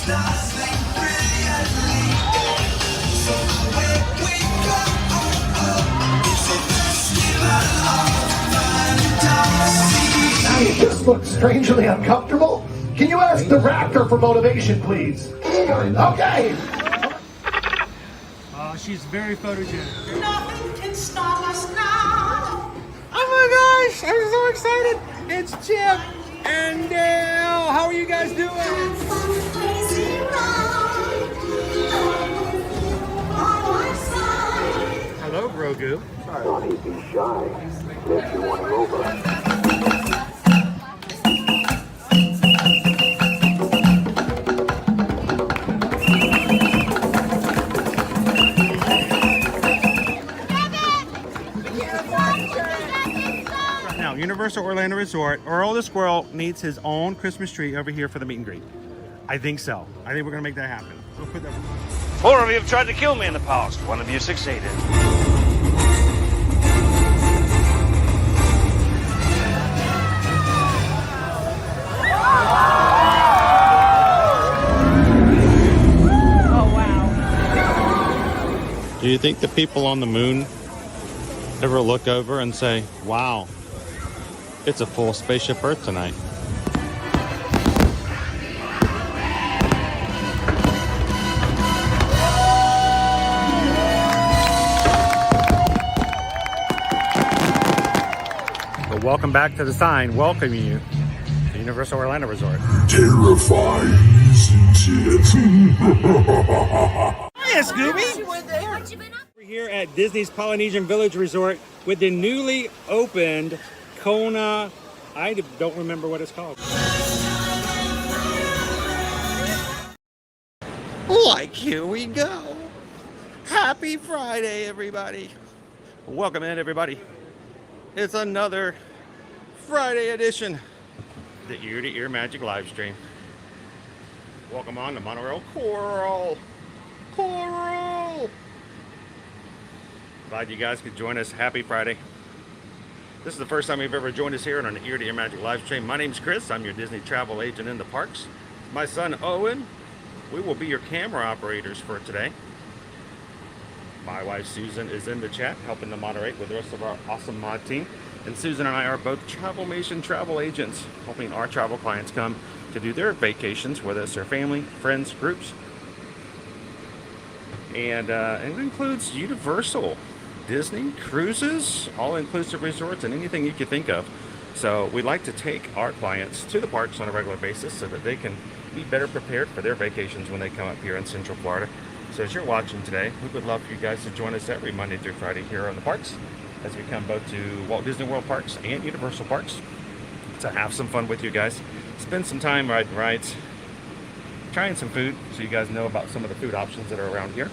Now you just look strangely uncomfortable. Can you ask the raptor for motivation, please? Okay. She's very photogenic. Nothing can stop us now. Oh my gosh, I'm so excited. It's Chip and Dale. How are you guys doing? Hello, Grogu. Don't he be shy. If you want to go over. Universal Orlando Resort, Earl the Squirrel needs his own Christmas tree over here for the meet and greet. I think so. I think we're gonna make that happen. We'll put that. 4 of you have tried to kill me in the past. 1 of you succeeded. Oh wow. Do you think the people on the moon ever look over and say, wow, it's a full spaceship Earth tonight? But welcome back to the sign welcoming you to Universal Orlando Resort. Terrifying, isn't it? Hiya, Scooby! We're here at Disney's Polynesian Village Resort with the newly opened Kona, I don't remember what it's called. Like, here we go. Happy Friday, everybody. Welcome in, everybody. It's another Friday edition of the Ear to Ear Magic Livestream. Welcome on to Monorail Coral. Coral! Glad you guys could join us. Happy Friday. This is the first time you've ever joined us here on an Ear to Ear Magic live stream. My name's Chris. I'm your Disney travel agent in the parks. My son Owen, we will be your camera operators for today. My wife Susan is in the chat helping to moderate with the rest of our awesome mod team. And Susan and I are both Travelmation travel agents, helping our travel clients come to do their vacations, whether it's their family, friends, groups. And it includes Universal, Disney, cruises, all-inclusive resorts, and anything you could think of. So we like to take our clients to the parks on a regular basis so that they can be better prepared for their vacations when they come up here in Central Florida. So as you're watching today, we would love for you guys to join us every Monday through Friday here on the parks as we come both to Walt Disney World Parks and Universal Parks to have some fun with you guys. Spend some time riding rides, trying some food so you guys know about some of the food options that are around here.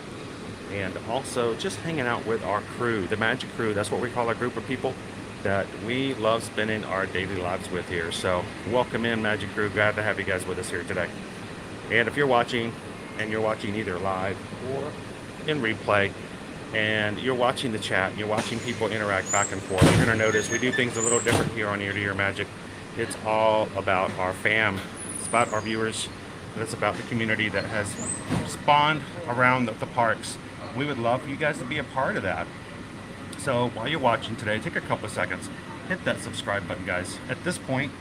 And also just hanging out with our crew, the Magic Crew. That's what we call our group of people that we love spending our daily lives with here. So welcome in, Magic Crew. Glad to have you guys with us here today. And if you're watching, and you're watching either live or in replay, and you're watching the chat, and you're watching people interact back and forth, you're gonna notice we do things a little different here on Ear to Ear Magic. It's all about our fam. It's about our viewers. And it's about the community that has spawned around the parks. We would love for you guys to be a part of that. So while you're watching today, take a couple of seconds, hit that subscribe button, guys. At this point,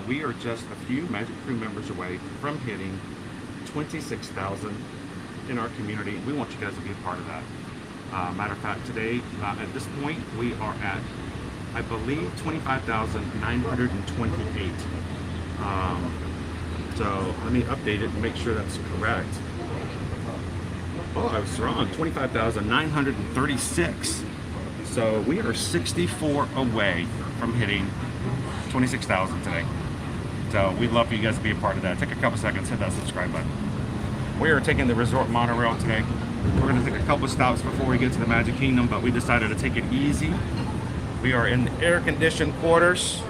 we are just a few Magic Crew members away from hitting 26,000 in our community. We want you guys to be a part of that. Matter of fact, today, at this point, we are at, I believe, 25,928. So let me update it and make sure that's correct. Oh, I was wrong. 25,936. So we are 64 away from hitting 26,000 today. So we'd love for you guys to be a part of that. Take a couple seconds, hit that subscribe button. We are taking the resort monorail today. We're going to take a couple stops before we get to the Magic Kingdom, but we decided to take it easy. We are in the air-conditioned quarters,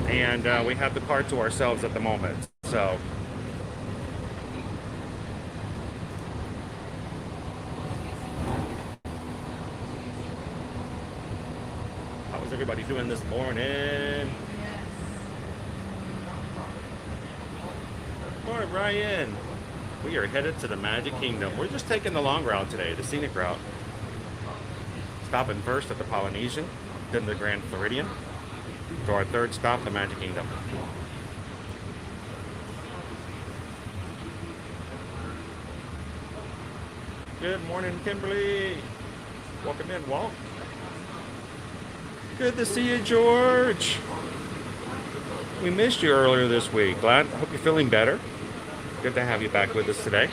and we have the car to ourselves at the moment. So how's everybody doing this morning? Morning, Ryan. We are headed to the Magic Kingdom. We're just taking the long route today, the scenic route. Stopping first at the Polynesian, then the Grand Floridian. To our third stop, the Magic Kingdom. Good morning, Kimberly. Welcome in, Walt. Good to see you, George. We missed you earlier this week. Hope you're feeling better. Good to have you back with us today.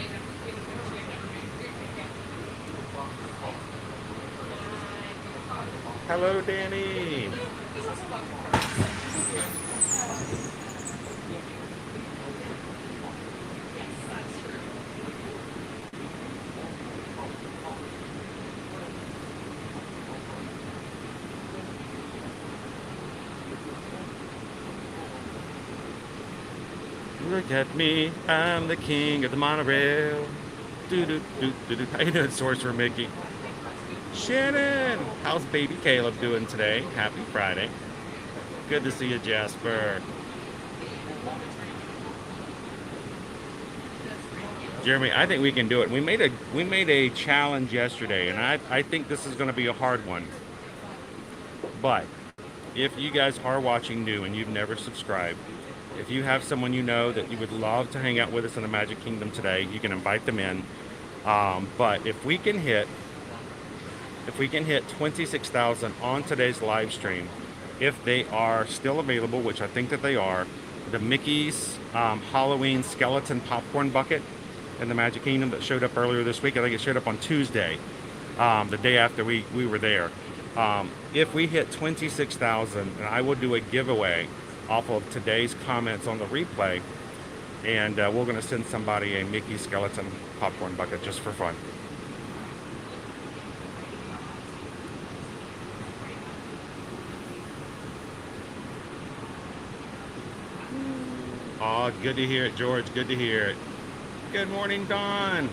Hello, Danny. Look at me, I'm the king of the monorail. Do-do-do-do-do. How you doing, Sorcerer Mickey? Shannon, how's baby Caleb doing today? Happy Friday. Good to see you, Jasper. Jeremy, I think we can do it. We made a challenge yesterday, and I think this is going to be a hard one. But if you guys are watching new and you've never subscribed, if you have someone you know that you would love to hang out with us in the Magic Kingdom today, you can invite them in. But if we can hit 26,000 on today's live stream, if they are still available, which I think that they are, the Mickey's Halloween skeleton popcorn bucket in the Magic Kingdom that showed up earlier this week. I think it showed up on Tuesday, the day after we were there. If we hit 26,000, and I will do a giveaway off of today's comments on the replay, and we're going to send somebody a Mickey skeleton popcorn bucket just for fun. Oh, good to hear it, George. Good to hear it. Good morning, Dawn.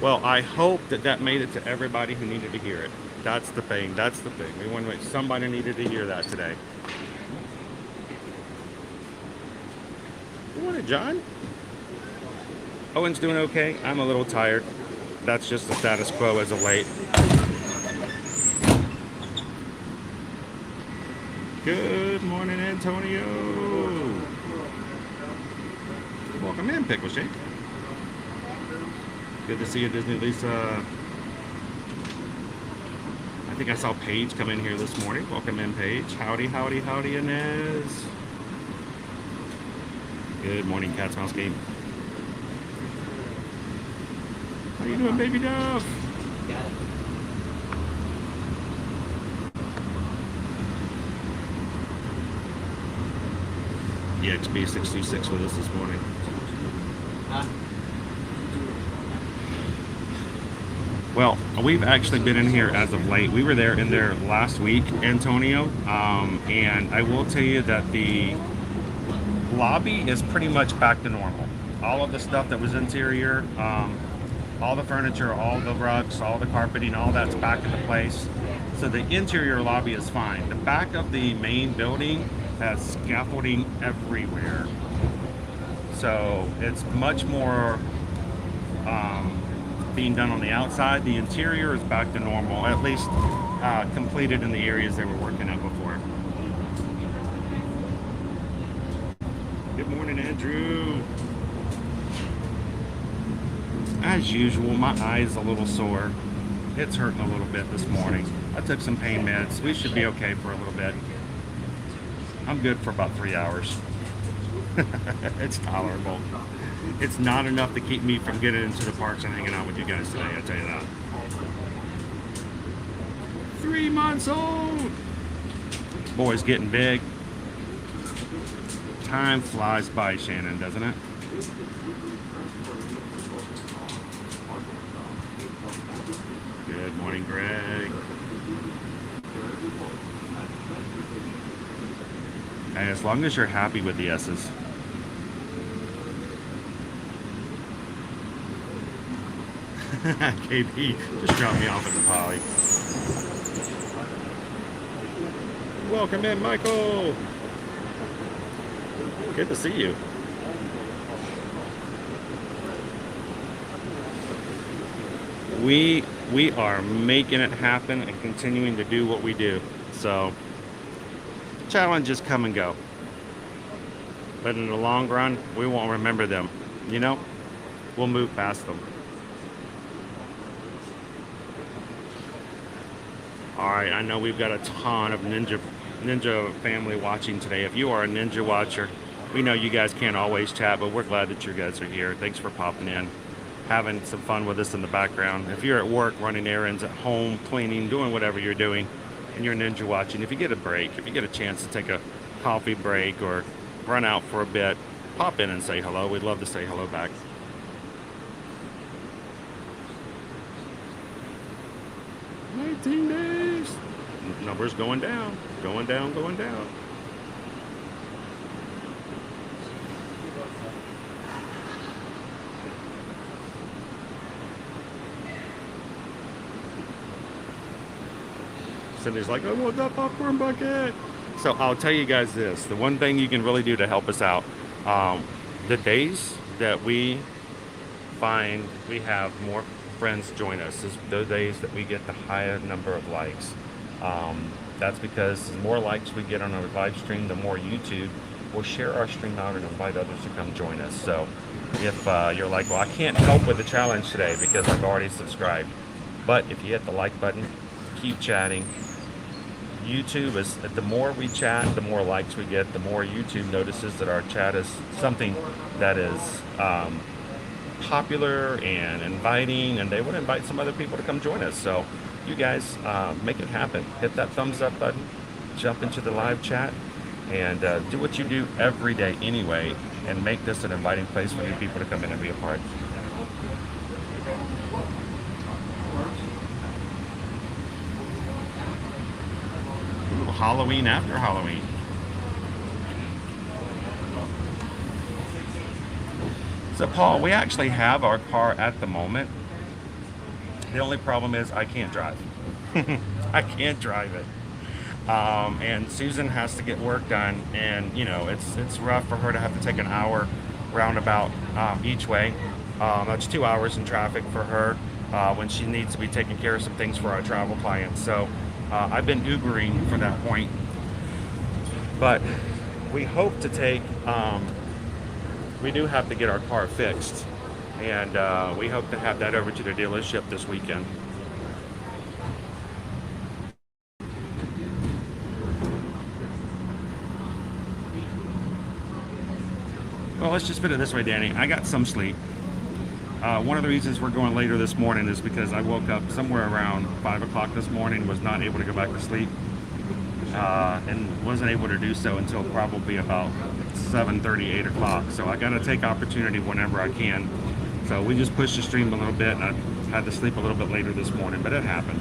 Well, I hope that made it to everybody who needed to hear it. That's the thing. That's the thing. We want to make somebody needed to hear that today. Good morning, John. Owen's doing okay. I'm a little tired. That's just the status quo as of late. Good morning, Antonio. Welcome in, Pickle Shake. Good to see you, Disney Lisa. I think I saw Paige come in here this morning. Welcome in, Paige. Howdy, howdy, howdy, Inez. Good morning, Cat's Mouse Game. How you doing, baby Dove? EXP626 with us this morning. Well, we've actually been in here as of late. We were in there last week, Antonio, and I will tell you that the lobby is pretty much back to normal. All of the stuff that was interior, all the furniture, all the rugs, all the carpeting, all that's back into place. So the interior lobby is fine. The back of the main building has scaffolding everywhere. So it's much more being done on the outside. The interior is back to normal, at least completed in the areas they were working at before. Good morning, Andrew. As usual, my eye is a little sore. It's hurting a little bit this morning. I took some pain meds. We should be okay for a little bit. I'm good for about 3 hours. It's tolerable. It's not enough to keep me from getting into the parks and hanging out with you guys today, I tell you that. 3 months old! Boy's getting big. Time flies by, Shannon, doesn't it? Good morning, Greg. Hey, as long as you're happy with the S's. KB, just drop me off at the Poly. Welcome in, Michael. Good to see you. we are making it happen and continuing to do what we do. So challenges come and go, but in the long run, we won't remember them. You know, we'll move past them. All right, I know we've got a ton of Ninja family watching today. If you are a Ninja watcher, we know you guys can't always chat, but we're glad that you guys are here. Thanks for popping in, having some fun with us in the background. If you're at work, running errands, at home, cleaning, doing whatever you're doing, and you're Ninja watching, if you get a break, if you get a chance to take a coffee break or run out for a bit, pop in and say hello. We'd love to say hello back. Days. Numbers going down, going down, going down. Cindy's like, I want that popcorn bucket. So I'll tell you guys this, the one thing you can really do to help us out, the days that we find we have more friends join us is the days that we get the higher number of likes. That's because the more likes we get on our live stream, the more YouTube will share our stream out and invite others to come join us. So if you're like, well, I can't help with the challenge today because I've already subscribed, but if you hit the like button, keep chatting. YouTube is, the more we chat, the more likes we get, the more YouTube notices that our chat is something that is popular and inviting, and they would invite some other people to come join us. So you guys make it happen. Hit that thumbs up button, jump into the live chat, and do what you do every day anyway, and make this an inviting place for new people to come in and be a part. Ooh, Halloween after Halloween. So Paul, we actually have our car at the moment. The only problem is I can't drive. I can't drive it. And Susan has to get work done, and you know, it's rough for her to have to take an hour roundabout each way. That's 2 hours in traffic for her when she needs to be taking care of some things for our travel clients. So I've been Ubering for that point. But we hope to take, we do have to get our car fixed, and we hope to have that over to the dealership this weekend. Well, let's just put it this way, Danny. I got some sleep. One of the reasons we're going later this morning is because I woke up somewhere around 5 o'clock this morning, was not able to go back to sleep, and wasn't able to do so until probably about 7:30, 8 o'clock. So I got to take opportunity whenever I can. So we just pushed the stream a little bit, and I had to sleep a little bit later this morning, but it happened.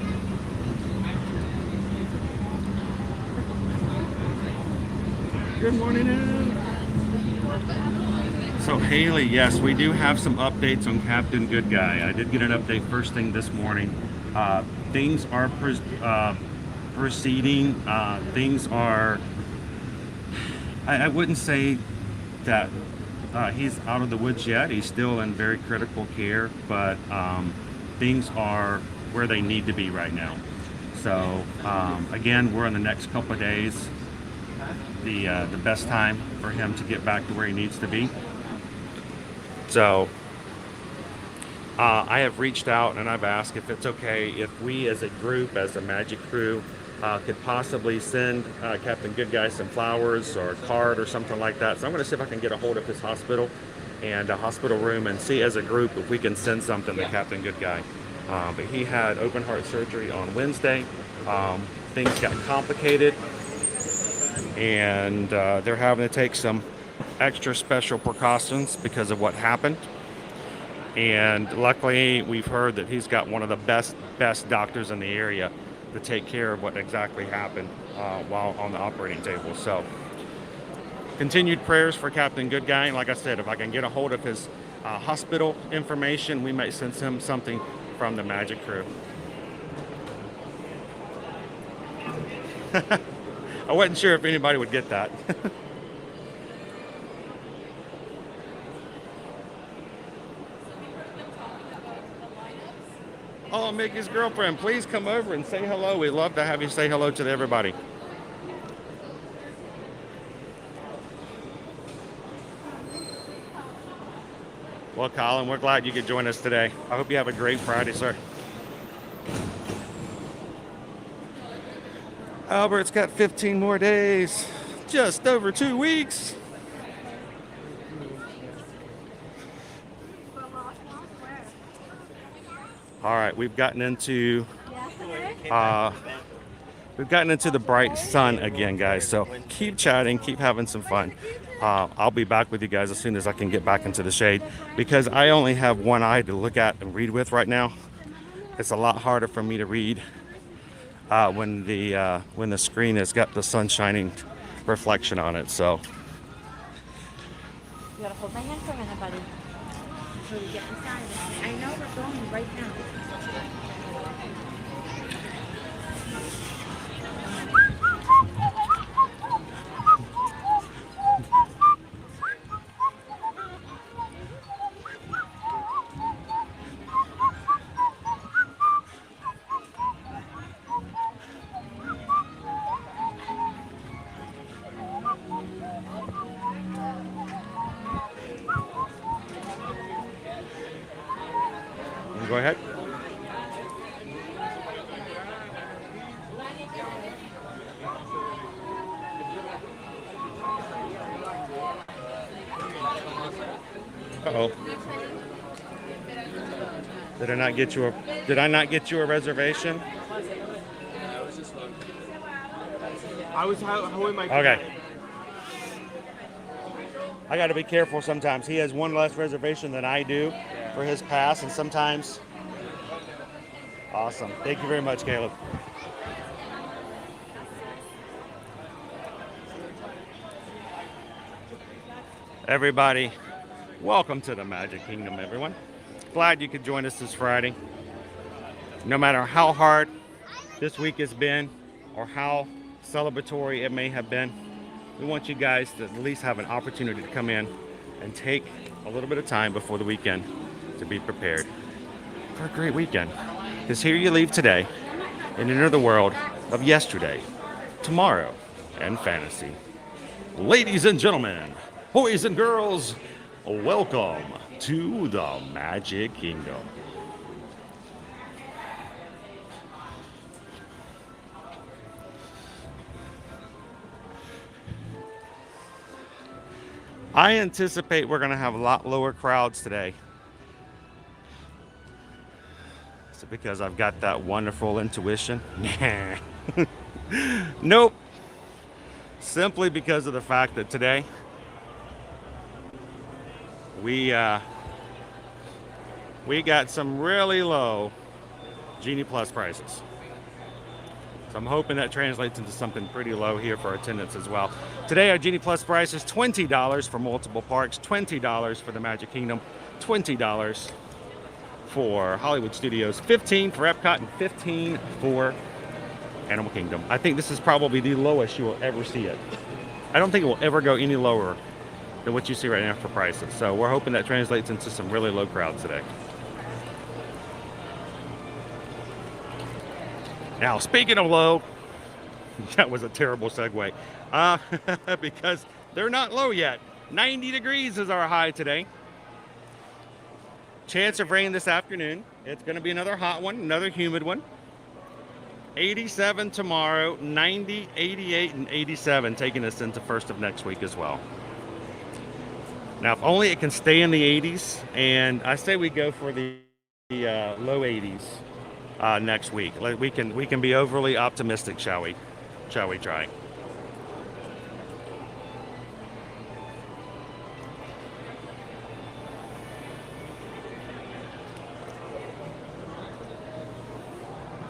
Good morning, Ed. So Haley, yes, we do have some updates on Captain Good Guy. I did get an update first thing this morning. Things are proceeding. Things are, I wouldn't say that he's out of the woods yet. He's still in very critical care, but things are where they need to be right now. So again, we're in the next couple of days, the best time for him to get back to where he needs to be. So I have reached out and I've asked if it's okay if we as a group, as a Magic Crew, could possibly send Captain Good Guy some flowers or a card or something like that. So I'm going to see if I can get a hold of his hospital and a hospital room and see as a group if we can send something to Captain Good Guy. But he had open heart surgery on Wednesday. Things got complicated, and they're having to take some extra special precautions because of what happened. And luckily, we've heard that he's got one of the best doctors in the area to take care of what exactly happened while on the operating table. So continued prayers for Captain Good Guy. Like I said, if I can get a hold of his hospital information, we might send him something from the Magic Crew. I wasn't sure if anybody would get that. Oh, Mickey's girlfriend, please come over and say hello. We'd love to have you say hello to everybody. Well, Colin, we're glad you could join us today. I hope you have a great Friday, sir. Albert's got 15 more days. Just over 2 weeks. All right, we've gotten into the bright sun again, guys. So keep chatting, keep having some fun. I'll be back with you guys as soon as I can get back into the shade, because I only have one eye to look at and read with right now. It's a lot harder for me to read when the screen has got the sun shining reflection on it. So You gotta hold my hand for a minute, buddy. So we get inside. I know we're going right now. go ahead. Uh-oh. Did I not get you a reservation? How am I? Okay. I got to be careful sometimes. He has one less reservation than I do for his pass, and sometimes. Awesome. Thank you very much, Caleb. Everybody, welcome to the Magic Kingdom, everyone. Glad you could join us this Friday. No matter how hard this week has been or how celebratory it may have been, we want you guys to at least have an opportunity to come in and take a little bit of time before the weekend to be prepared for a great weekend. Because here you leave today and enter the world of yesterday, tomorrow, and fantasy. Ladies and gentlemen, boys and girls, welcome to the Magic Kingdom. I anticipate we're going to have a lot lower crowds today. Is it because I've got that wonderful intuition? Nope. Simply because of the fact that today we got some really low Genie Plus prices. So I'm hoping that translates into something pretty low here for attendance as well. Today our Genie Plus price is $20 for multiple parks, $20 for the Magic Kingdom, $20 for Hollywood Studios, $15 for Epcot, and $15 for Animal Kingdom. I think this is probably the lowest you will ever see it. I don't think it will ever go any lower than what you see right now for prices. So we're hoping that translates into some really low crowds today. Now, speaking of low, that was a terrible segue, because they're not low yet. 90 degrees is our high today. Chance of rain this afternoon. It's going to be another hot one, another humid one. 87 tomorrow, 90, 88, and 87, taking us into first of next week as well. Now, if only it can stay in the 80s, and I say we go for the low 80s. Next week. We can be overly optimistic, shall we? Shall we try?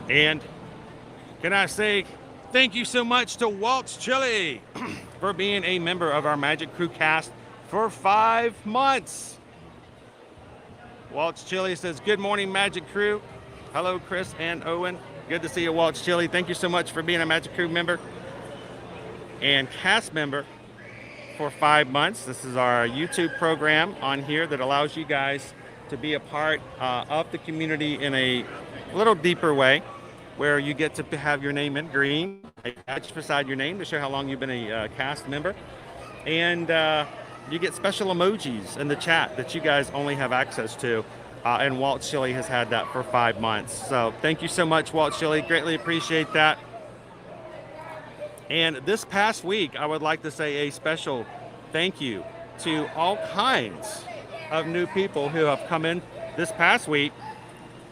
And can I say thank you so much to Walt's Chili for being a member of our Magic Crew cast for 5 months. Walt's Chili says, "Good morning, Magic Crew. Hello, Chris and Owen. Good to see you, Walt's Chili. Thank you so much for being a Magic Crew member and cast member for 5 months. This is our YouTube program on here that allows you guys to be a part of the community in a a little deeper way, where you get to have your name in green, a badge beside your name to show how long you've been a cast member, and you get special emojis in the chat that you guys only have access to. And Walt Shilley has had that for 5 months. So thank you so much, Walt Shilley. Greatly appreciate that. And this past week, I would like to say a special thank you to all kinds of new people who have come in this past week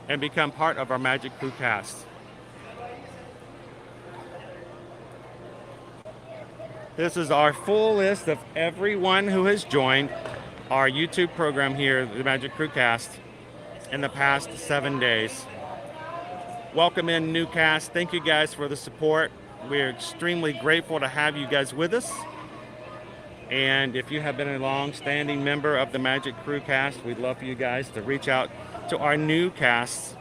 and become part of our Magic Crew cast. This is our full list of everyone who has joined our YouTube program here, the Magic Crew cast, in the past 7 days. Welcome in, new cast. Thank you guys for the support. We're extremely grateful to have you guys with us. And if you have been a long-standing member of the Magic Crew cast, we'd love for you guys to reach out to our new casts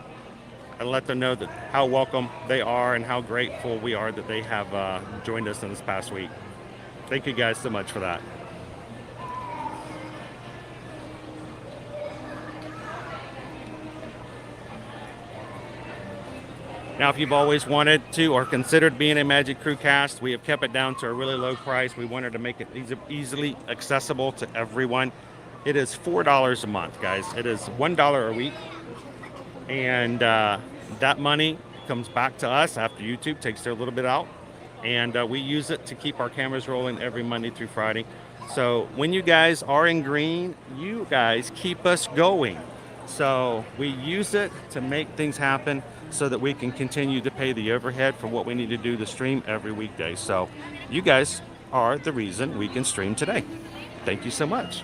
and let them know that how welcome they are and how grateful we are that they have joined us in this past week. Thank you guys so much for that. Now, if you've always wanted to or considered being a Magic Crew cast, we have kept it down to a really low price. We wanted to make it easily accessible to everyone. It is $4 a month, guys. It is $1 a week. And that money comes back to us after YouTube takes their little bit out. And we use it to keep our cameras rolling every Monday through Friday. So when you guys are in green, you guys keep us going. So we use it to make things happen so that we can continue to pay the overhead for what we need to do to stream every weekday. So you guys are the reason we can stream today. Thank you so much.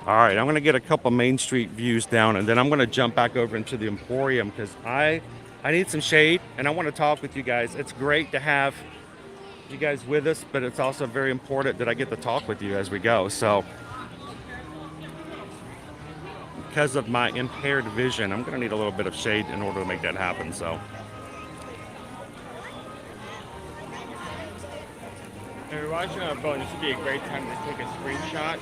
All right, I'm going to get a couple Main Street views down, and then I'm going to jump back over into the Emporium because I need some shade, and I want to talk with you guys. It's great to have you guys with us, but it's also very important that I get to talk with you as we go. So because of my impaired vision, I'm going to need a little bit of shade in order to make that happen. So if you're watching on a phone, this would be a great time to take a screenshot.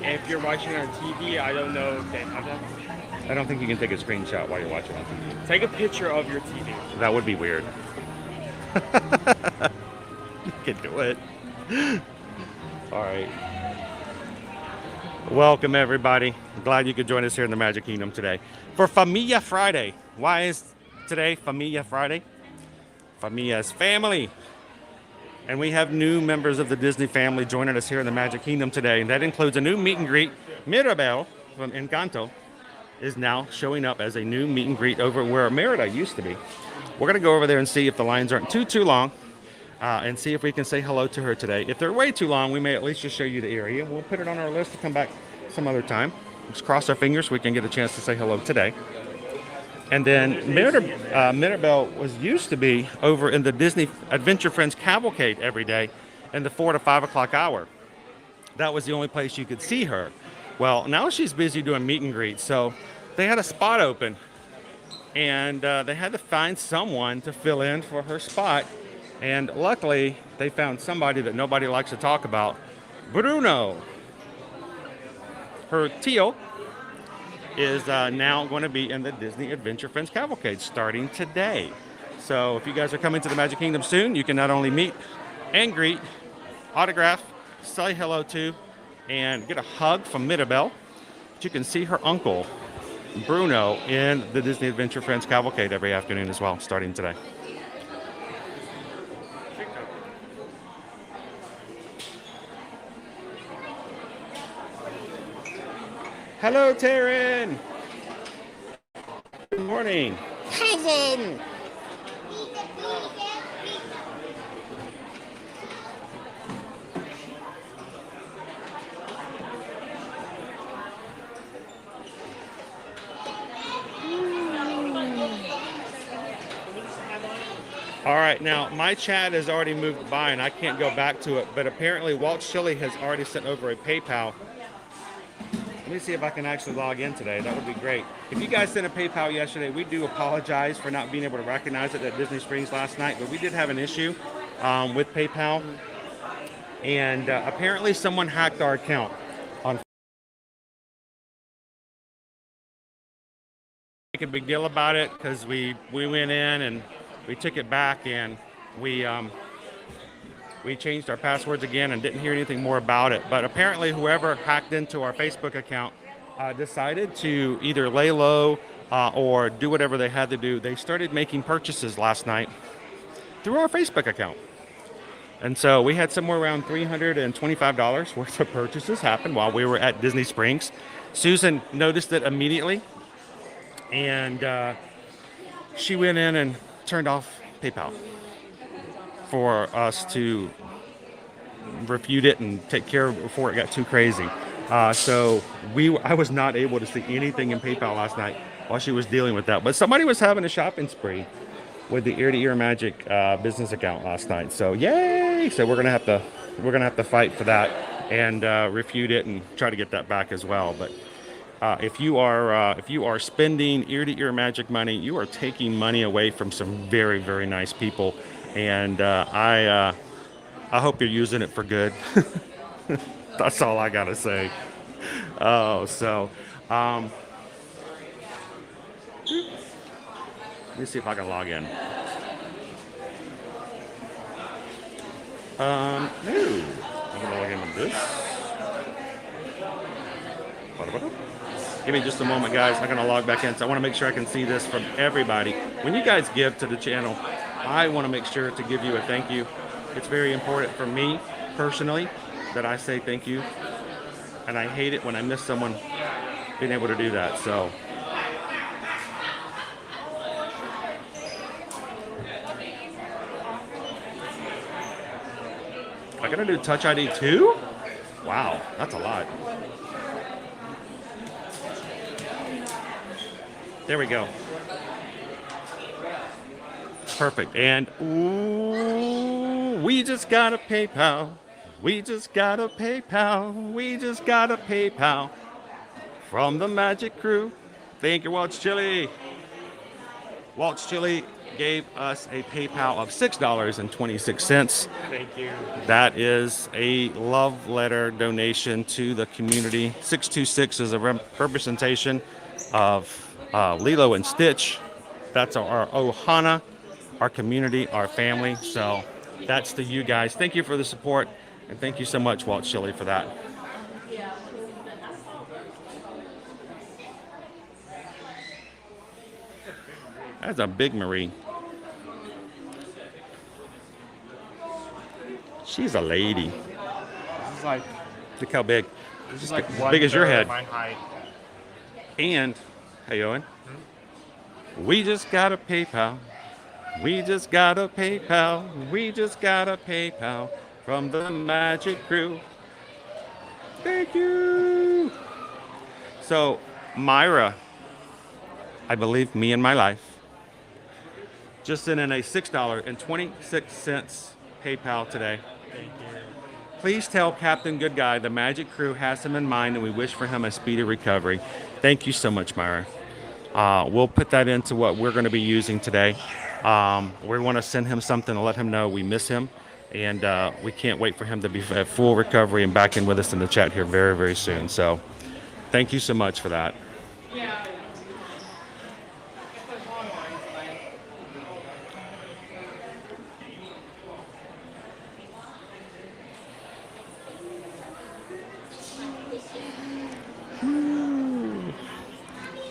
And if you're watching on TV, I don't know if they have that. I don't think you can take a screenshot while you're watching on TV. Take a picture of your TV. That would be weird. You can do it. All right. Welcome, everybody. Glad you could join us here in the Magic Kingdom today for Familia Friday. Why is today Familia Friday? Familia is family. And we have new members of the Disney family joining us here in the Magic Kingdom today. And that includes a new meet and greet. Mirabel from Encanto is now showing up as a new meet and greet over where Merida used to be. We're going to go over there and see if the lines aren't too long and see if we can say hello to her today. If they're way too long, we may at least just show you the area. We'll put it on our list to come back some other time. Let's cross our fingers so we can get a chance to say hello today. And then Mirabel used to be over in the Disney Adventure Friends Cavalcade every day in the 4 to 5 o'clock hour. That was the only place you could see her. Well, now she's busy doing meet and greets, so they had a spot open. And they had to find someone to fill in for her spot. And luckily, they found somebody that nobody likes to talk about, Bruno. Her Teal is now going to be in the Disney Adventure Friends Cavalcade starting today. So if you guys are coming to the Magic Kingdom soon, you can not only meet and greet, autograph, say hello to, and get a hug from Mirabel, but you can see her uncle, Bruno, in the Disney Adventure Friends Cavalcade every afternoon as well, starting today. Hello, Taryn. Good morning. Cousin. All right, now my chat has already moved by and I can't go back to it, but apparently Walt Shilley has already sent over a PayPal Let me see if I can actually log in today. That would be great. If you guys sent a PayPal yesterday, we do apologize for not being able to recognize it at Disney Springs last night, but we did have an issue with PayPal. And apparently someone hacked our account on. Make a big deal about it because we went in and we took it back and we changed our passwords again and didn't hear anything more about it. But apparently whoever hacked into our Facebook account decided to either lay low or do whatever they had to do. They started making purchases last night through our Facebook account. And so we had somewhere around $325 worth of purchases happen while we were at Disney Springs. Susan noticed it immediately, and she went in and turned off PayPal for us to refute it and take care of it before it got too crazy. So I was not able to see anything in PayPal last night while she was dealing with that. But somebody was having a shopping spree with the Ear to Ear Magic business account last night. So yay! So we're gonna have to fight for that and refute it and try to get that back as well. But if you are spending Ear to Ear Magic money, you are taking money away from some very, very nice people. And I hope you're using it for good. That's all I gotta say. Oh, so let me see if I can log in. No, I'm gonna log in with this. Give me just a moment, guys. I'm gonna log back in. So I want to make sure I can see this from everybody. When you guys give to the channel, I want to make sure to give you a thank you. It's very important for me personally that I say thank you, and I hate it when I miss someone being able to do that. So I gotta do Touch ID too? Wow, that's a lot. There we go. Perfect. And ooh, we just got a PayPal. We just got a PayPal. We just got a PayPal from the Magic Crew. Thank you, Walt's Chili. Walt's Chili gave us a PayPal of $6.26. Thank you. That is a love letter donation to the community. 626 is a representation of Lilo and Stitch. That's our Ohana, our community, our family. So that's to you guys. Thank you for the support, and thank you so much, Walt Chili, for that. That's a big Marie. She's a lady. This is like, Look how big. this is like As big as your head. my height. And, hey Owen, we just got a PayPal. We just got a PayPal. We just got a PayPal from the Magic Crew. Thank you. So, Myra, I believe me and my life, just sent in a $6.26 PayPal today. Thank you. Please tell Captain Good Guy the Magic Crew has him in mind and we wish for him a speedy recovery. Thank you so much, Myra. We'll put that into what we're going to be using today. We want to send him something to let him know we miss him. And we can't wait for him to be at full recovery and back in with us in the chat here very, very soon. So thank you so much for that.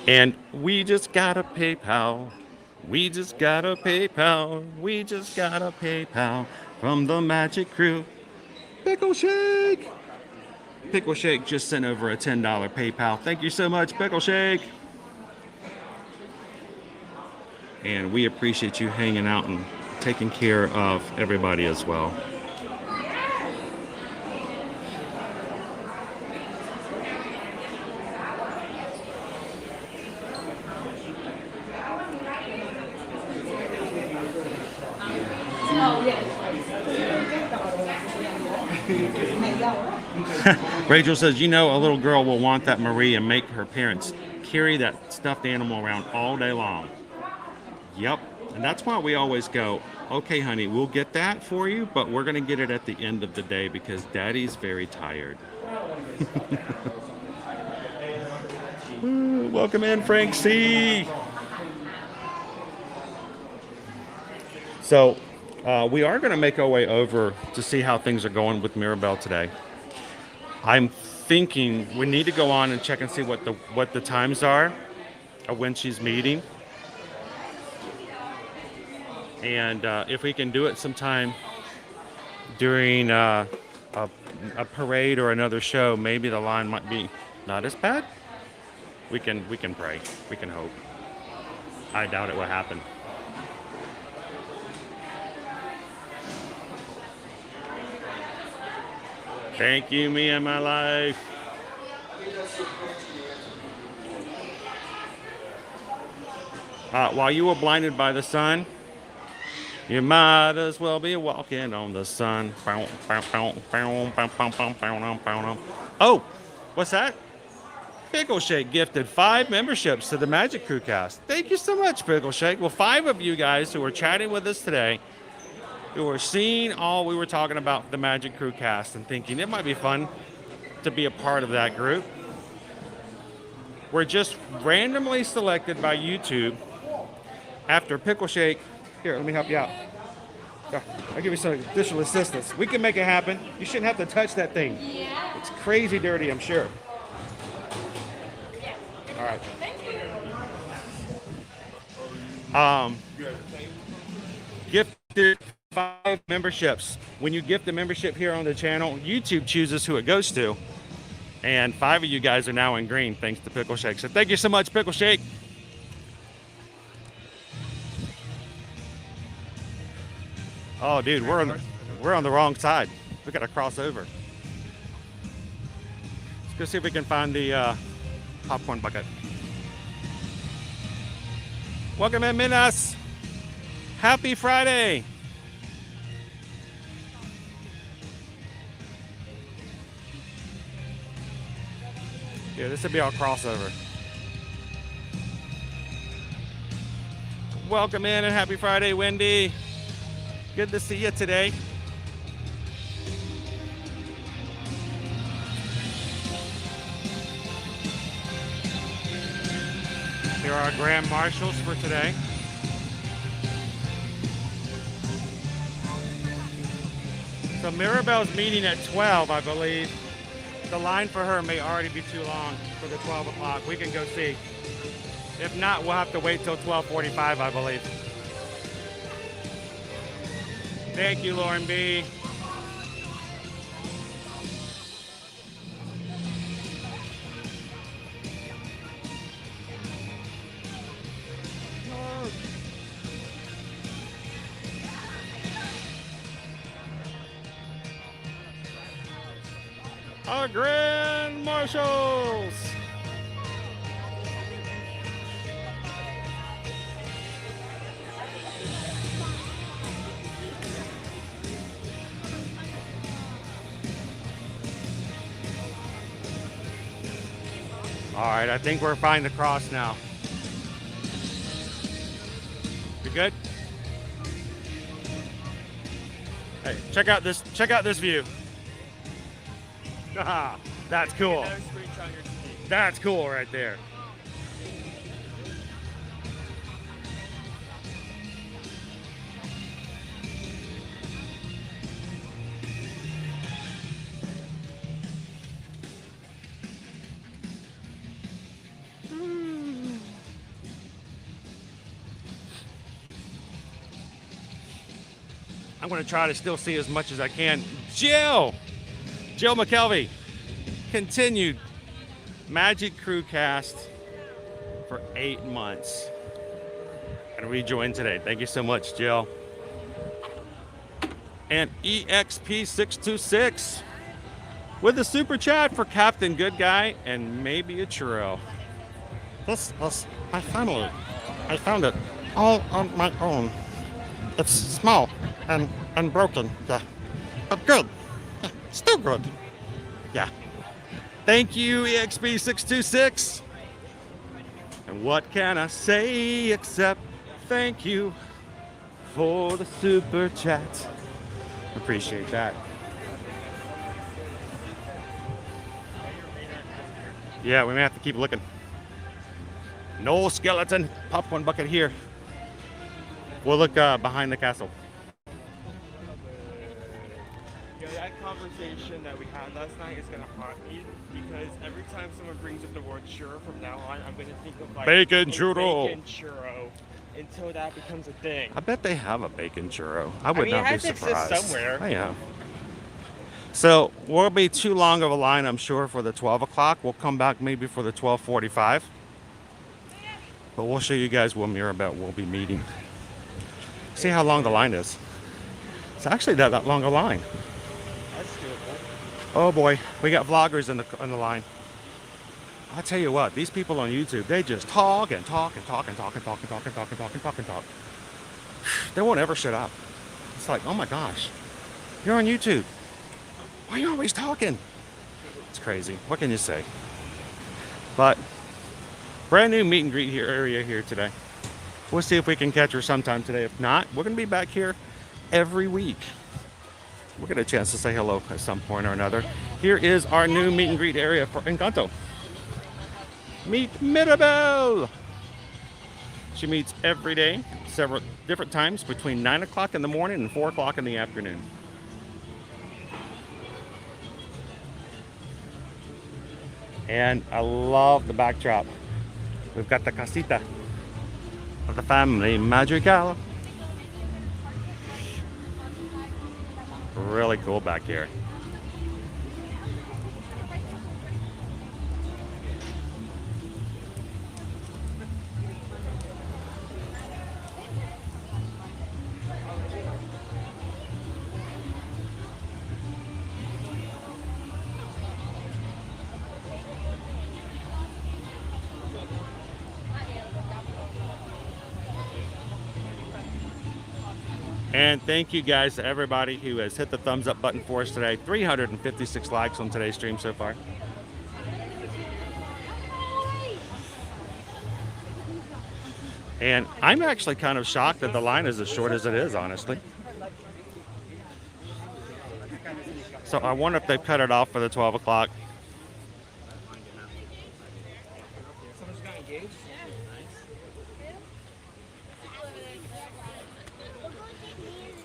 And we just got a PayPal. We just got a PayPal. We just got a PayPal from the Magic Crew. Pickle Shake. Pickle Shake just sent over a $10 PayPal. Thank you so much, Pickle Shake. And we appreciate you hanging out and taking care of everybody as well. Rachel says, you know, a little girl will want that Marie and make her parents carry that stuffed animal around all day long. Yep. And that's why we always go, okay, honey, we'll get that for you, but we're going to get it at the end of the day because Daddy's very tired. Welcome in, Frank C. So we are going to make our way over to see how things are going with Mirabel today. I'm thinking we need to go on and check and see what the times are of when she's meeting. And if we can do it sometime during a parade or another show, maybe the line might be not as bad. We can pray. We can hope. I doubt it will happen. Thank you, me and my life. While you were blinded by the sun, you might as well be walking on the sun. Oh, what's that? Pickle Shake gifted 5 memberships to the Magic Crew cast. Thank you so much, Pickle Shake. Well, 5 of you guys who were chatting with us today, who were seeing all we were talking about the Magic Crew cast and thinking it might be fun to be a part of that group. We're just randomly selected by YouTube after Pickle Shake. Here, let me help you out. I'll give you some additional assistance. We can make it happen. You shouldn't have to touch that thing. Yeah. It's crazy dirty, I'm sure. All right. Gifted 5 memberships. When you gift a membership here on the channel, YouTube chooses who it goes to. And 5 of you guys are now in green thanks to Pickle Shake. So thank you so much, Pickle Shake. Oh, dude, we're on the wrong side. We got to cross over. Let's go see if we can find the popcorn bucket. Welcome in, Minas. Happy Friday. Yeah, this will be our crossover. Welcome in and happy Friday, Wendy. Good to see you today. Here are our grand marshals for today. So Mirabel's meeting at 12, I believe. The line for her may already be too long for the 12 o'clock. We can go see. If not, we'll have to wait till 12:45, I believe. Thank you, Lauren B. Our grand marshals. All right, I think we're fine to cross now. You good? Hey, check out this view. Ah, that's cool. That's cool right there. I'm going to try to still see as much as I can. Jill McKelvey, continued Magic Crew cast for 8 months. And rejoined today. Thank you so much, Jill. And EXP626 with a super chat for Captain Good Guy and maybe a churro. I found it all on my own. It's small and broken, yeah, but good. Still good. Yeah. Thank you, EXP626. And what can I say except thank you for the super chat. Appreciate that. Yeah, we may have to keep looking. No skeleton popcorn bucket here. We'll look behind the castle. Yeah, that conversation that we had last night is gonna haunt me because every time someone brings up the word churro from now on, I'm gonna think of like Bacon a churro. Bacon churro until that becomes a thing. I bet they have a bacon churro. I would mean, not it be has to exist surprised. somewhere. I am. So we'll be too long of a line, I'm sure, for the 12 o'clock. We'll come back maybe for the 12:45. But we'll show you guys where Mirabel will be meeting. See how long the line is. It's actually not that long a line. That's doable. Oh boy, we got vloggers in the line. I tell you what, these people on YouTube, they just talk and talk and talk and talk and talk and talk and talk and talk and talk and talk. They won't ever shut up. It's like, oh my gosh, you're on YouTube. Why are you always talking? It's crazy. What can you say? But brand new meet and greet here area here today. We'll see if we can catch her sometime today. If not, we're gonna be back here every week. We'll get a chance to say hello at some point or another. Here is our new meet and greet area for Encanto. Meet Mirabel. She meets every day, several different times between 9 o'clock in the morning and 4 o'clock in the afternoon. And I love the backdrop. We've got the casita of the family Madrigal. Really cool back here. And thank you guys to everybody who has hit the thumbs up button for us today. 356 likes on today's stream so far. And I'm actually kind of shocked that the line is as short as it is, honestly. So I wonder if they've cut it off for the 12 o'clock.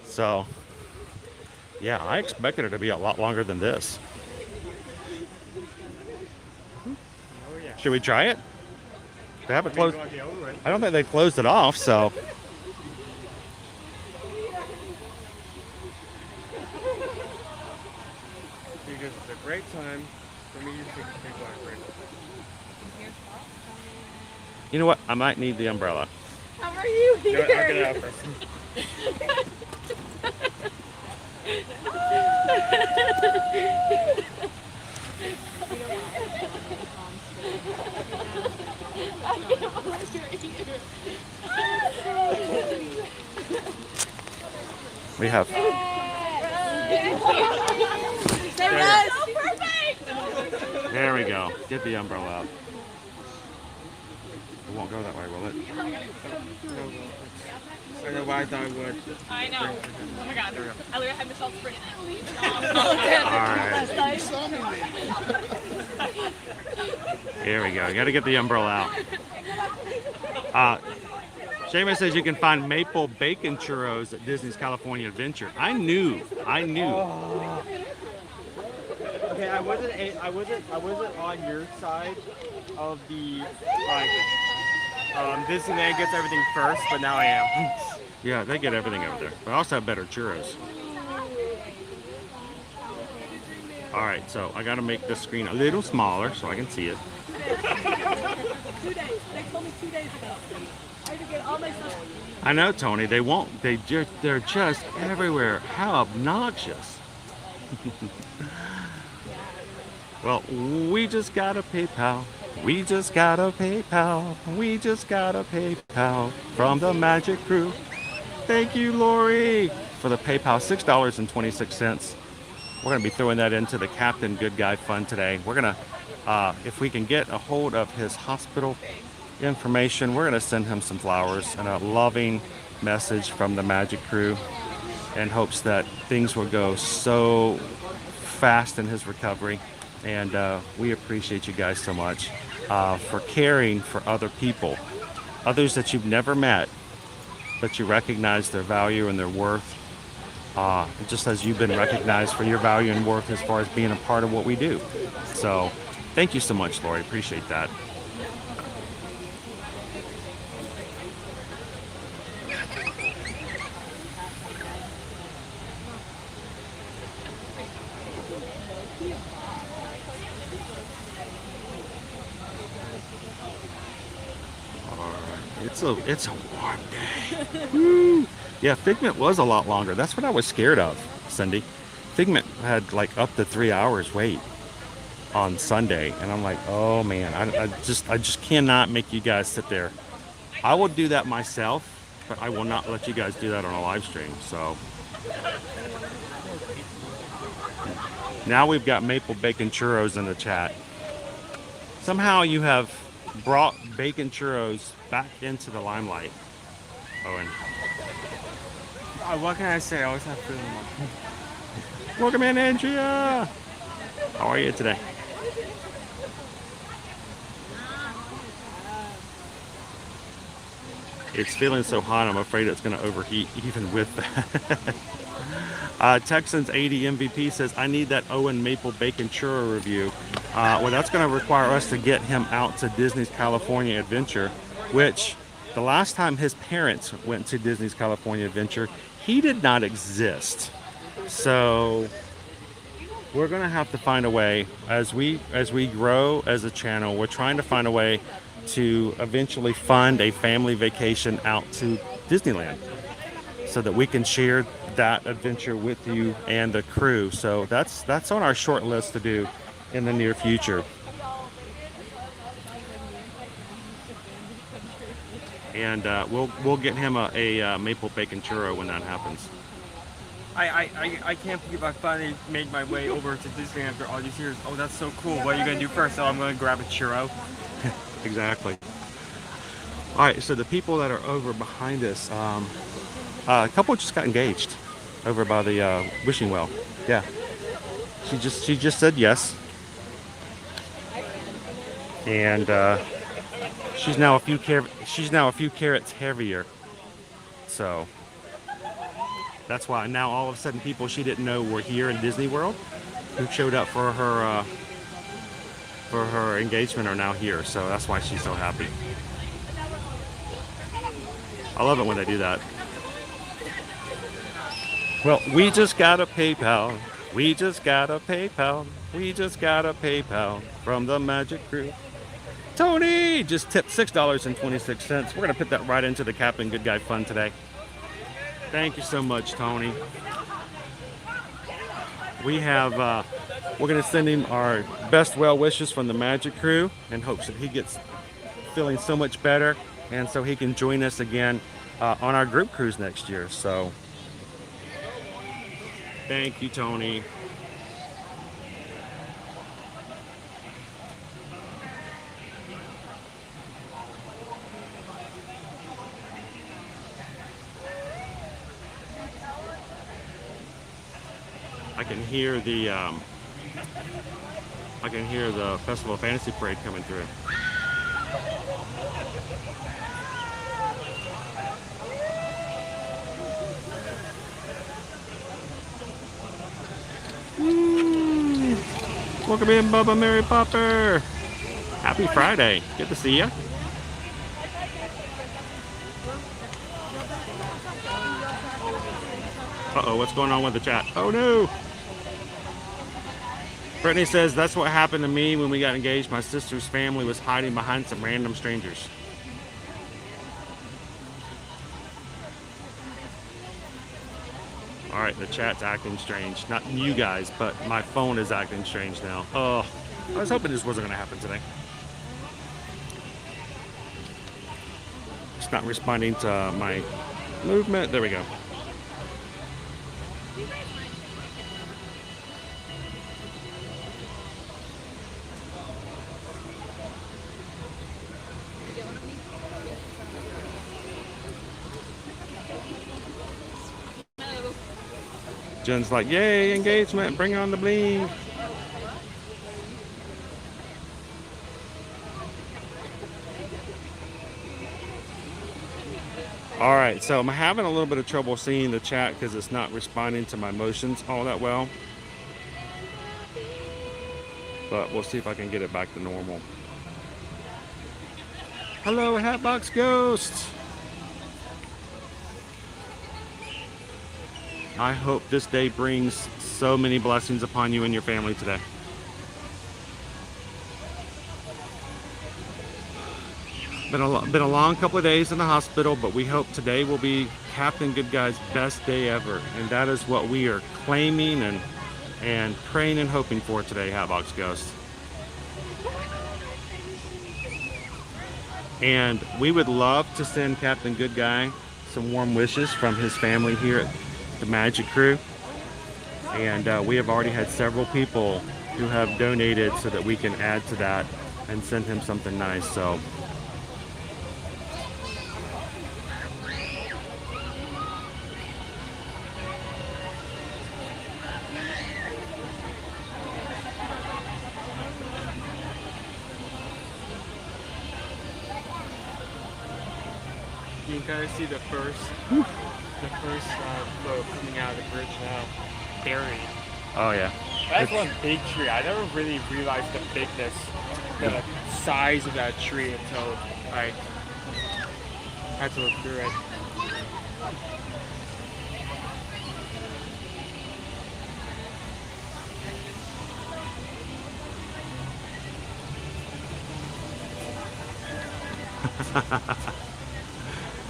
So, yeah, I expected it to be a lot longer than this. Should we try it? They haven't closed. I don't think they closed it off, so. Because it's a great time for me to take a big water break. You know what? I might need the umbrella. How are you here? I'll get it out first. We have. There we go. Get the umbrella out. It won't go that way, will it? I know why I thought I would. I know. Oh my god. I literally had Michelle sprint it. All right. Here we go. Got to get the umbrella out. Seamus says you can find maple bacon churros at Disney's California Adventure. I knew. Oh. Okay, I wasn't on your side of the like. Disneyland gets everything first, but now I am. Yeah, they get everything over there. But I also have better churros. All right, so I got to make this screen a little smaller so I can see it. 2 days. They told me 2 days ago. I had to get all my stuff. I know, Tony. They won't. They're just everywhere. How obnoxious. Well, we just got a PayPal. We just got a PayPal. We just got a PayPal from the Magic Crew. Thank you, Lori, for the PayPal. $6.26. We're going to be throwing that into the Captain Good Guy Fund today. We're going to, if we can get a hold of his hospital information, we're going to send him some flowers and a loving message from the Magic Crew in hopes that things will go so fast in his recovery. And we appreciate you guys so much for caring for other people, others that you've never met, but you recognize their value and their worth, just as you've been recognized for your value and worth as far as being a part of what we do. So thank you so much, Lori. Appreciate that. It's a warm day. Woo. Yeah, Figment was a lot longer. That's what I was scared of, Cindy. Figment had like up to 3 hours wait on Sunday, and I'm like, oh man, I just cannot make you guys sit there. I will do that myself, but I will not let you guys do that on a live stream. So now we've got maple bacon churros in the chat. Somehow you have brought bacon churros back into the limelight, Owen. What can I say? I always have food in my mouth. Welcome in, Andrea. How are you today? It's feeling so hot, I'm afraid it's going to overheat even with that. Texans 80 MVP says, I need that Owen Maple Bacon Churro review. Well, that's going to require us to get him out to Disney's California Adventure, which the last time his parents went to Disney's California Adventure, he did not exist. So we're going to have to find a way, as we grow as a channel, we're trying to find a way to eventually fund a family vacation out to Disneyland so that we can share that adventure with you and the crew. So that's on our short list to do in the near future. And we'll get him a maple bacon churro when that happens. I can't believe I finally made my way over to Disney after all these years. Oh, that's so cool. What are you going to do first? Oh, I'm going to grab a churro. Exactly. All right, so the people that are over behind us, a couple just got engaged over by the wishing well. Yeah. She just said yes. And she's now a few carats heavier. So that's why now all of a sudden people she didn't know were here in Disney World who showed up for her engagement are now here. So that's why she's so happy. I love it when they do that. Well, we just got a PayPal. We just got a PayPal. We just got a PayPal from the Magic Crew. Tony just tipped $6.26. We're going to put that right into the Captain Good Guy Fund today. Thank you so much, Tony. We have, we're going to send him our best well wishes from the Magic Crew in hopes that he gets feeling so much better and so he can join us again on our group cruise next year. So thank you, Tony. I can hear the Festival of Fantasy Parade coming through. Welcome in, Bubba Mary Popper. Happy Friday. Good to see you. Uh-oh, what's going on with the chat? Oh no! Brittany says, that's what happened to me when we got engaged. My sister's family was hiding behind some random strangers. All right, the chat's acting strange. Not you guys, but my phone is acting strange now. Oh, I was hoping this wasn't going to happen today. It's not responding to my movement. There we go. Jen's like, yay, engagement, bring on the bling. All right, so I'm having a little bit of trouble seeing the chat because it's not responding to my motions all that well. But we'll see if I can get it back to normal. Hello, Hatbox Ghost. I hope this day brings so many blessings upon you and your family today. Been a long couple of days in the hospital, but we hope today will be Captain Good Guy's best day ever, and that is what we are claiming and praying and hoping for today, Hatbox Ghost. And we would love to send Captain Good Guy some warm wishes from his family here at the Magic Crew, and we have already had several people who have donated so that we can add to that and send him something nice. So you can kind of see the first boat coming out of the bridge now, buried. oh yeah, That's one big tree. I never really realized the bigness, the size of that tree until I had to look through it.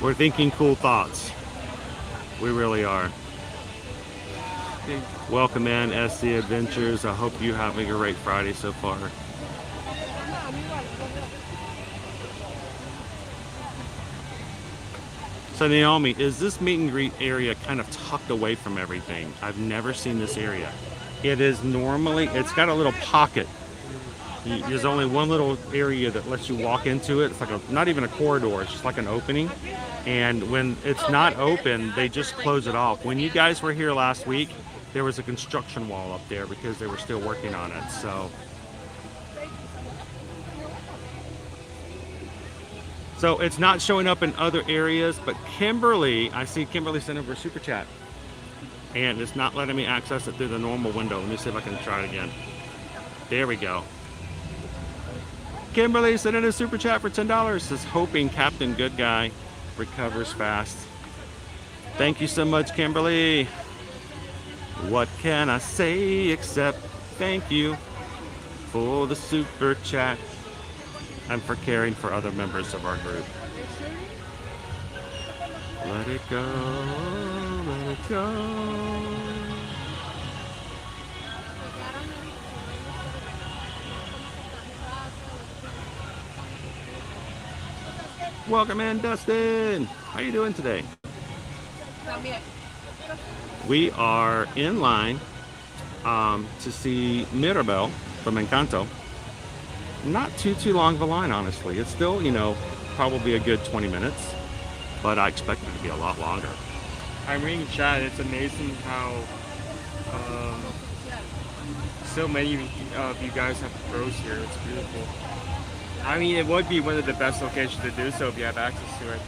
we're thinking cool thoughts. We really are. Welcome in, SC Adventures. I hope you're having a great Friday so far. So Naomi, is this meet and greet area kind of tucked away from everything? I've never seen this area. It is normally, it's got a little pocket. There's only one little area that lets you walk into it. It's like not even a corridor, it's just like an opening. And when it's not open, they just close it off. When you guys were here last week, there was a construction wall up there because they were still working on it. So it's not showing up in other areas, but Kimberly, I see Kimberly sent over a super chat, and it's not letting me access it through the normal window. Let me see if I can try it again. There we go. Kimberly sent in a super chat for $10. Says, hoping Captain Good Guy recovers fast. Thank you so much, Kimberly. What can I say except thank you for the super chat and for caring for other members of our group. Let it go, let it go. Welcome in, Dustin. How you doing today? We are in line to see Mirabel from Encanto. Not too long of a line, honestly. It's still, probably a good 20 minutes, but I expect it to be a lot longer. I'm reading chat. It's amazing how so many of you guys have pros here. It's beautiful. I mean, it would be one of the best locations to do so if you have access to it.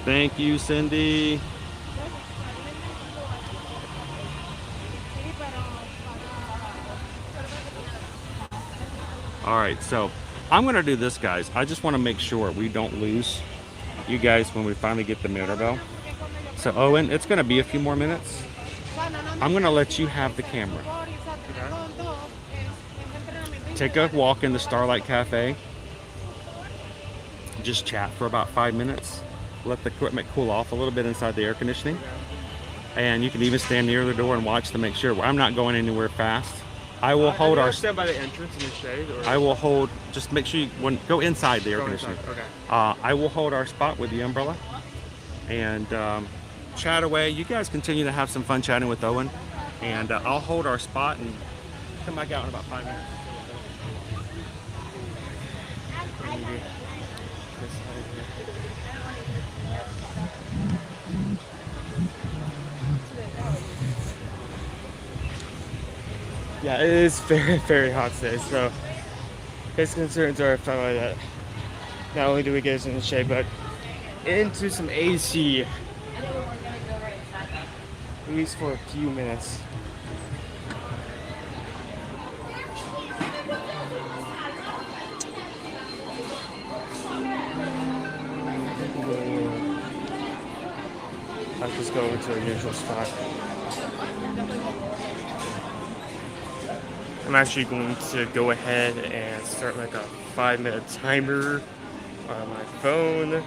Thank you, Cindy. All right, so I'm going to do this, guys. I just want to make sure we don't lose you guys when we finally get the Mirabel. So, Owen, it's going to be a few more minutes. I'm going to let you have the camera. Take a walk in the Starlight Cafe. Just chat for about 5 minutes. Let the equipment cool off a little bit inside the air conditioning. And you can even stand near the door and watch to make sure. I'm not going anywhere fast. I will hold our... stand by the entrance in the shade? Or? I will hold... Just make sure you go inside the air conditioning. Okay. I will hold our spot with the umbrella. And chat away. You guys continue to have some fun chatting with Owen. And I'll hold our spot and come back out in about 5 minutes. Yeah, it is very, very hot today. So his concerns are finally that not only do we get us in the shade, but into some AC, at least for a few minutes. I'll just go over to a usual spot. I'm actually going to go ahead and start like a 5-minute timer on my phone,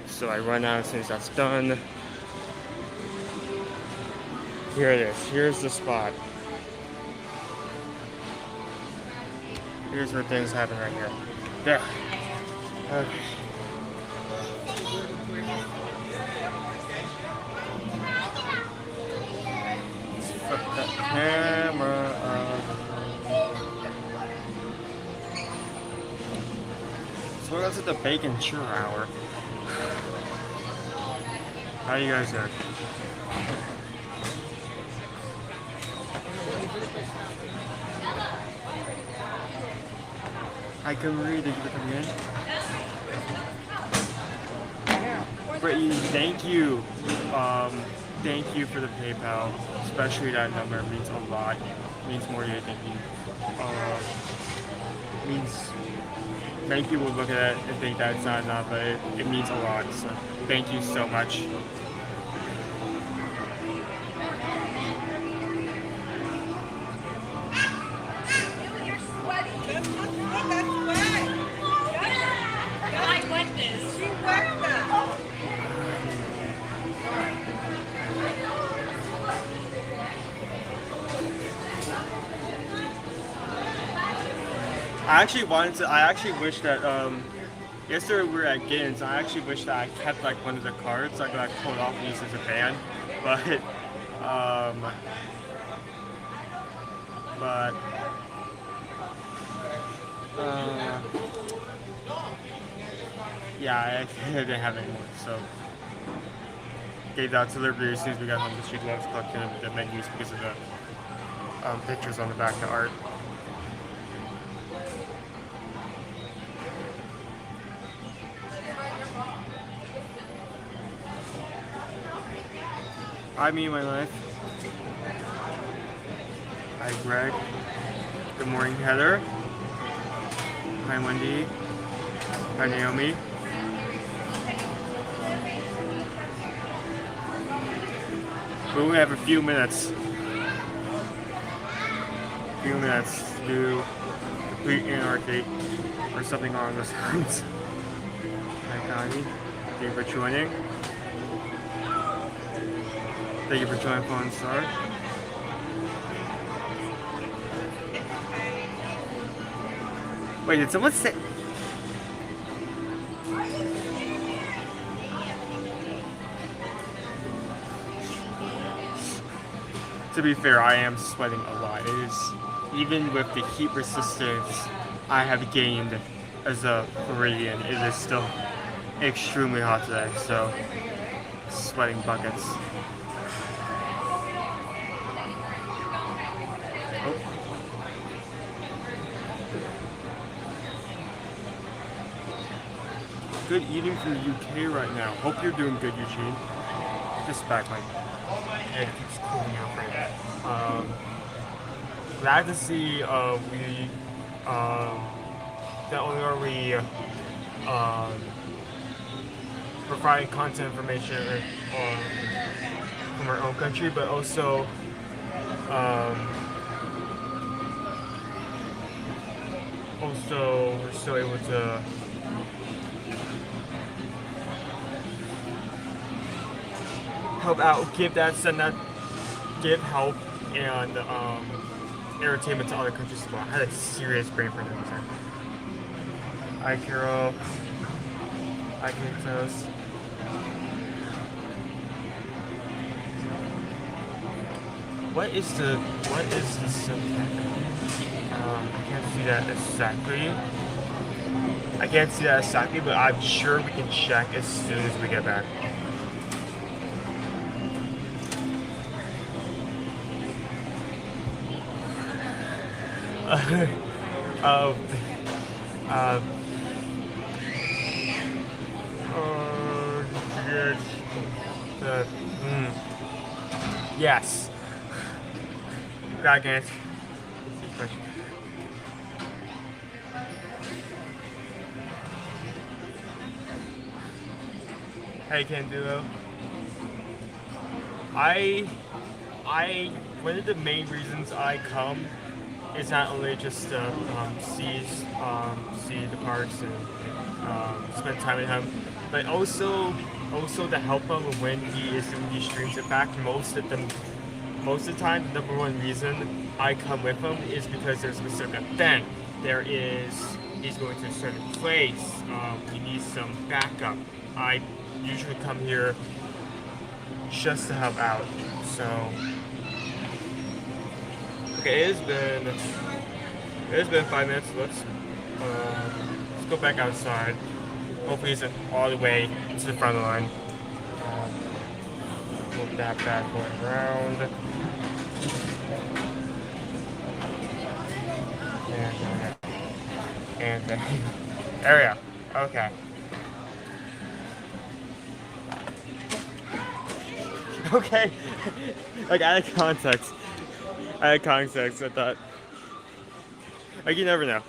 so I run out as soon as that's done. Here it is. Here's the spot. Here's where things happen right here. There. Okay. Put the camera up. So what else at the bacon churro hour? How you guys doing? I can read it. Come in. Brittany, thank you. Thank you for the PayPal, especially that number. It means a lot. It means more than you think. Means many people look at it and think that it's not enough, but it means a lot. So thank you so much. I actually wish that, yesterday we were at Ginn's, I actually wish that I kept like one of the cards so I could like pull it off and use it as a band, yeah, I didn't have anymore, so gave that to Liberty as soon as we got home. The street loves collecting the menus because of the pictures on the back, the art. Hi, me and my life. Hi, Greg. Good morning, Heather. Hi, Wendy. Hi, Naomi. We only have a few minutes. To do complete anarchy or something along those lines. Hi, Connie. Thank you for joining. Thank you for joining Phone Star. Wait, did someone say? To be fair, I am sweating a lot. It is, even with the heat resistance I have gained as a Floridian, it is still extremely hot today, so sweating buckets. Good eating from the UK right now. Hope you're doing good, Eugene. Just back my head keeps cooling out right now. Glad to see not only are we providing content information from our own country, but also we're still able to help out, give help and entertainment to other countries as well. I had a serious brain for this time. Hi, Carol. Hi, Kentos. What is the subtext? I can't see that exactly. But I'm sure we can check as soon as we get back. of yes. Dragons. Hey, Candulo. One of the main reasons I come is not only just to see the parks and spend time with him, but also to help him when he is doing these streams. In fact, most of the time, the number one reason I come with him is because there's a specific event. He's going to a certain place. He needs some backup. I usually come here just to help out. So, okay, it's been 5 minutes. Let's go back outside. Hopefully, he's all the way to the front of the line. Move that bad boy around. And there we go. Okay. Okay. Like, out of context, I thought, like, you never know.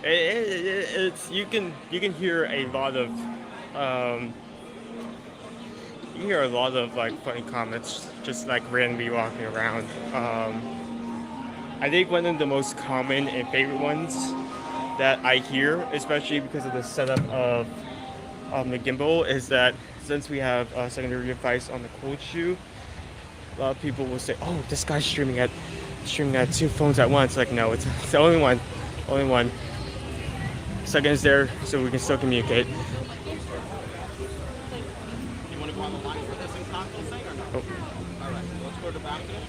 It's you can hear a lot of like funny comments just like randomly walking around. I think one of the most common and favorite ones that I hear, especially because of the setup of the gimbal, is that since we have secondary device on the cold shoe, a lot of people will say, "Oh, this guy's streaming at 2 phones at once." Like, no, it's the only one. Seconds there, so we can still communicate. You want to go on the line for this and console thing or no? Oh. All right, let's go to the back there.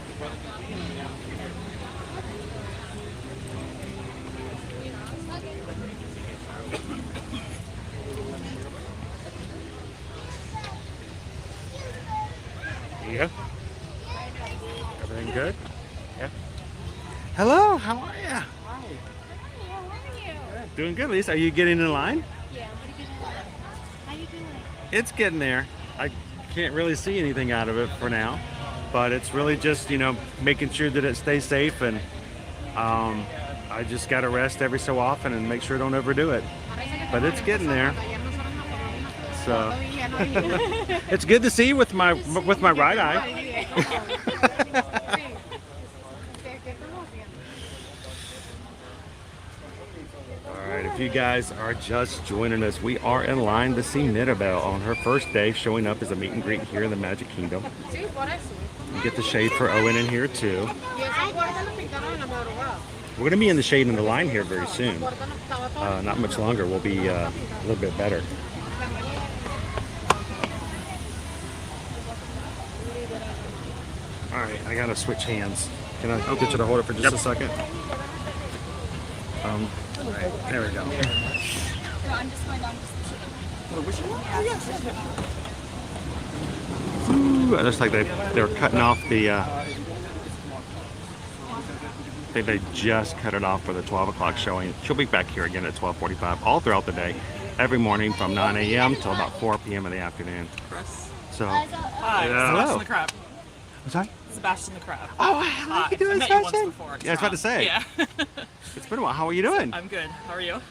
Yeah. Everything good? Yeah. Hello, how are you? Hi. How are you? Doing good, Lisa. Are you getting in line? Yeah, what are you doing? How you doing? It's getting there. I can't really see anything out of it for now, but it's really just, making sure that it stays safe, and I just got to rest every so often and make sure I don't overdo it. But it's getting there. So it's good to see you with my right eye. Alright, if you guys are just joining us, we are in line to see Mirabel on her first day showing up as a meet and greet here in the Magic Kingdom. You get the shade for Owen in here too. We're going to be in the shade in the line here very soon. Not much longer, we'll be a little bit better. Alright, I gotta switch hands. Can I get you to hold it for just a second? Alright, there we go. Ooh, it looks like they're cutting off the I think they just cut it off for the 12 o'clock showing. She'll be back here again at 12:45 all throughout the day, every morning from 9 a.m. till about 4 p.m. in the afternoon. Chris. So, Hi, hello. Sebastian the Crab. What's that? Sebastian the Crab. Oh, how are you doing, I met you once Sebastian? before. Yeah, I was about to say. Yeah. It's been a while. How are you doing? I'm good. How are you? A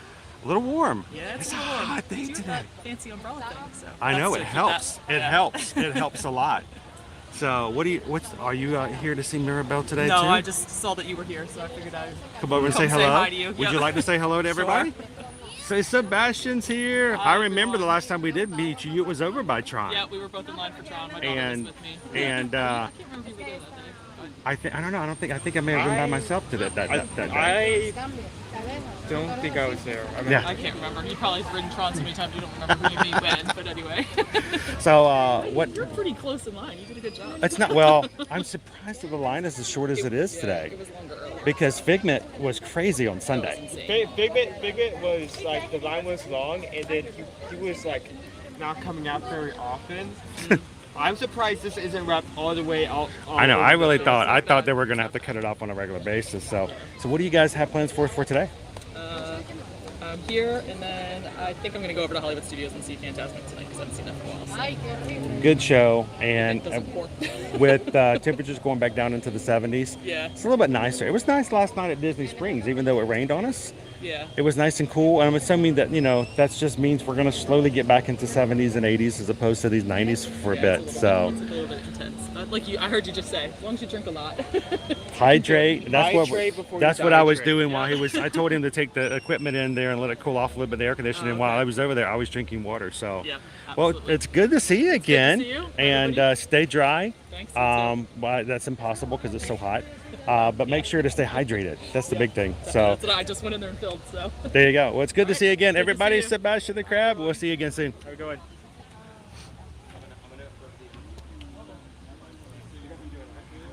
little warm. Yeah, it's a a little warm. hot day You have today. that fancy umbrella thing. So I know, it that's helps. that. It Yeah. helps. It helps a lot. So, are you here to see Mirabel today No, too? I just saw that you were here, so I figured I'd Come over and say come hello. hi to you. Would Yeah. you like to say hello to everybody? Say Sebastian's here. I remember the last time we did meet you. It was over by Tron. Yeah, we were both in line for Tron. My daughter And was with me. and I can't remember who we did that day. I don't know. I think I may have been by myself to that day. I don't think I was there. I mean, Yeah. I can't remember. You probably ridden Tron so many times you don't remember who you meet when. But anyway. So what? You're pretty close in line. You did a good job. It's not well. I'm surprised that the line is as short as it is today, It was longer earlier. because Figment was crazy on Sunday. Figment was like, the line was long, and then he was like not coming out very often. I'm surprised this isn't wrapped all the way out. I know. I really thought they were going to have to cut it off on a regular basis. So what do you guys have plans for today? I'm here, and then I think I'm going to go over to Hollywood Studios and see Phantasmic tonight because I haven't seen that for a while. So. Good show, and with temperatures going back down into the 70s, yeah, it's a little bit nicer. It was nice last night at Disney Springs, even though it rained on us. Yeah. It was nice and cool, and I'm assuming that, that just means we're going to slowly get back into 70s and 80s as opposed to these 90s for a bit. So it's a little bit intense. Like I heard you just say, as long as you drink a lot. Hydrate. That's what I was doing yeah. while he was. I told him to take the equipment in there and let it cool off a little bit, the air conditioning. While I was over there, I was drinking water. So, yeah, well, it's good to see you again, good to see you, and stay dry. Thanks. Well, that's impossible because it's so hot. But make sure to stay hydrated. That's the big thing. So that's what I just went in there and filmed. So there you go. Well, it's good to see you again. Good Everybody, see you. Sebastian the Crab. We'll see you again soon. All right, go ahead.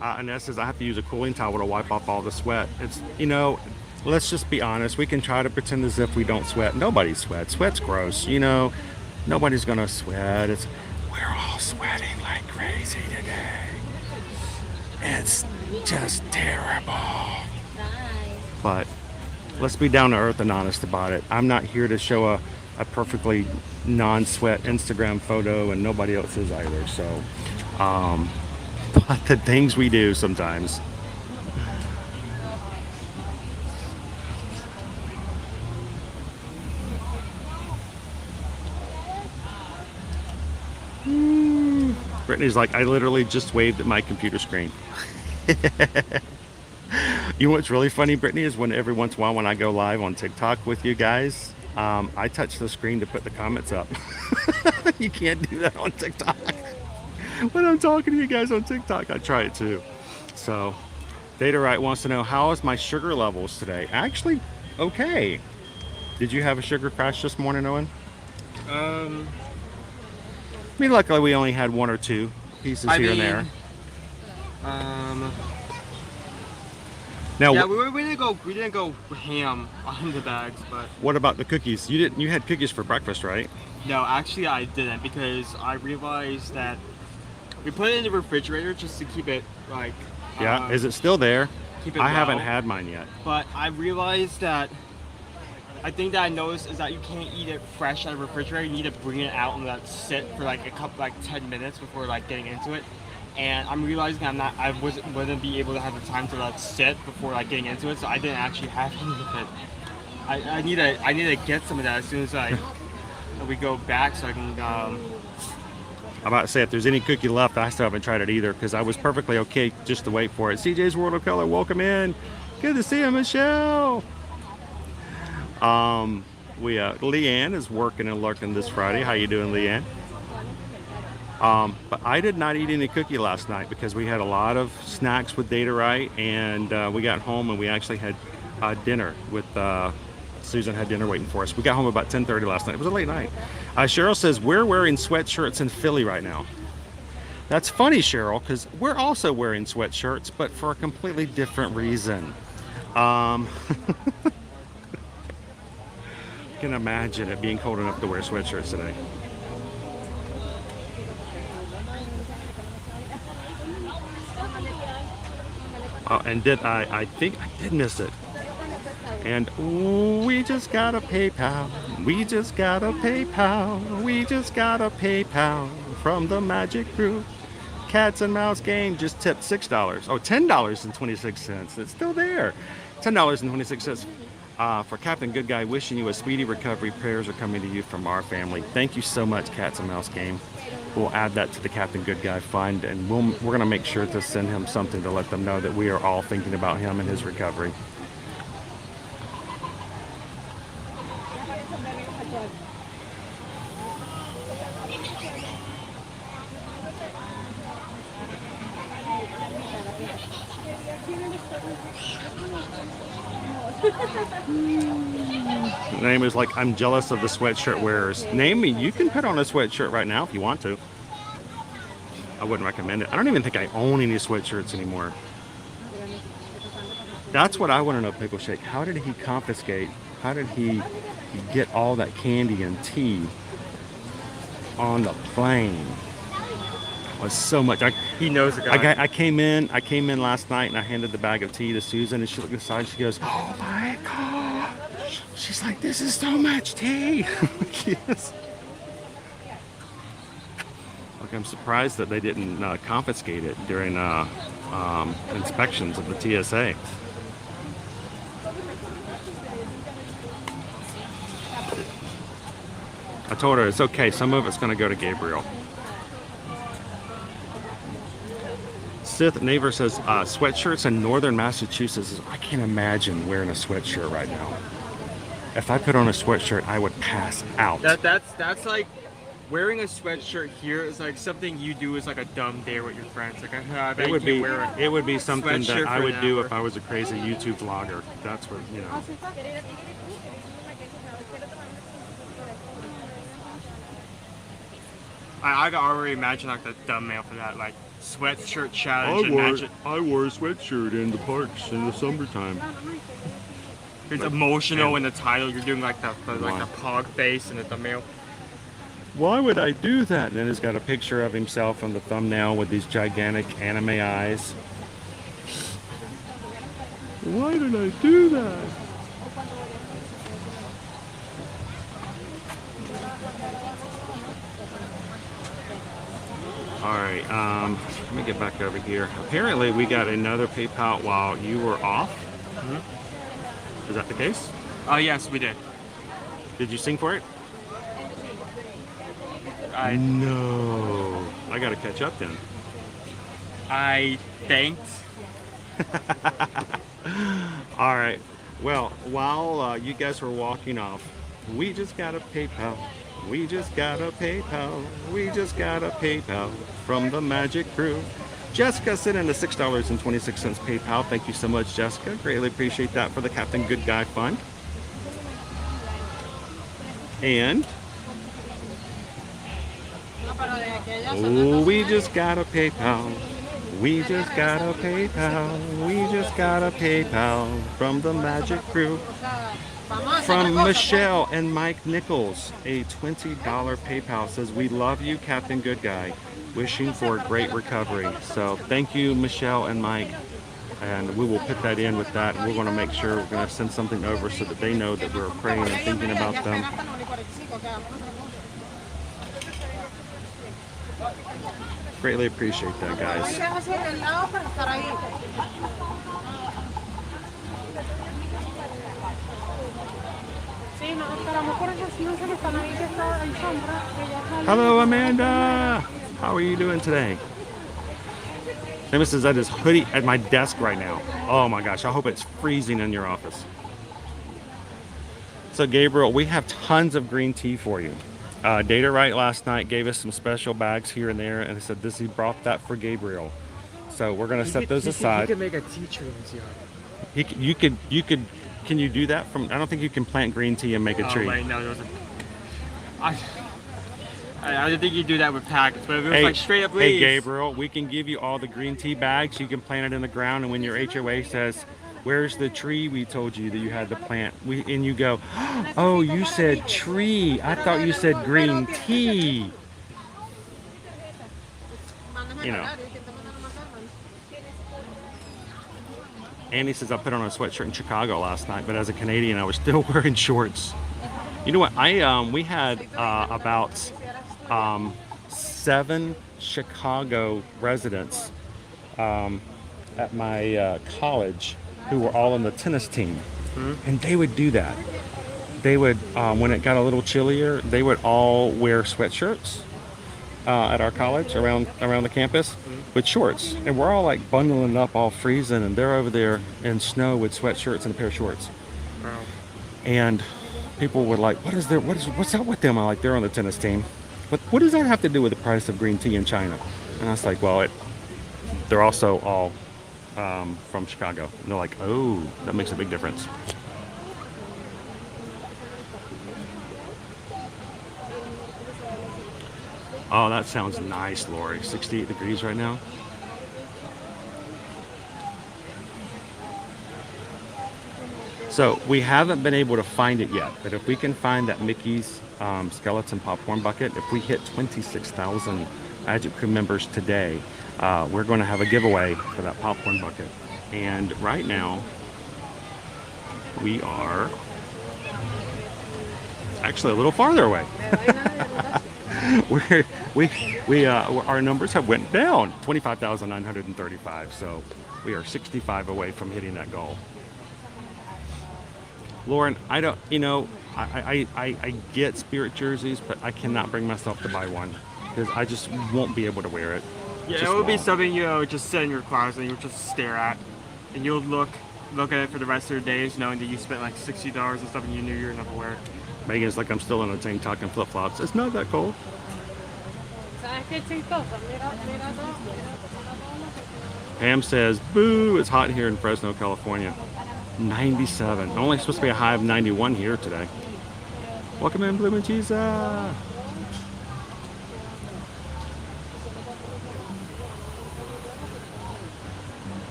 And that says I have to use a cooling towel to wipe off all the sweat. It's, let's just be honest. We can try to pretend as if we don't sweat. Nobody sweats. Sweat's gross. Nobody's gonna sweat. We're all sweating like crazy today. It's just terrible. But let's be down to earth and honest about it. I'm not here to show a perfectly non-sweat Instagram photo, and nobody else is either. So, but the things we do sometimes. Brittany's like, I literally just waved at my computer screen. You know what's really funny, Brittany, is when every once in a while when I go live on TikTok with you guys, I touch the screen to put the comments up. You can't do that on TikTok. When I'm talking to you guys on TikTok, I try it too. So, Data Right wants to know, how is my sugar levels today? Actually, okay. Did you have a sugar crash this morning, Owen? I mean, luckily we only had one or two pieces here and there. Now, yeah, we didn't go ham on the bags, but what about the cookies? You had cookies for breakfast, right? no, actually I didn't, because I realized that we put it in the refrigerator just to keep it like. Yeah, is it still there? Keep it I haven't well. had mine yet. But I realized that. I think that I noticed is that you can't eat it fresh out of the refrigerator. You need to bring it out and let it sit for like 10 minutes before like getting into it. And I'm realizing I wouldn't be able to have the time to let it sit before like getting into it. So I didn't actually have any of it. I need to get some of that as soon as we go back, so I can. I'm about to say, if there's any cookie left, I still haven't tried it either, because I was perfectly okay just to wait for it. CJ's World of Color, welcome in. Good to see you, Michelle. Leanne is working and lurking this Friday. How you doing, Leanne? But I did not eat any cookie last night because we had a lot of snacks with Data Right, and we got home and we actually had dinner with Susan had dinner waiting for us. We got home about 10:30 last night. It was a late night. Cheryl says, we're wearing sweatshirts in Philly right now. That's funny, Cheryl, because we're also wearing sweatshirts, but for a completely different reason. Can imagine it being cold enough to wear sweatshirts today. Oh, and I think I did miss it. And we just got a PayPal. We just got a PayPal. We just got a PayPal from the Magic Group. Cats and Mouse Game just tipped $6. Oh, $10.26. It's still there. $10.26. For Captain Good Guy, wishing you a speedy recovery. Prayers are coming to you from our family. Thank you so much, Cats and Mouse Game. We'll add that to the Captain Good Guy fund, and we're going to make sure to send him something to let them know that we are all thinking about him and his recovery. The name is like, I'm jealous of the sweatshirt wearers. Name me. You can put on a sweatshirt right now if you want to. I wouldn't recommend it. I don't even think I own any sweatshirts anymore. That's what I want to know, Pickle Shake. How did he confiscate? How did he get all that candy and tea on the plane? was so much. He knows the guy. I came in last night and I handed the bag of tea to Susan and she looked aside. She goes, "Oh my gosh!" She's like, "This is so much tea." Yes. Like, I'm surprised that they didn't confiscate it during inspections of the TSA. I told her it's okay. Some of it's going to go to Gabriel. Sith Neighbor says sweatshirts in northern Massachusetts. I can't imagine wearing a sweatshirt right now. If I put on a sweatshirt, I would pass out. That's like wearing a sweatshirt here is like something you do is like a dumb day with your friends. Like I bet it would be something that I would do hour. if I was a crazy YouTube vlogger. That's what, you know. I can already imagine like the thumbnail for that, like sweatshirt challenge. I wore a sweatshirt in the parks in the summertime. It's emotional in the title. You're doing like the pog face in the thumbnail. Why would I do that? And then it's got a picture of himself on the thumbnail with these gigantic anime eyes. Why did I do that? Alright, let me get back over here. Apparently we got another PayPal while you were off. Mm-hmm. Is that the case? Yes, we did. Did you sing for it? No. I gotta catch up then. I thanked. Alright, well, while you guys were walking off, we just got a PayPal. We just got a PayPal. We just got a PayPal from the Magic Crew. Jessica sent in a $6.26 PayPal. Thank you so much, Jessica. Greatly appreciate that for the Captain Good Guy Fund. And we just got a PayPal. We just got a PayPal. We just got a PayPal from the Magic Crew. From Michelle and Mike Nichols, a $20 PayPal says, "We love you, Captain Good Guy. Wishing for a great recovery." So thank you, Michelle and Mike. And we will put that in with that. And we're going to make sure we're going to send something over so that they know that we're praying and thinking about them. Greatly appreciate that, guys. Hello, Amanda. How are you doing today? Amos says that is hoodie at my desk right now. Oh my gosh, I hope it's freezing in your office. So Gabriel, we have tons of green tea for you. Data Right last night gave us some special bags here and there, and he said he brought that for Gabriel. So we're gonna set those aside. You could make a tea tree in his yard. You could. Can you do that? I don't think you can plant green tea and make a tree. Wait, no, I don't think you do that with packets, but if it was like straight up leaves. Hey Gabriel, we can give you all the green tea bags. You can plant it in the ground, and when your HOA says, "Where's the tree we told you that you had to plant?" and you go, "Oh, you said tree. I thought you said green tea." You know. Andy says I put on a sweatshirt in Chicago last night, but as a Canadian, I was still wearing shorts. You know what? We had about 7 Chicago residents at my college who were all on the tennis team, and they would do that. They would, when it got a little chillier, they would all wear sweatshirts at our college around the campus with shorts, and we're all like bundling up, all freezing, and they're over there in snow with sweatshirts and a pair of shorts. Wow. And people were like, what's up with them? I'm like, they're on the tennis team. But what does that have to do with the price of green tea in China? And I was like, well, they're also all from Chicago. And they're like, oh, that makes a big difference. Oh, that sounds nice, Lori. 68 degrees right now. So we haven't been able to find it yet, but if we can find that Mickey's skeleton popcorn bucket, if we hit 26,000 Magic Crew members today, we're going to have a giveaway for that popcorn bucket. And right now, we are actually a little farther away. Our numbers have went down, 25,935. So we are 65 away from hitting that goal. Lauren, I don't, you know, I get spirit jerseys, but I cannot bring myself to buy one because I just won't be able to wear it. Yeah, Just it would be won't. something just sit in your closet and you'll just stare at, and you'll look at it for the rest of your days, knowing that you spent like $60 and stuff, and you knew you were never wear it. Megan's like, I'm still in a tank top and flip flops. It's not that cold. Pam says, boo, it's hot here in Fresno, California. 97. Only supposed to be a high of 91 here today. Welcome in, Bloomin' Jesus.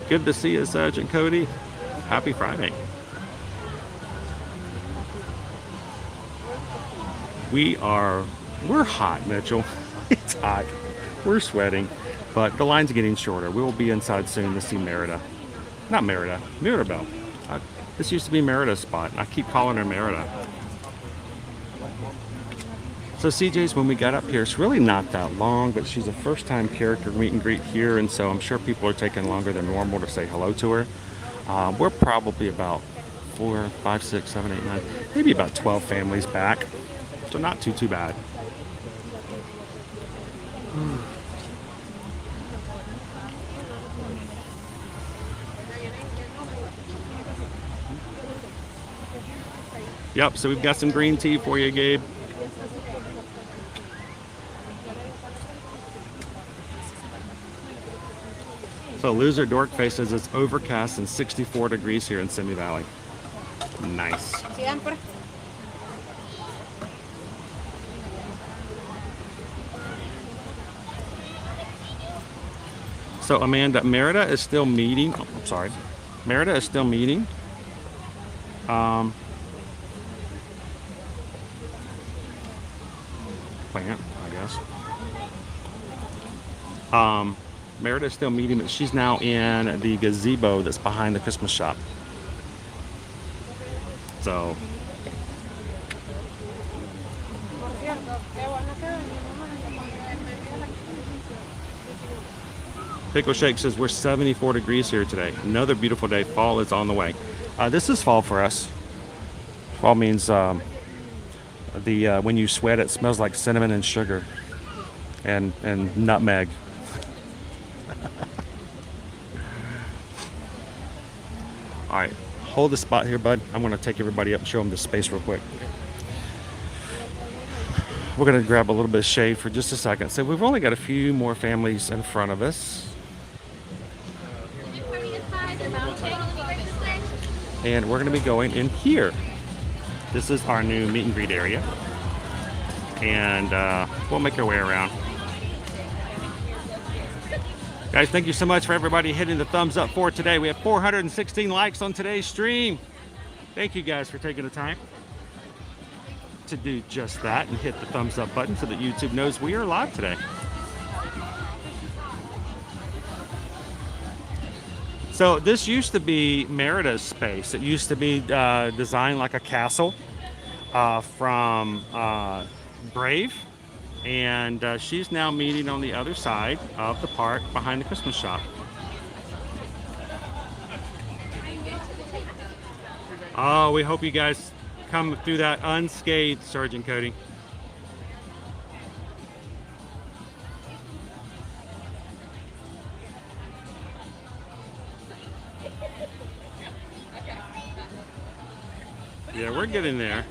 Good to see you, Sergeant Cody. Happy Friday. We're hot, Mitchell. It's hot. We're sweating, but the line's getting shorter. We will be inside soon to see Merida. Not Merida, Mirabel. This used to be Merida's spot. I keep calling her Merida. So CJ's, when we got up here, it's really not that long, but she's a first-time character meet and greet here, and so I'm sure people are taking longer than normal to say hello to her. We're probably about 4, 5, 6, 7, 8, 9, maybe about 12 families back. So not too bad. Yep, so we've got some green tea for you, Gabe. So Loser Dorkface says it's overcast and 64 degrees here in Simi Valley. Nice. So Amanda, Merida is still meeting. Oh, I'm sorry. Merida is still meeting. Plant, I guess. Merida is still meeting, but she's now in the gazebo that's behind the Christmas shop. So. Pickle Shake says we're 74 degrees here today. Another beautiful day. Fall is on the way. This is fall for us. Fall means when you sweat, it smells like cinnamon and sugar and nutmeg. All right, hold the spot here, bud. I'm going to take everybody up and show them the space real quick. We're going to grab a little bit of shade for just a second. So we've only got a few more families in front of us. And we're going to be going in here. This is our new meet and greet area. And we'll make our way around. Guys, thank you so much for everybody hitting the thumbs up for today. We have 416 likes on today's stream. Thank you guys for taking the time to do just that and hit the thumbs up button so that YouTube knows we are live today. So this used to be Merida's space. It used to be designed like a castle from Brave. And she's now meeting on the other side of the park behind the Christmas shop. Oh, we hope you guys come through that unscathed, Sergeant Cody. Yeah, we're getting there.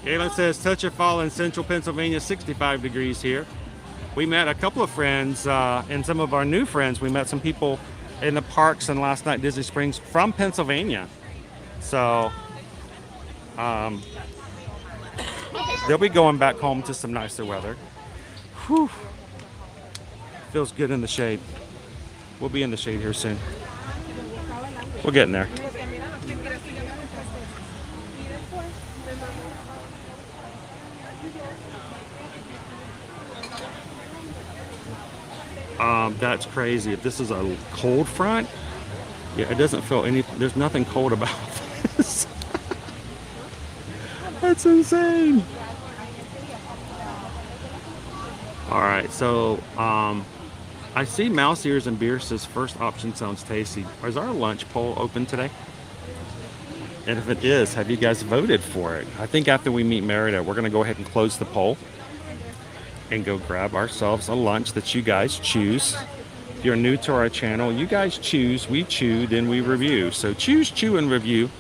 Galen says, touch of fall in central Pennsylvania, 65 degrees here. We met a couple of friends and some of our new friends. We met some people in the parks and last night Disney Springs from Pennsylvania. So they'll be going back home to some nicer weather. Whew. Feels good in the shade. We'll be in the shade here soon. We're getting there. That's crazy. If this is a cold front, yeah, it doesn't feel any, there's nothing cold about this. That's insane. All right, so I see mouse ears and beer says first option sounds tasty. Is our lunch poll open today? And if it is, have you guys voted for it? I think after we meet Merida, we're gonna go ahead and close the poll and go grab ourselves a lunch that you guys choose. If you're new to our channel, you guys choose, we chew, then we review. So choose, chew, and review.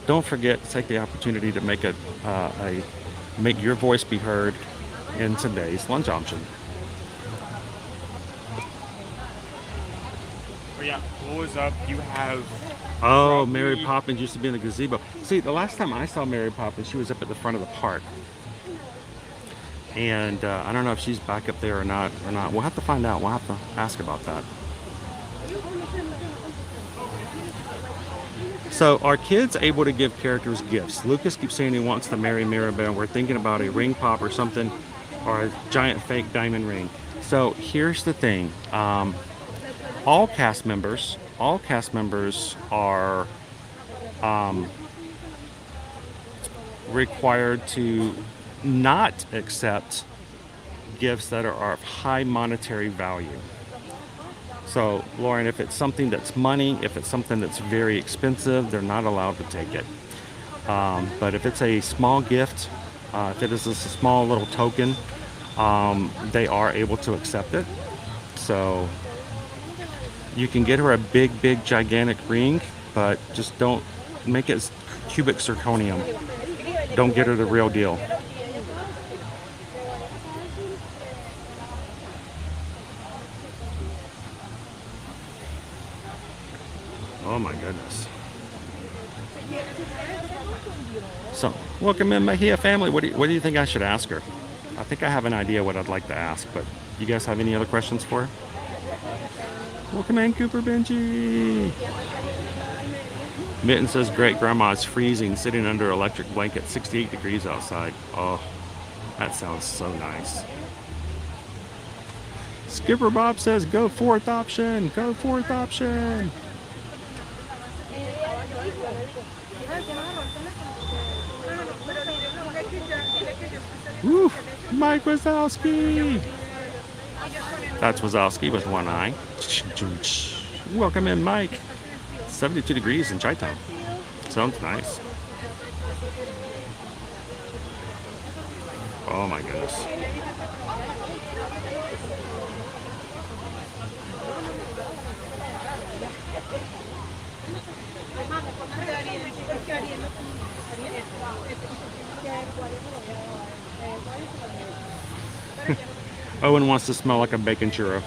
Don't forget to take the opportunity to make make your voice be heard in today's lunch option. Oh yeah, what was up? You have... Oh, Mary Poppins used to be in the gazebo. See, the last time I saw Mary Poppins, she was up at the front of the park. And I don't know if she's back up there or not. We'll have to find out. We'll have to ask about that. So are kids able to give characters gifts? Lucas keeps saying he wants to marry Mirabel. We're thinking about a ring pop or something, or a giant fake diamond ring. So here's the thing. All cast members are required to not accept gifts that are of high monetary value. So, Lauren, if it's something that's money, if it's something that's very expensive, they're not allowed to take it. But if it's a small gift, if it is a small little token, they are able to accept it. So you can get her a big, gigantic ring, but just don't make it cubic zirconium. Don't get her the real deal. Oh my goodness. So, welcome in Mejia family. What do you think I should ask her? I think I have an idea what I'd like to ask, but you guys have any other questions for her? Welcome in, Cooper Benji. Mitten says great grandma's freezing, sitting under electric blanket, 68 degrees outside. Oh, that sounds so nice. Skipper Bob says go fourth option, go fourth option. Woo, Mike Wazowski. That's Wazowski with one eye. Welcome in, Mike. 72 degrees in Chi-Town. Sounds nice. Oh my goodness. Owen wants to smell like a bacon churro.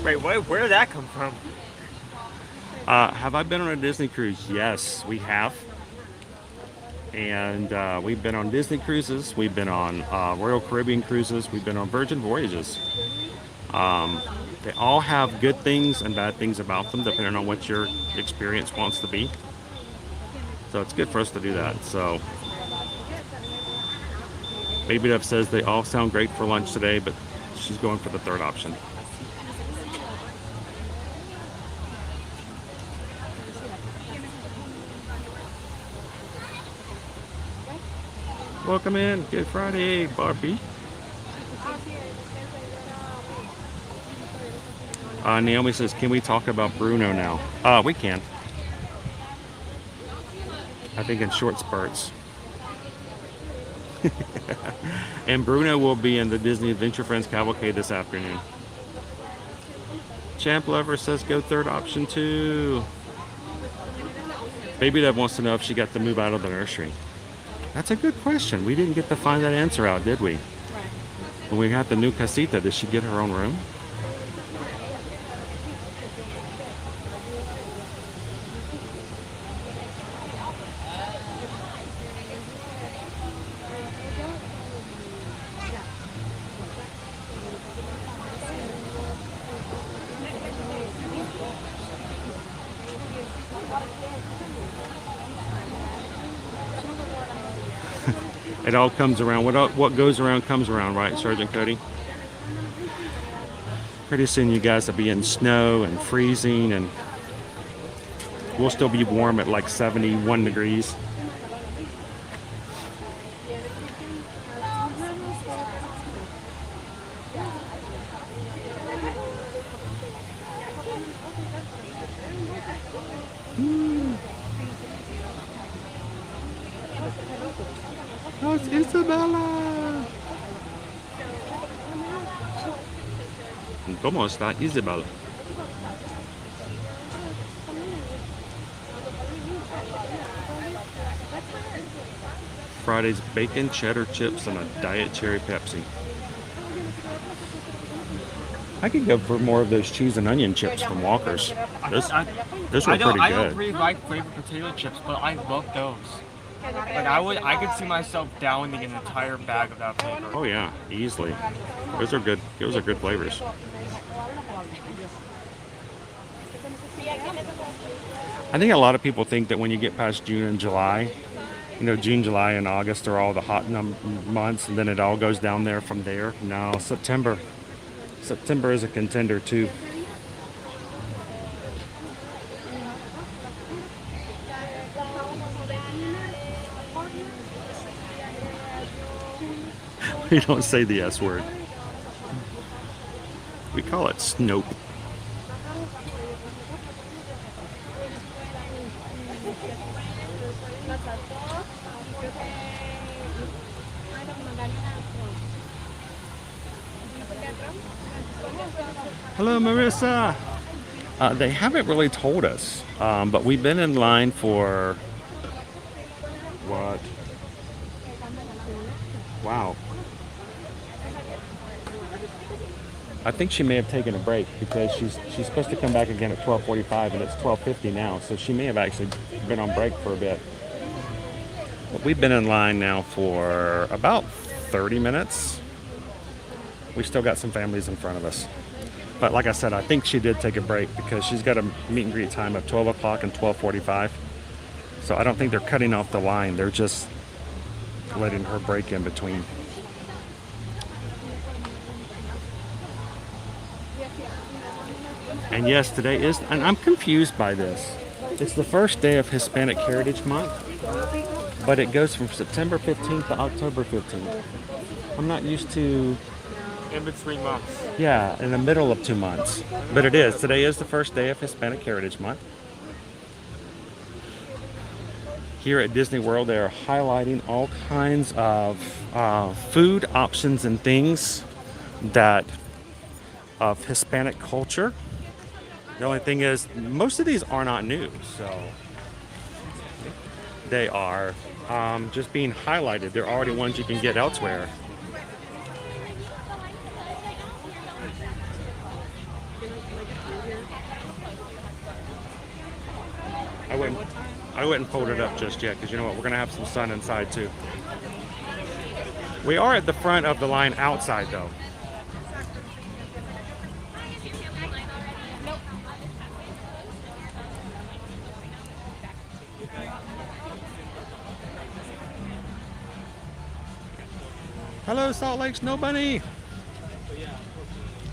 Wait, where did that come from? Have I been on a Disney cruise? Yes, we have. And we've been on Disney cruises. We've been on Royal Caribbean cruises. We've been on Virgin Voyages. They all have good things and bad things about them, depending on what your experience wants to be. So it's good for us to do that. So Baby Dove says they all sound great for lunch today, but she's going for the third option. Welcome in. Good Friday, Barbie. Naomi says, can we talk about Bruno now? We can. I think in short spurts. And Bruno will be in the Disney Adventure Friends Cavalcade this afternoon. Champ Lover says go third option too. Baby Dove wants to know if she got to move out of the nursery. That's a good question. We didn't get to find that answer out, did we? When we got the new casita, did she get her own room? It all comes around. What goes around comes around, right, Sergeant Cody? Pretty soon you guys will be in snow and freezing, and we'll still be warm at like 71 degrees. Oh, it's Isabella. ¿Cómo está Isabel? Friday's bacon, cheddar chips, and a diet cherry Pepsi. I could go for more of those cheese and onion chips from Walker's. Those were pretty I good. don't really like flavored potato chips, but I love those. Like I could see myself downing an entire bag of that flavor. Oh yeah, easily. Those are good. Those are good flavors. I think a lot of people think that when you get past June and July, you know, June, July, and August are all the hot months, and then it all goes down there from there. No, September is a contender too. We don't say the S word. We call it Snope. Hello, Marissa. They haven't really told us, but we've been in line for what? Wow. I think she may have taken a break because she's supposed to come back again at 12:45 and it's 12:50 now, so she may have actually been on break for a bit. But we've been in line now for about 30 minutes. We still got some families in front of us. But like I said, I think she did take a break because she's got a meet and greet time of 12 o'clock and 12:45. So I don't think they're cutting off the line. They're just letting her break in between. And yes, today is, and I'm confused by this. It's the first day of Hispanic Heritage Month, but it goes from September 15th to October 15th. I'm not used to... In between months. Yeah, in the middle of 2 months. But it is. Today is the first day of Hispanic Heritage Month. Here at Disney World, they are highlighting all kinds of food options and things that of Hispanic culture. The only thing is, most of these are not new, so they are just being highlighted. They're already ones you can get elsewhere. I wouldn't fold it up just yet because you know what? We're going to have some sun inside too. We are at the front of the line outside though. Hello, Salt Lake Snow Bunny.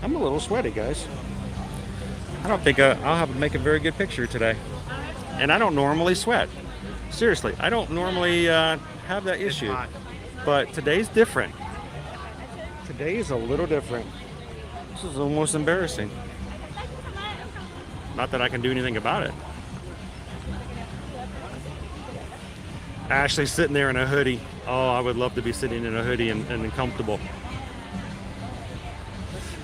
I'm a little sweaty, guys. I don't think I'll have to make a very good picture today. And I don't normally sweat. Seriously, I don't normally have that issue. But today's different. Today is a little different. This is almost embarrassing. Not that I can do anything about it. Ashley's sitting there in a hoodie. Oh, I would love to be sitting in a hoodie and comfortable.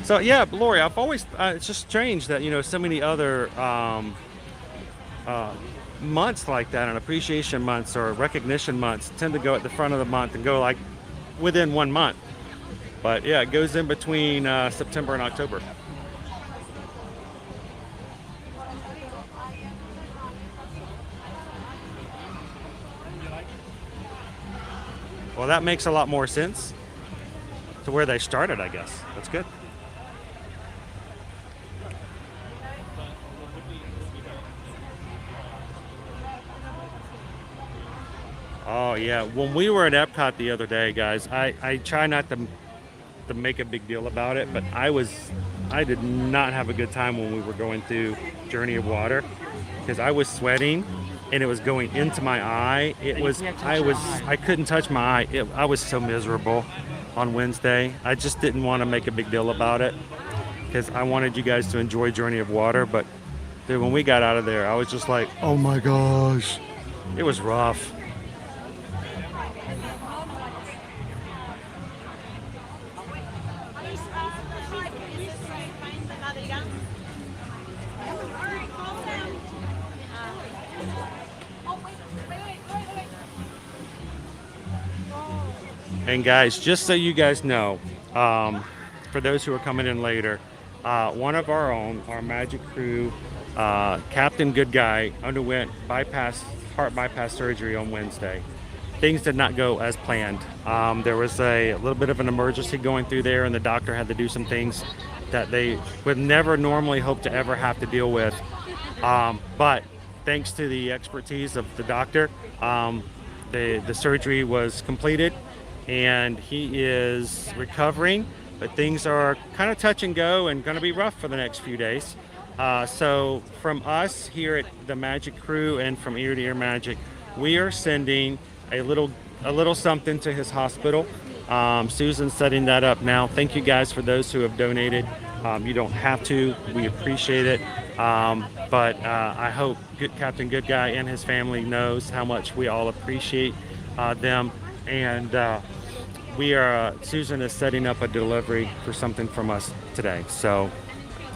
So yeah, Lori, I've always, it's just strange that, you know, so many other months like that, and appreciation months or recognition months tend to go at the front of the month and go like within 1 month. But yeah, it goes in between September and October. Well, that makes a lot more sense to where they started, I guess. That's good. Oh yeah, when we were at Epcot the other day, guys, I try not to make a big deal about it, but I I did not have a good time when we were going through Journey of Water because I was sweating and it was going into my eye. I couldn't touch my eye. I was so miserable on Wednesday. I just didn't want to make a big deal about it because I wanted you guys to enjoy Journey of Water. But dude, when we got out of there, I was just like, oh my gosh, it was rough. And guys, just so you guys know, for those who are coming in later, one of our own, our Magic Crew, Captain Good Guy, underwent heart bypass surgery on Wednesday. Things did not go as planned. There was a little bit of an emergency going through there, and the doctor had to do some things that they would never normally hope to ever have to deal with. But thanks to the expertise of the doctor, the surgery was completed, and he is recovering, but things are kind of touch and go and going to be rough for the next few days. So from us here at the Magic Crew and from Ear to Ear Magic, we are sending a little something to his hospital. Susan's setting that up now. Thank you guys for those who have donated. You don't have to. We appreciate it. But I hope Captain Good Guy and his family knows how much we all appreciate them. And Susan is setting up a delivery for something from us today. So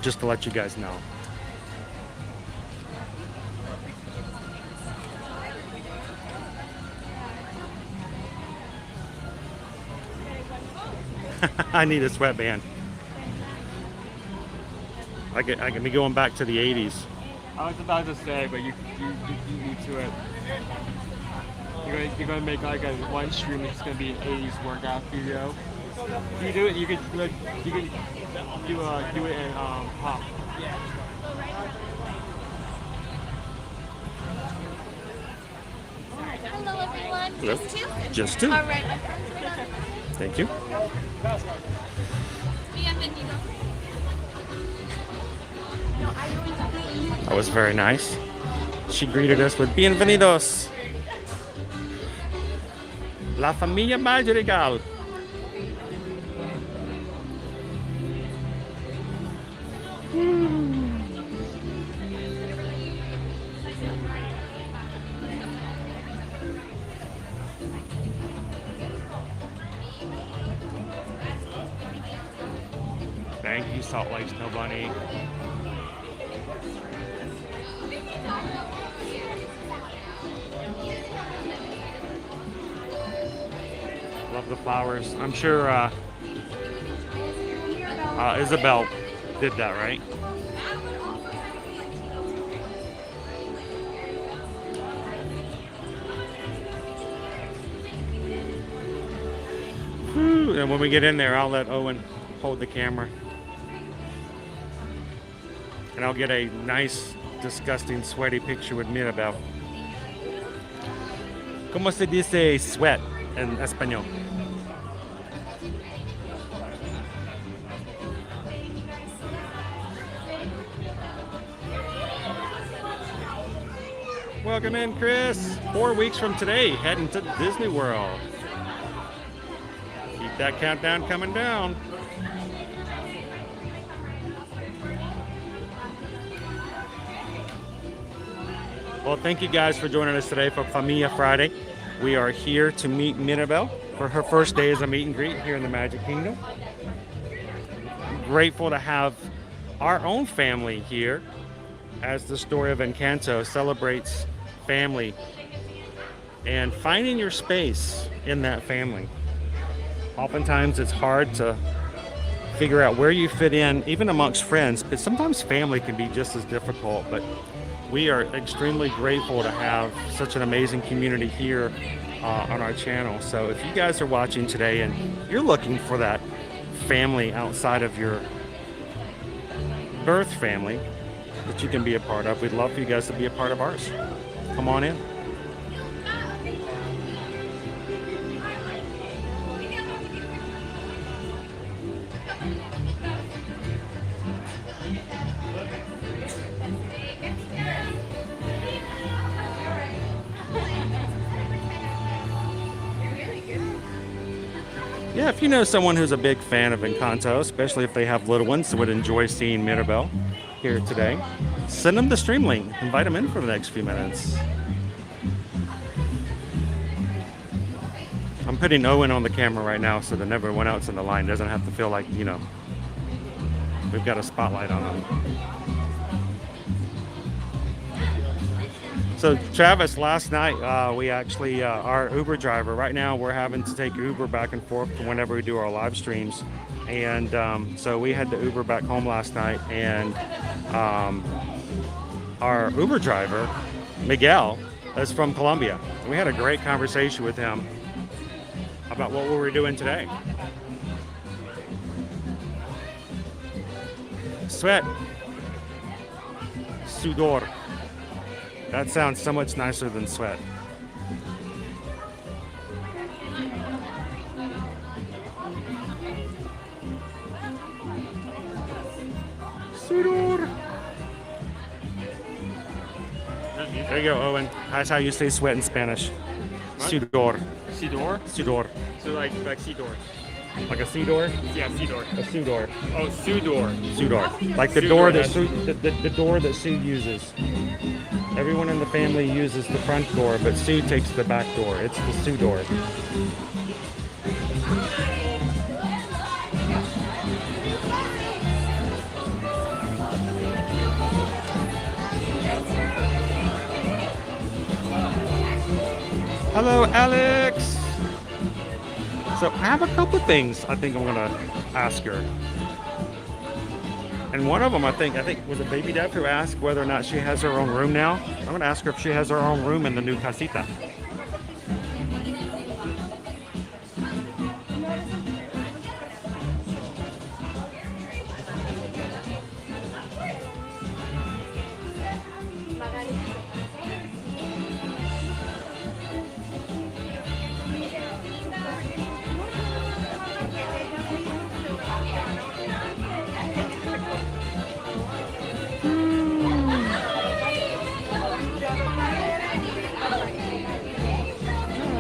just to let you guys know. I need a sweatband. I can be going back to the 80s. I was about to say, but you need to it. You're gonna make like a one stream that's gonna be an 80s workout video. You do it. You could do it in pop. Hello, everyone. Hello. Just two? Just two. All right. Thank you. That was very nice. She greeted us with bienvenidos. La Familia Madrigal. Thank you, Salt Lake Snow Bunny. Love the flowers. I'm sure Isabel did that, right? Whew. And when we get in there, I'll let Owen hold the camera. And I'll get a nice, disgusting, sweaty picture with Mirabel. ¿Cómo se dice sweat en español? Welcome in, Chris. 4 weeks from today, heading to Disney World. Keep that countdown coming down. Well, thank you guys for joining us today for Familia Friday. We are here to meet Mirabel for her first day as a meet and greet here in the Magic Kingdom. Grateful to have our own family here as the story of Encanto celebrates family and finding your space in that family. Oftentimes it's hard to figure out where you fit in, even amongst friends, but sometimes family can be just as difficult. But we are extremely grateful to have such an amazing community here on our channel. So if you guys are watching today and you're looking for that family outside of your birth family that you can be a part of, we'd love for you guys to be a part of ours. Come on in. Yeah, if you know someone who's a big fan of Encanto, especially if they have little ones that would enjoy seeing Mirabel here today, send them the stream link. Invite them in for the next few minutes. I'm putting Owen on the camera right now so that everyone else in the line doesn't have to feel like, you know, we've got a spotlight on them. So Travis, last night we actually, our Uber driver, right now we're having to take Uber back and forth whenever we do our live streams. And so we had the Uber back home last night, and our Uber driver, Miguel, is from Colombia. We had a great conversation with him about what we were doing today. Sweat. Sudor. That sounds so much nicer than sweat. Sudor. There you go, Owen. That's how you say sweat in Spanish. What? Sudor. Sidor? Sudor. So like Sidor. Like a sea door? Yeah, Sidor. A Sudor. Oh, Sudor. Sudor. Like the Sudor, door that that's- the door that Sue uses. Everyone in the family uses the front door, but Sue takes the back door. It's the Sue door. Hello, Alex. So I have a couple things I think I'm gonna ask her. And one of them, I think was it Baby Dev who asked whether or not she has her own room now. I'm gonna ask her if she has her own room in the new casita.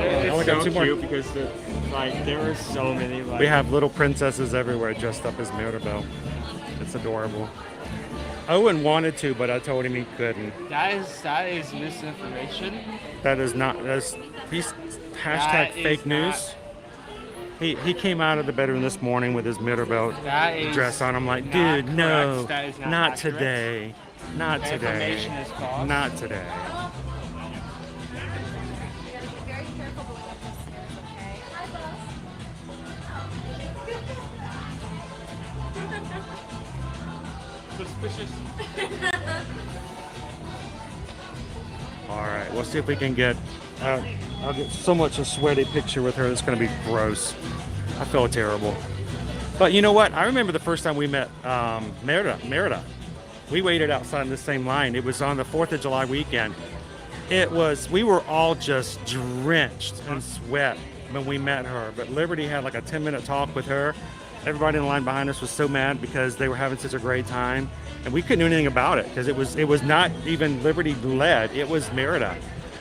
It's got so two more. cute because like there are so many. Like, We have little princesses everywhere dressed up as Mirabel. It's adorable. Owen wanted to, but I told him he couldn't. that is misinformation. That is not. That's he's hashtag That is fake news. He came out of the bedroom this morning with his Mirabel That is dress on. I'm like, not dude, correct. no, That is not not accurate. today, not The today, information is false. not today. Suspicious. All right, we'll see if we can get. I'll get so much a sweaty picture with her. It's going to be gross. I feel terrible. But you know what? I remember the first time we met Merida. We waited outside in the same line. It was on the 4th of July weekend. We were all just drenched in sweat when we met her. But Liberty had like a 10-minute talk with her. Everybody in the line behind us was so mad because they were having such a great time. And we couldn't do anything about it because it was not even Liberty led. It was Merida.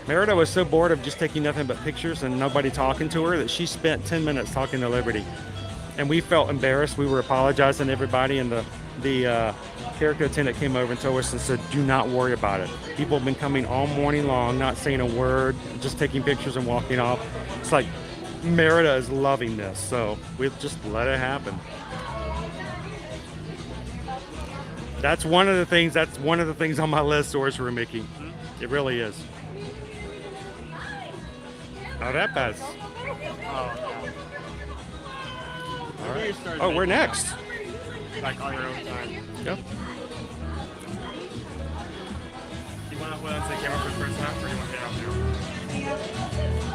Merida was so bored of just taking nothing but pictures and nobody talking to her that she spent 10 minutes talking to Liberty. And we felt embarrassed. We were apologizing to everybody, and the character attendant came over and told us and said, do not worry about it. People have been coming all morning long, not saying a word, just taking pictures and walking off. It's like Merida is loving this, so we'll just let it happen. That's one of the things on my list, Source Room Mickey. It really is. Oh, that pass. All right. Oh, we're next. Like on your own time. Yep. You want to hold on to the camera for the first half, or you want to get out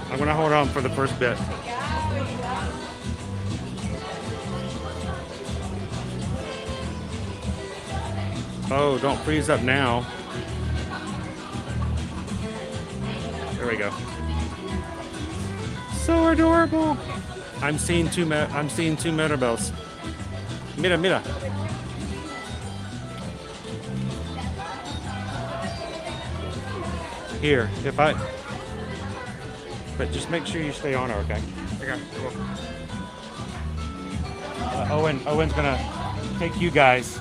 now? I'm gonna hold on for the first bit. Oh, don't freeze up now. There we go. So adorable. I'm seeing two Mirabels. Mira, mira. Here, but just make sure you stay on her, okay? Okay, cool. Owen's gonna take you guys.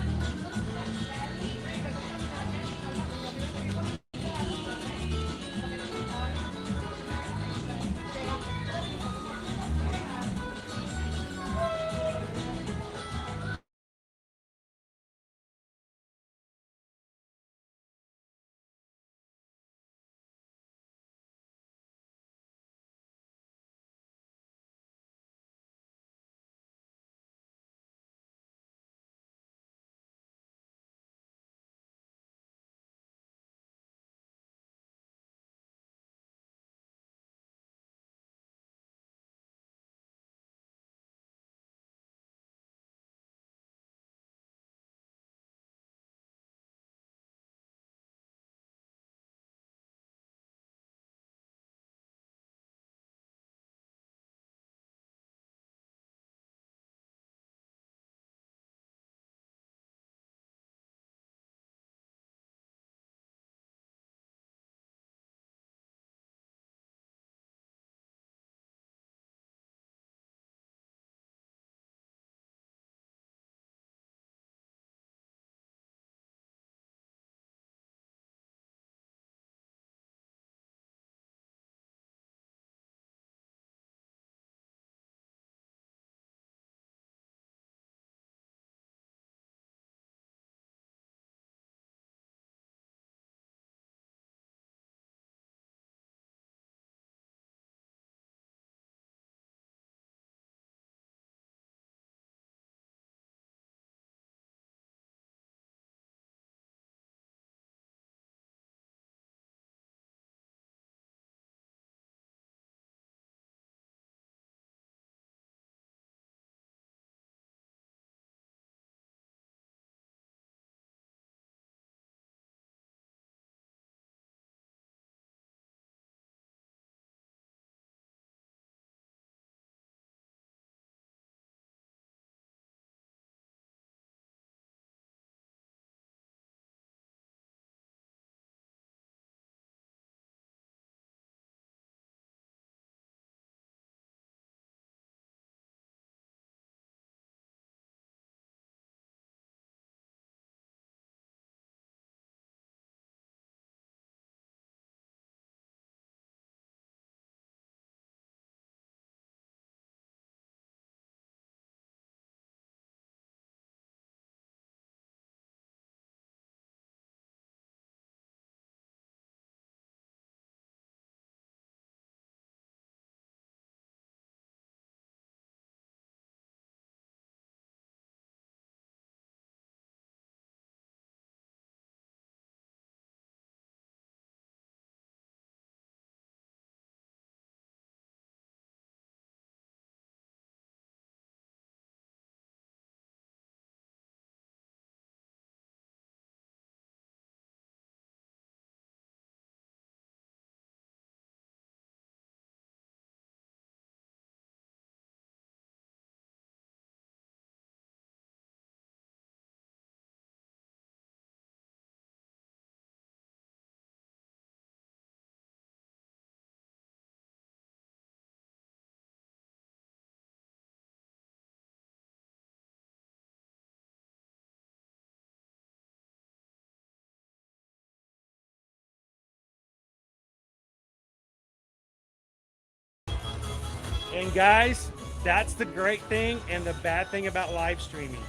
And guys, that's the great thing and the bad thing about live streaming.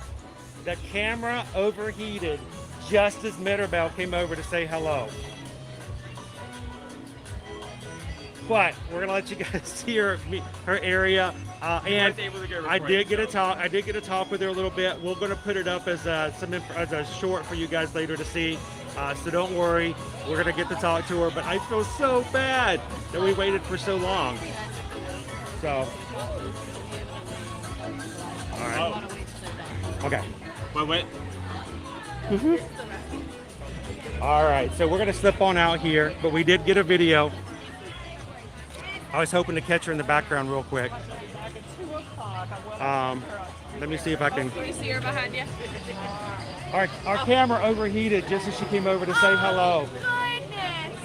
The camera overheated just as Mirabel came over to say hello. But we're gonna let you guys see her area, and I did get to talk with her a little bit. We're gonna put it up as a short for you guys later to see. So don't worry, we're gonna get to talk to her. But I feel so bad that we waited for so long. So, all right. Okay. Wait. All right. So we're gonna slip on out here, but we did get a video. I was hoping to catch her in the background real quick. Let me see if I can. Can you see her behind you? Our camera overheated just as she came over to say hello.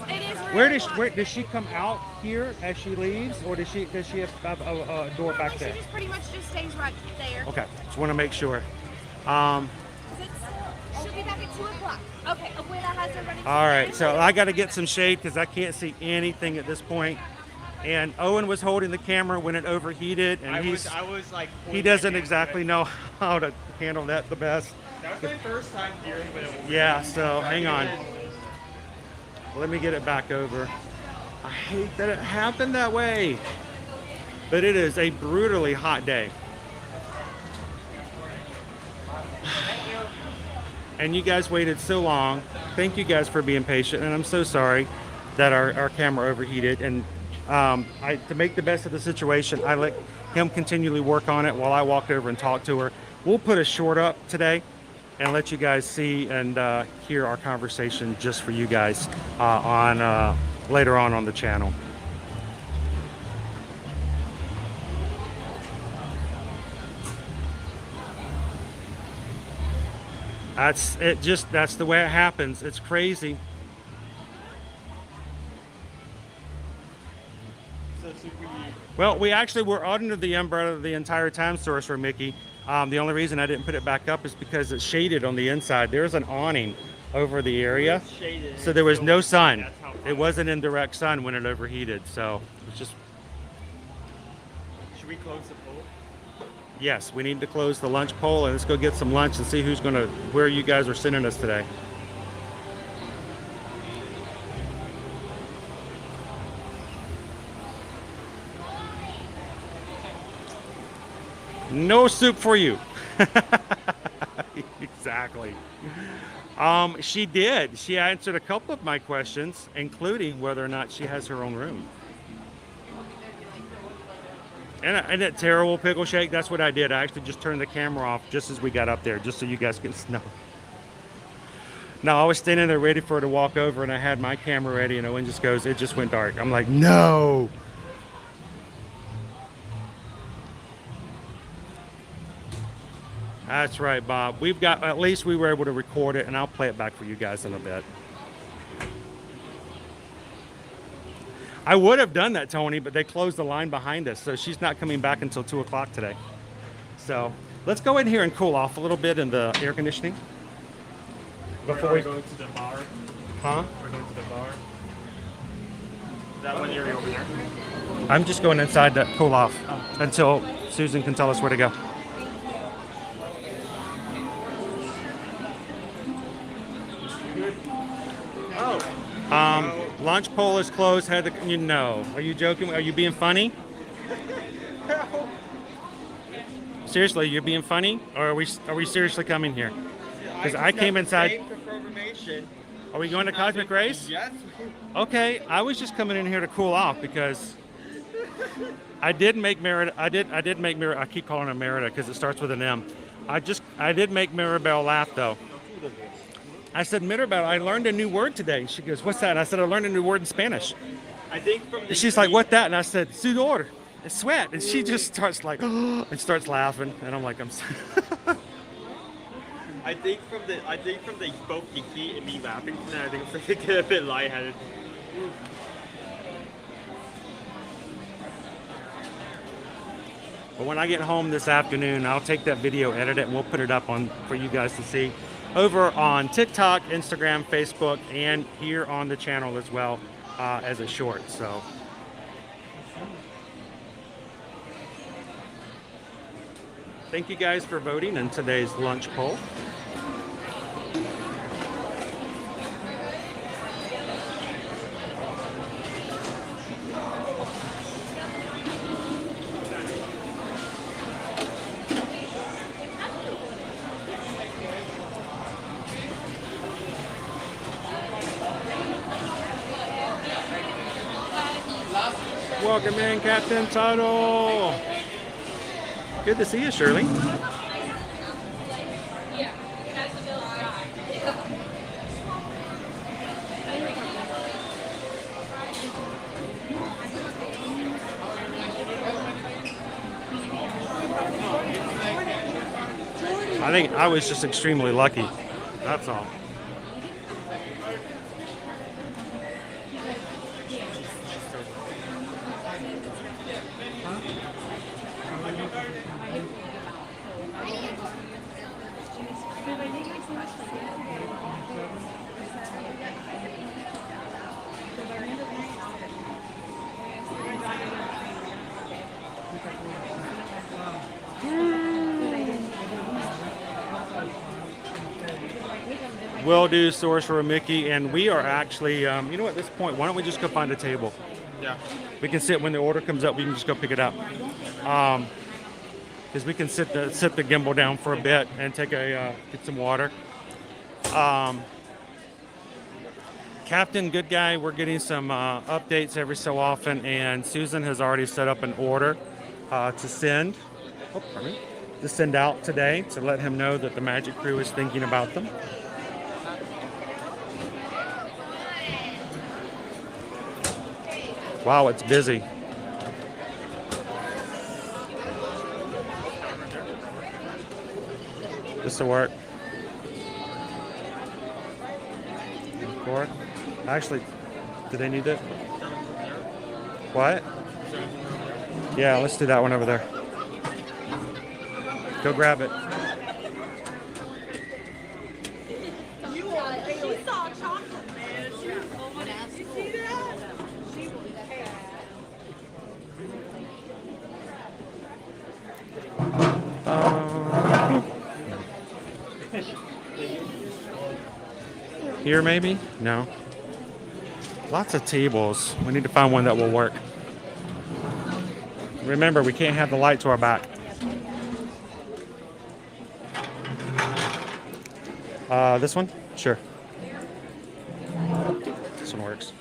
Goodness, Where does she come out here as she leaves, or does she have a door back there? She just pretty much just stays right there. Okay. want to make sure. She'll be back at 2 o'clock. Okay, Abuela has her running. All right, so I got to get some shade because I can't see anything at this point. And Owen was holding the camera when it overheated, and I was like, he doesn't exactly know how to handle that the best. That was my first time hearing it. Yeah, so hang on. Let me get it back over. I hate that it happened that way, but it is a brutally hot day. And you guys waited so long. Thank you guys for being patient, and I'm so sorry that our camera overheated. And to make the best of the situation, I let him continually work on it while I walked over and talked to her. We'll put a short up today and let you guys see and hear our conversation just for you guys later on the channel. That's the way it happens. It's crazy. Well, we actually were under the umbrella the entire time, source for Mickey. The only reason I didn't put it back up is because it's shaded on the inside. There's an awning over the area, so there was no sun. It wasn't in direct sun when it overheated, so it's just... Should we close the poll? Yes, we need to close the lunch poll, and let's go get some lunch and see where you guys are sending us today. No soup for you. Exactly. She did. She answered a couple of my questions, including whether or not she has her own room. And that terrible pickle shake, that's what I did. I actually just turned the camera off just as we got up there, just so you guys can know. Now, I was standing there ready for her to walk over, and I had my camera ready, and Owen just goes, it just went dark. I'm like, no. That's right, Bob. At least we were able to record it, and I'll play it back for you guys in a bit. I would have done that, Tony, but they closed the line behind us, so she's not coming back until 2 o'clock today. So let's go in here and cool off a little bit in the air conditioning. Before we go to the bar. Huh? We're going to the bar. Is that one area over there? I'm just going inside to cool off until Susan can tell us where to go. Lunch poll is closed. Are you joking? Are you being funny? Seriously, you're being funny, or are we seriously coming here? Because I came inside. Are we going to Cosmic Race? Yes. Okay, I was just coming in here to cool off because I did make Merida. I did make Merida. I keep calling her Merida because it starts with an M. I did make Mirabel laugh though. I said, Mirabel, I learned a new word today. She goes, what's that? And I said, I learned a new word in Spanish. I think from the She's like, what that? And I said, sudor, it's sweat. And she just starts like, and starts laughing. And I'm like, I'm sorry. I think from the both Kiki and me laughing tonight, I think it's like get a bit lightheaded. But when I get home this afternoon, I'll take that video, edit it, and we'll put it up for you guys to see over on TikTok, Instagram, Facebook, and here on the channel as well as a short. So thank you guys for voting in today's lunch poll. Welcome in, Captain Tuttle. Good to see you, Shirley. I think I was just extremely lucky. That's all. Will do, Sorcerer Mickey, and we are actually, you know, at this point, why don't we just go find a table? Yeah. We can sit when the order comes up. We can just go pick it up, because we can sit the gimbal down for a bit and take a get some water. Captain Good Guy, we're getting some updates every so often, and Susan has already set up an order to send out today to let him know that the Magic Crew is thinking about them. Wow, it's busy. This will work. Forward. Actually, do they need it? What? Yeah, let's do that one over there. Go grab it. She saw chocolate, man. She was so much. You see that? She was Here maybe? No. Lots of tables. We need to find one that will work. Remember, we can't have the light to our back. This one? Sure. This one works.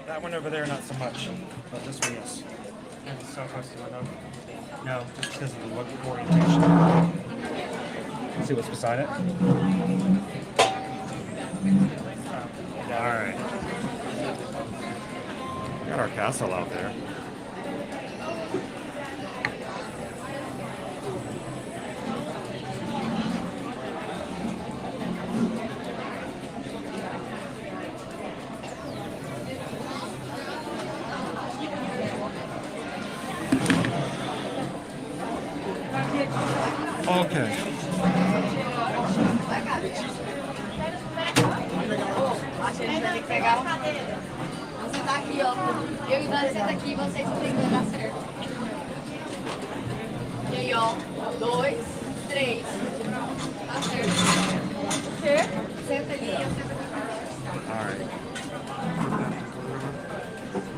That one over there, not so much. But this one, yes. It's so close to it, though. No, just because of the look orientation. See what's beside it? Alright. Got our castle out there. Okay. Tem que pegar a cadeira. Você tá aqui, ó. Eu e o Dani senta aqui, vocês têm que dar certo. E aí, ó. 2, 3. Tá certo. Senta ali, eu sento aqui. All right.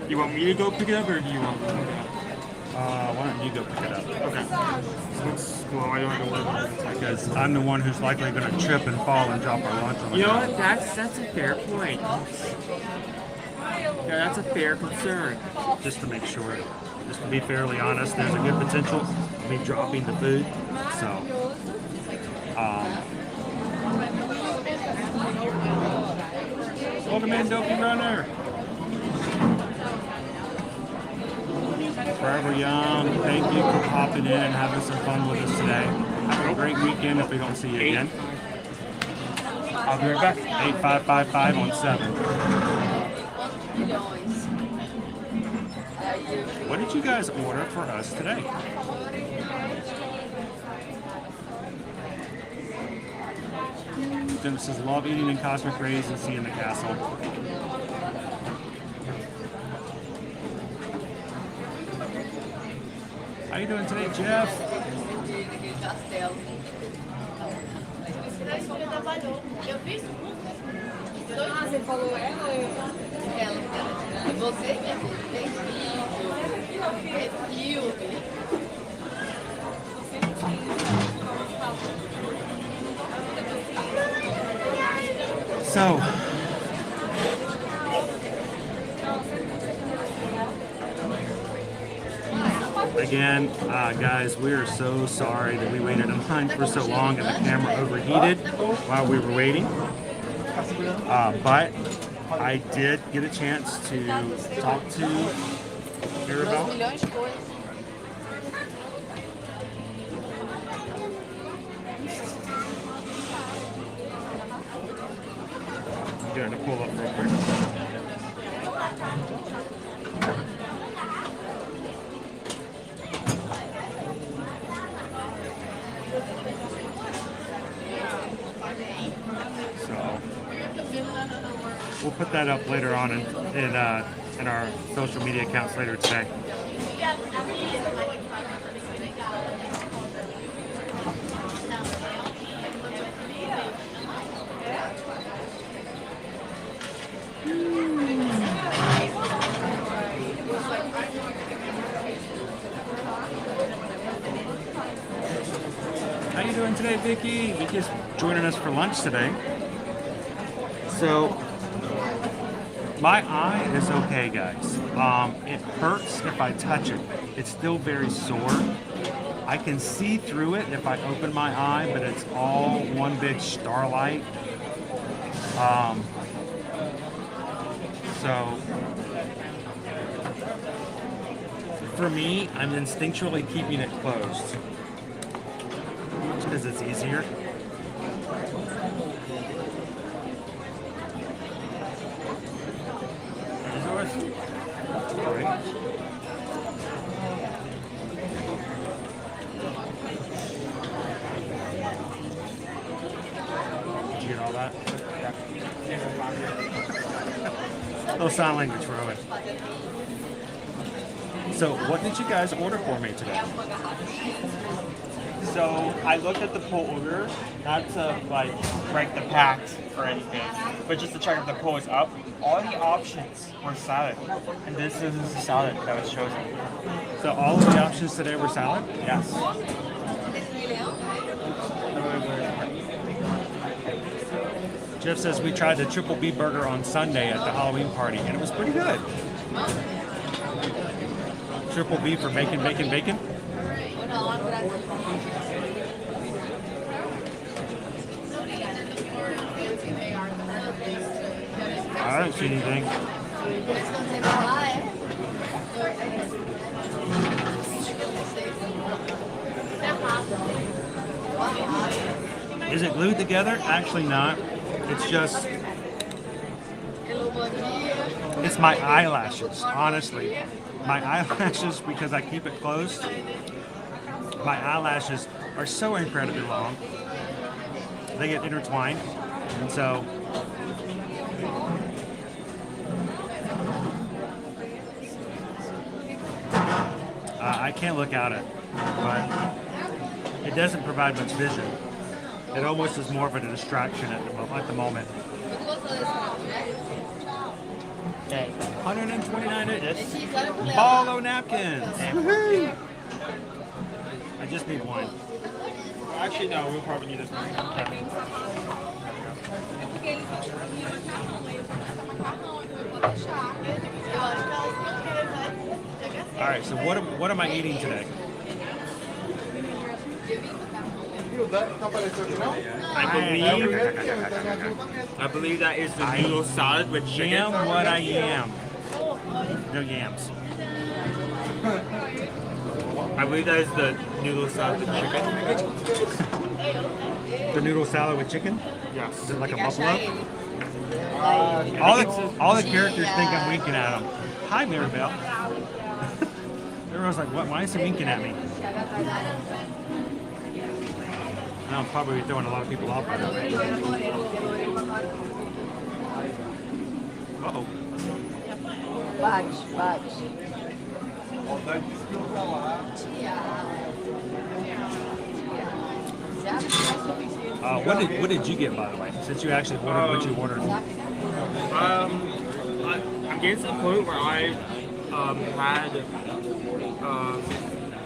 You want me to go pick it up, or do you want me to go? Why don't you go pick it up? Okay. Well, I don't have to worry about it. Because I'm the one who's likely going to trip and fall and drop our lunch on the You know ground. what? That's a fair point. Yeah, that's a fair concern. Just to make sure, just to be fairly honest, there's a good potential of me dropping the food. So, welcome in, Dopey Runner. Forever Young, thank you for popping in and having some fun with us today. Have a great weekend if we don't see you again. I'll be right back. 8555 on 7. What did you guys order for us today? Jim says, love eating in cosmic rays and seeing the castle. How you doing today, Jeff? Você falou ela ou eu? Ela. E você, minha filha? É filme. So, again, guys, we are so sorry that we waited in line for so long and the camera overheated while we were waiting. But I did get a chance to talk to Mirabel. I'm going to pull up real quick. So we'll put that up later on in our social media accounts later today. you doing today, Vicky? Vicky's joining us for lunch today. So, my eye is okay, guys. It hurts if I touch it. It's still very sore. I can see through it if I open my eye, but it's all one big starlight. So, for me, I'm instinctually keeping it closed because it's easier. Did you get all that? No sign language for Owen. So, what did you guys order for me today? So I looked at the pull order, not to like break the pact or anything, but just to check if the pull is up. All the options were salad, and this is the salad that was chosen. So, all of the options today were salad? Yes. Jeff says we tried the Triple B burger on Sunday at the Halloween party, and it was pretty good. Triple B for bacon, bacon, bacon. I don't see anything. Is it glued together? Actually not. It's just, it's my eyelashes, honestly. My eyelashes, because I keep it closed, my eyelashes are so incredibly long. They get intertwined, and so I can't look at it, but it doesn't provide much vision. It almost is more of a distraction at the moment. Okay. 129 Bolo napkins. Woohoo! I just need one. Actually, no, we'll probably need this one. All right, so what am I eating today? I believe that is the noodle salad with chicken. Yam what I am. No yams. I believe that is the noodle salad with chicken. The noodle salad with chicken? Yes. Is it like a buffalo? All the characters think I'm winking at them. Hi, Mirabel. Everyone's like, what? Why is he winking at me? I'm probably throwing a lot of people off by that. Uh-oh. Watch. What did you get, by the way? Since you actually ordered what you ordered. I'm getting to the point where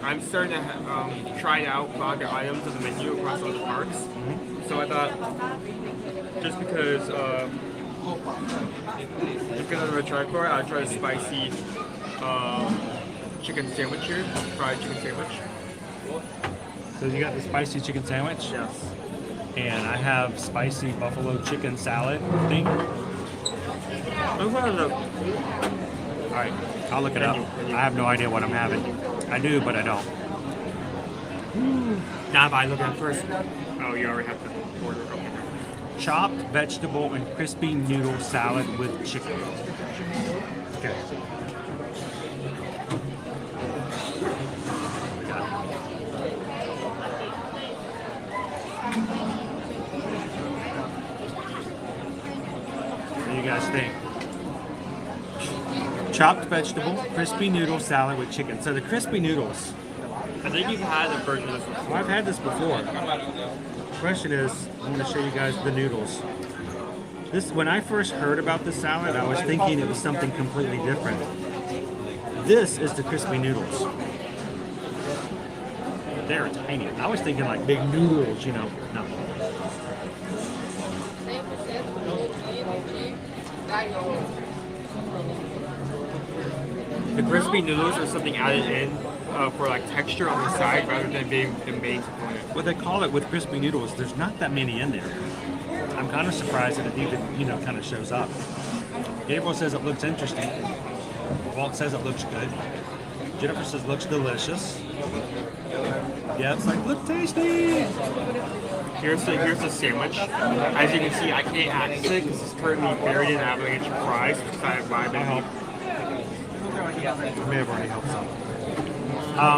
I'm starting to try out vodka items on the menu across all the parks. Mm-hmm. So I thought, just because I'm a try for it, I'll try a spicy chicken sandwich here, fried chicken sandwich. So you got the spicy chicken sandwich? Yes. And I have spicy buffalo chicken salad thing. I'm gonna look. All right, I'll look it up. I have no idea what I'm having. I do, but I don't. Now if I look at it first. Oh, you already have the order. Okay. Chopped vegetable and crispy noodle salad with chicken. Okay. What do you guys think? Chopped vegetable, crispy noodle salad with chicken. So the crispy noodles. I think you've had a version of this before. Well, I've had this before. The question is, I'm going to show you guys the noodles. When I first heard about this salad, I was thinking it was something completely different. This is the crispy noodles. but they're tiny. I was thinking like big noodles, you know. No. The crispy noodles are something added in for like texture on the side rather than being the main component. What they call it with crispy noodles, there's not that many in there. I'm kind of surprised that it even, you know, kind of shows up. Gabriel says it looks interesting. Walt says it looks good. Jennifer says it looks delicious. Yeah, it's like, look tasty! Here's the sandwich. As you can see, I can't access it because it's currently buried in avalanche of fries, which I have my I may have already helped some.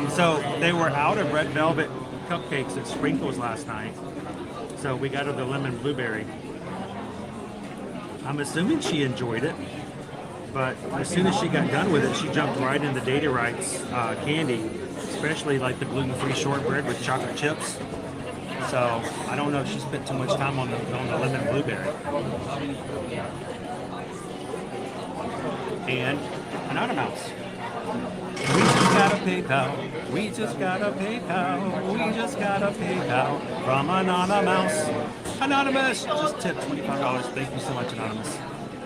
So they were out of red velvet cupcakes at Sprinkles last night. So we got her the lemon blueberry. I'm assuming she enjoyed it, but as soon as she got done with it, she jumped right into Data Rights candy, especially like the gluten-free shortbread with chocolate chips. So I don't know if she spent too much time on the lemon blueberry. And another mouse. We just got a PayPal. We just got a PayPal. We just got a PayPal from Anonymous. Anonymous just tipped $25. Thank you so much, Anonymous.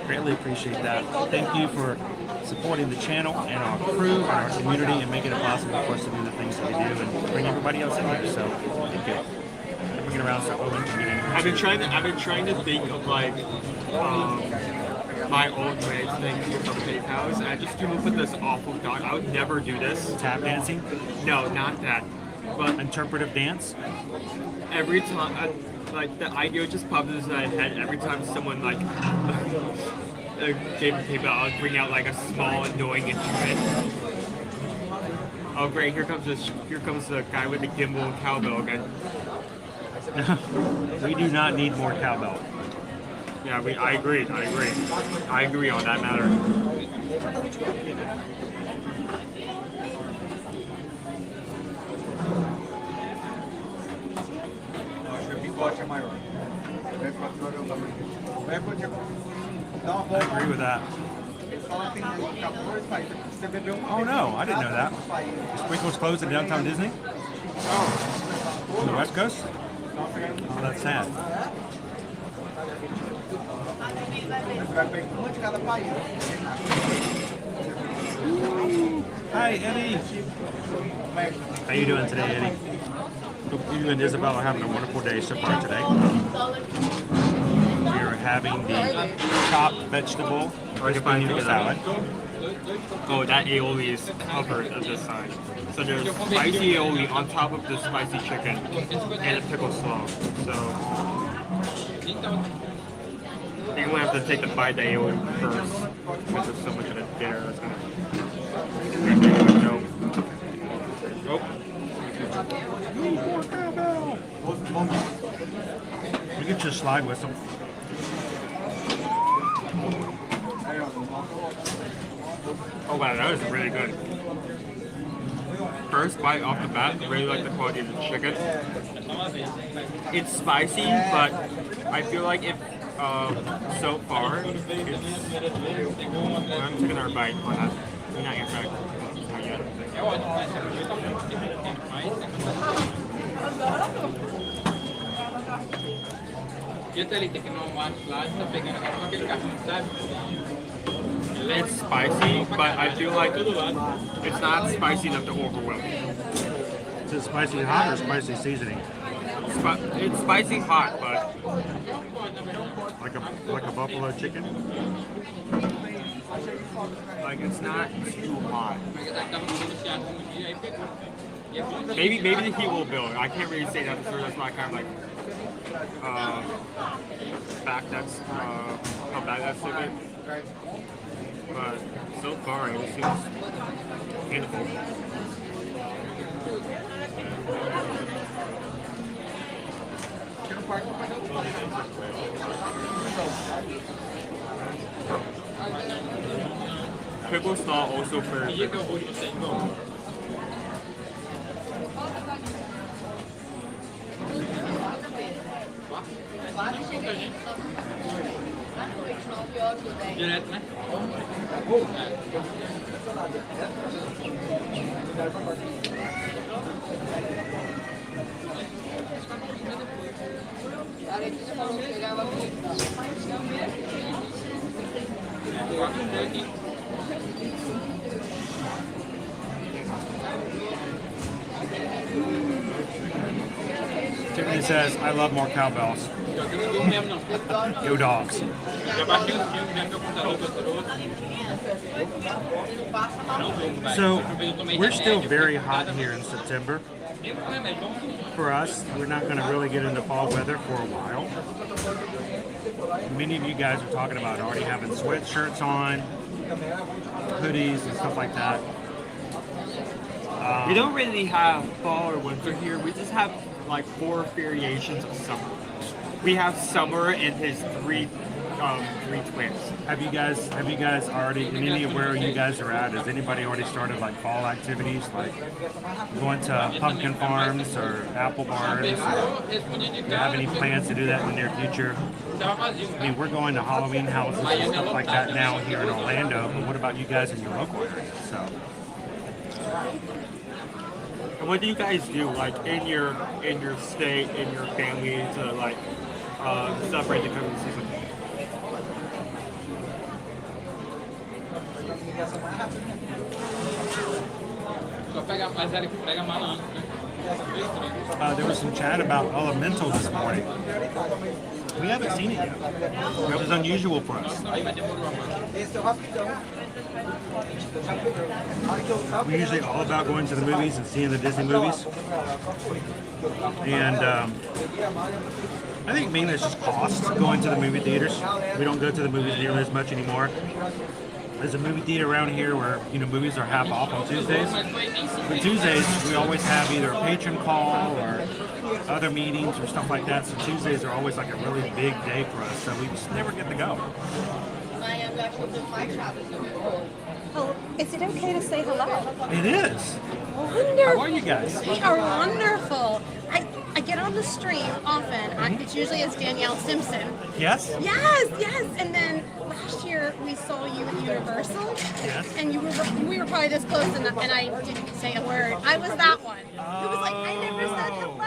Greatly appreciate that. Thank you for supporting the channel and our crew and our community and making it possible for us to do the things that we do and bring everybody else in here. So thank you. Bring it around so Owen can get in here. I've been trying to think of like my old ways things of PayPals, and I just came up with this awful thought. I would never do this. Tap dancing? No, not that. But interpretive dance? Every time, like the idea just popped into my head every time someone like gave me PayPal. I would bring out like a small annoying instrument. Oh great! Here comes the guy with the gimbal and cowbell again. We do not need more cowbell. Yeah, I agree on that matter. I agree with that. Oh no, I didn't know that. The Sprinkles closed at Downtown Disney? Oh. On the West Coast? Oh, that's sad. Hi, Eddie. How you doing today, Eddie? Hope you and Isabel are having a wonderful day so far today. We are having the chopped vegetable crispy noodle salad. Oh, that aioli is covered at this side. So there's spicy aioli on top of the spicy chicken and a pickle slaw. So you're gonna have to take the bite the aioli first because there's so much of it there. That's gonna. We get you a slide with them. Oh wow, that was really good. First bite off the bat, really like the quality of the chicken. It's spicy, but I feel like if so far, I'm taking our bite on that. Not yet, right? Not yet. It's spicy, but I feel like it's not spicy enough to overwhelm. Is it spicy hot or spicy seasoning? It's spicy hot, but like a buffalo chicken. Like it's not too hot. Maybe the heat will build. I can't really say that for sure. That's my kind of like fact. That's how bad that's of it. But so far, it seems painful. Pickle slaw also very good. Tiffany says, I love more cowbells. Go dogs. So, we're still very hot here in September. For us, we're not going to really get into fall weather for a while. Many of you guys are talking about already having sweatshirts on, hoodies and stuff like that. We don't really have fall or winter here. We just have like 4 variations of summer. We have summer and his three twins. Have you guys already, in any of where you guys are at, has anybody already started like fall activities, like going to pumpkin farms or apple barns? Or do you have any plans to do that in the near future? I mean, we're going to Halloween houses and stuff like that now here in Orlando, but what about you guys in your local area? So. And what do you guys do, like in your state, in your family, to like celebrate the coming season? There was some chat about elemental this morning. We haven't seen it yet. It was unusual for us. We're usually all about going to the movies and seeing the Disney movies. And I think mainly it's just cost going to the movie theaters. We don't go to the movies nearly as much anymore. There's a movie theater around here where, you know, movies are half off on Tuesdays. But Tuesdays, we always have either a patron call or other meetings or stuff like that. So Tuesdays are always like a really big day for us. So we just never get to go. Oh, is it okay to say hello? It is. Wonderful. How are you guys? We are wonderful. I get on the stream often. It's usually as Danielle Simpson. Yes? Yes. And then last year we saw you at Universal. Yes. And we were probably this close, and I didn't say a word. I was that one. It was like, I never said hello.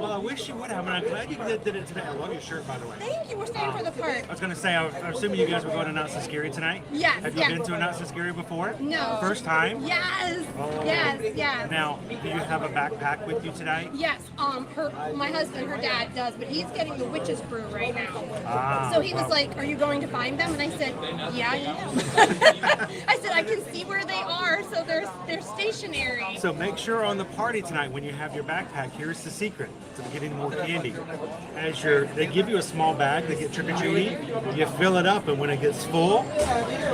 Well, I wish you would have, and I'm glad you did it today. I love your shirt, by the way. Thank you. We're staying for the part. I was going to say, I'm assuming you guys were going to Not So Scary tonight? Yes. Have you been to a Not So Scary before? No. First time? Yes. Oh. Yes. Now, do you have a backpack with you tonight? Yes. My husband, her dad does, but he's getting the witch's brew right now. So he was well. like, "Are you going to find them?" And I said, "Yeah, I am." I said, "I can see where they are, so they're stationary." So make sure on the party tonight when you have your backpack, here's the secret to getting more candy. They give you a small bag, they get trick-or-treating, you fill it up, and when it gets full,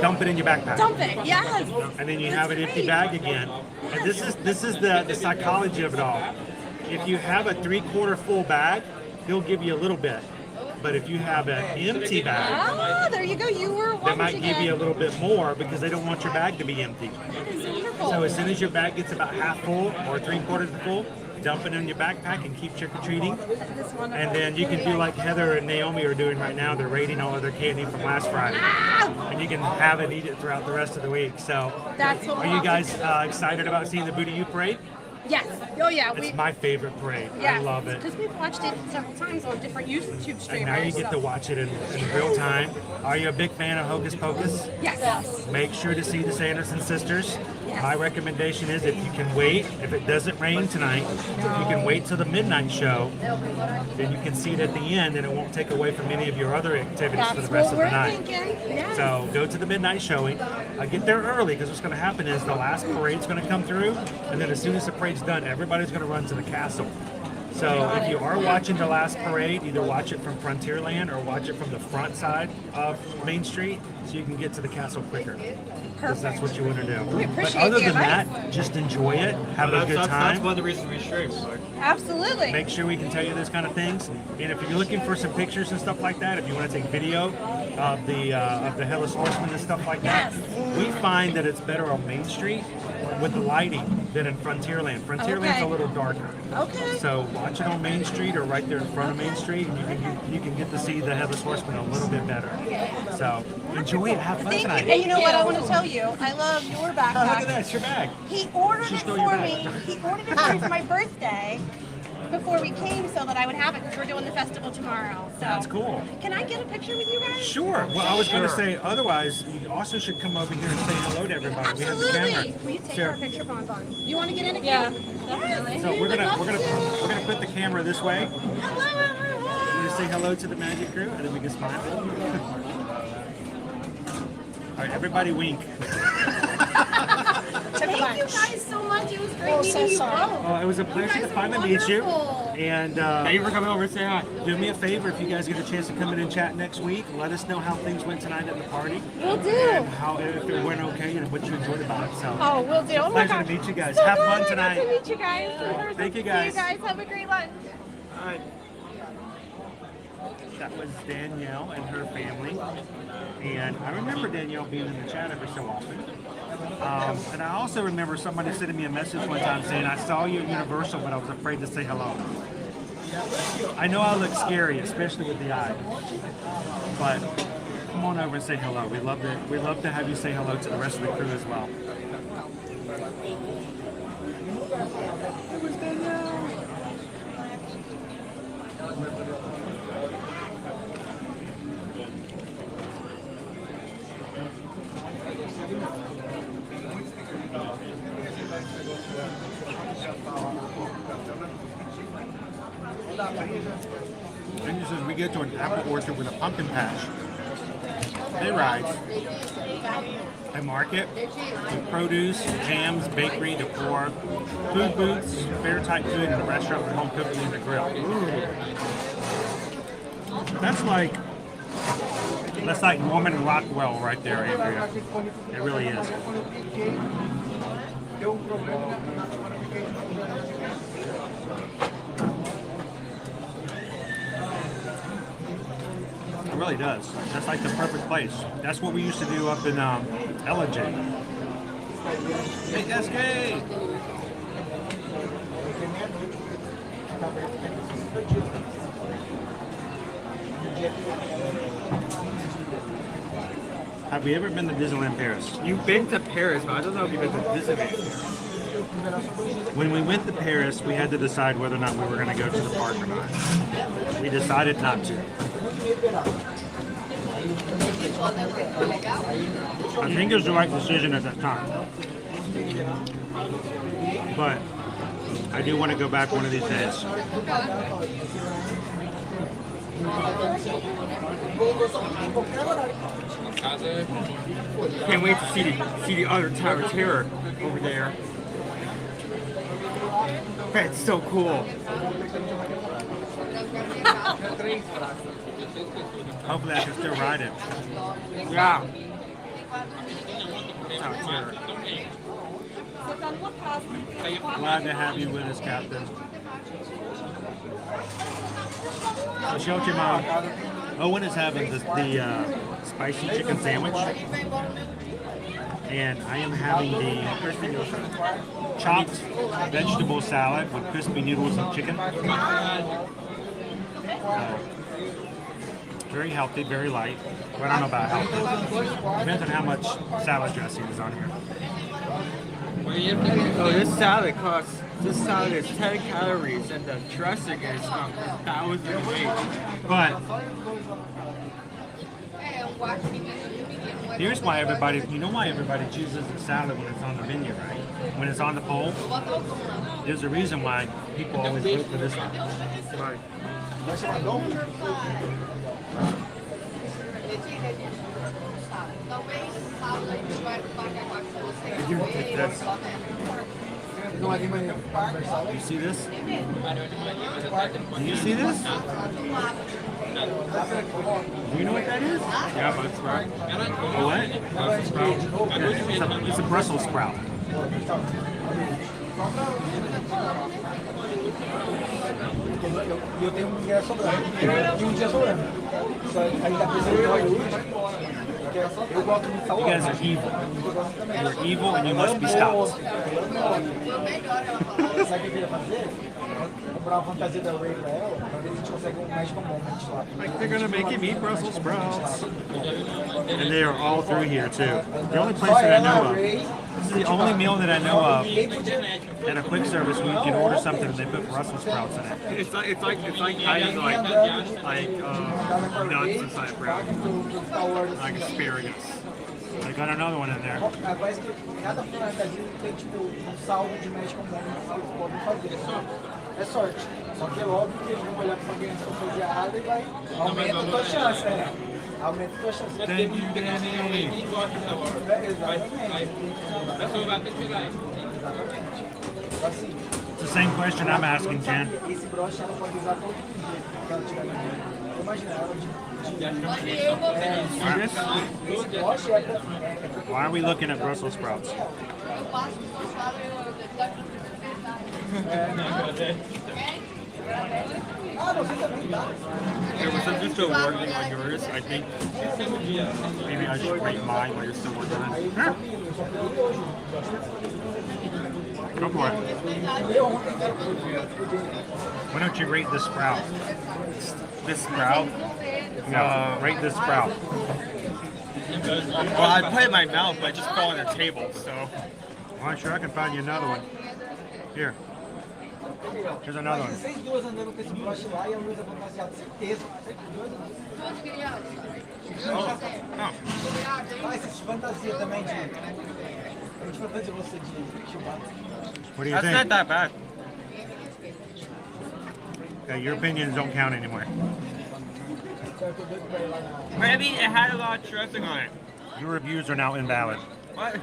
dump it in your backpack. Dump it, yes. And then you have an empty bag again. And this is the psychology of it all. If you have a 3/4 full bag, he'll give you a little bit. But if you have an empty bag, there you go. You were they might give you a little bit more because they don't want your bag to be empty. That is wonderful. So as soon as your bag gets about half full or 3/4 full, dump it in your backpack and keep trick-or-treating. And then you can do like Heather and Naomi are doing right now. They're raiding all of their candy from last Friday. And you can have it, eat it throughout the rest of the week. So That's what are you guys excited about seeing the Booty You parade? Yes. Oh yeah. It's my favorite parade. Yes. I love it. Because we've watched it several times on different YouTube streamers. And now you get to watch it in real time. Are you a big fan of Hocus Pocus? Yes. Make sure to see the Sanderson sisters. Yes. My recommendation is if you can wait, if it doesn't rain tonight, if you can wait till the midnight show, then you can see it at the end and it won't take away from any of your other activities for the rest of the night. Yes. So go to the midnight showing. Get there early because what's going to happen is the last parade's going to come through, and then as soon as the parade's done, everybody's going to run to the castle. So if you are watching the last parade, either watch it from Frontierland or watch it from the front side of Main Street so you can get to the castle quicker. Because that's what you want to do. We But appreciate other the than advice. that, just enjoy it, have a good That's time. one of the reasons we stream. Absolutely. Make sure we can tell you those kind of things. And if you're looking for some pictures and stuff like that, if you want to take video of the Headless Horseman and stuff like that, we find that it's better on Main Street with the lighting than in Frontierland. Frontierland's Okay. a little darker. Okay. So watch it on Main Street or right there in front of Main Street, and you can get to see the Headless Horseman a little bit better. So enjoy it, have fun Thank tonight. you. And you know what I want to tell you? I love your backpack. Oh, look at that, it's your bag. He ordered She it stole your for me. bag. He ordered it for me for my birthday. before we came so that I would have it because we're doing the festival tomorrow. So That's cool. Can I get a picture with you guys? Sure. Well, I was going to say, otherwise, you also should come over here and say hello to everybody. We have the camera. Absolutely. Will you take Sure. our picture, Bonbon? You want to get in Yeah, again? definitely. So we're gonna put the camera this way. You just say hello to the magic crew, and then we can smile. All right, everybody wink. Thank you guys so much. It was great meeting you both. It was a pleasure to finally meet you. And Thank you for coming over and saying hi. do me a favor, if you guys get a chance to come in and chat next week, let us know how things went tonight at the party. Will do. And how if it went okay and what you enjoyed about it. So Oh, will do. Oh my pleasure gosh. to meet you guys. So Have glad fun I got tonight. to meet you guys. Thank you See guys. you guys. Have a great lunch. All right. That was Danielle and her family. And I remember Danielle being in the chat every so often. And I also remember somebody sending me a message one time saying, I saw you at Universal, but I was afraid to say hello. I know I look scary, especially with the eye. But come on over and say hello. We'd love to have you say hello to the rest of the crew as well. It was Danielle. And this is we get to an apple orchard with a pumpkin patch. They ride a market with produce, jams, bakery, decor, food booths, fair-type food, and a restaurant with home cooking and a grill. Ooh. That's like Norman Rockwell right there, Andrea. It really is. It really does. That's like the perfect place. That's what we used to do up in LJ. Hey, SK! Have we ever been to Disneyland Paris? You've been to Paris, but I don't know if you've been to Disneyland. When we went to Paris, we had to decide whether or not we were going to go to the park or not. We decided not to. I think it was the right decision at that time. But I do want to go back one of these days. Can't wait to see the other Tower of Terror over there. That's so cool. Hopefully I can still ride it. Yeah. Tower of Terror. Glad to have you with us, Captain. So, show it your mom. Owen is having the spicy chicken sandwich. And I am having the chopped vegetable salad with crispy noodles and chicken. Very healthy, very light. But I don't know about healthy. Depends on how much salad dressing is on here. Oh, this salad is 10 calories and the dressing is 1,008. But here's why everybody, you know why everybody chooses the salad when it's on the menu, right? When it's on the poll, there's a reason why people always vote for this one. Right. You see this? Do you see this? Do you know what that is? Yeah, but it's right. What? It's a Brussels sprout. Eu tenho um dia sobrando. E um dia sobrando. Aí dá pra ser eu gosto de You guys are evil. You're evil and you must be stopped. Sabe o que eu queria fazer? Comprar uma fantasia da Ray pra ela, pra ver se a gente consegue um Magical Moment lá. Like they're gonna make him eat Brussels sprouts. And they are all through here too. The only place that I know of. This is the only meal that I know of at a quick service where you can order something and they put Brussels sprouts in it. It's like hiding like nuts inside of brownie, like asparagus. I got another one in there. Parece que cada frangazinho tem tipo saldo de médico bom que eles podem fazer. É sorte. Só que é óbvio que eles vão olhar para a criança com coisa errada e vai aumenta a tua chance, né? Aumenta a tua chance. Thank you, Danny. Assim, It's the same question I'm asking, Jen. esse broche ela pode usar todo dia. Imagina, ela de Why are we looking at Brussels sprouts? It was just still working on yours. I think maybe I should rate mine while you're still working on it. Go for it. Why don't you rate this sprout? This sprout? No, rate this sprout. Well, I put it in my mouth, but it just fell on the table, so. Well, sure, I can find you another one. Here. Here's another one. Vocês duas andando com esse broche lá e a Luísa fantasiada, certeza. Vai, você de fantasia também, de. A gente fantasia você de Chewbacca. What do you That's think? not that bad. Okay, your opinions don't count anymore. But I mean, it had a lot of dressing on it. Your reviews are now invalid. What?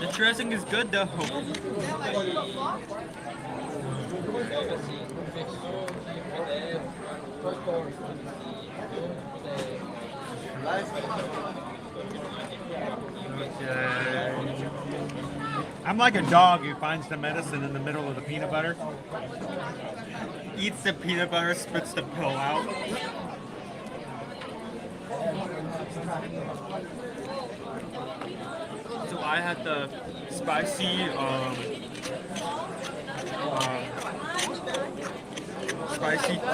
The dressing is good though. Okay. I'm like a dog who finds the medicine in the middle of the peanut butter. Eats the peanut butter, spits the pill out. So I had the spicy,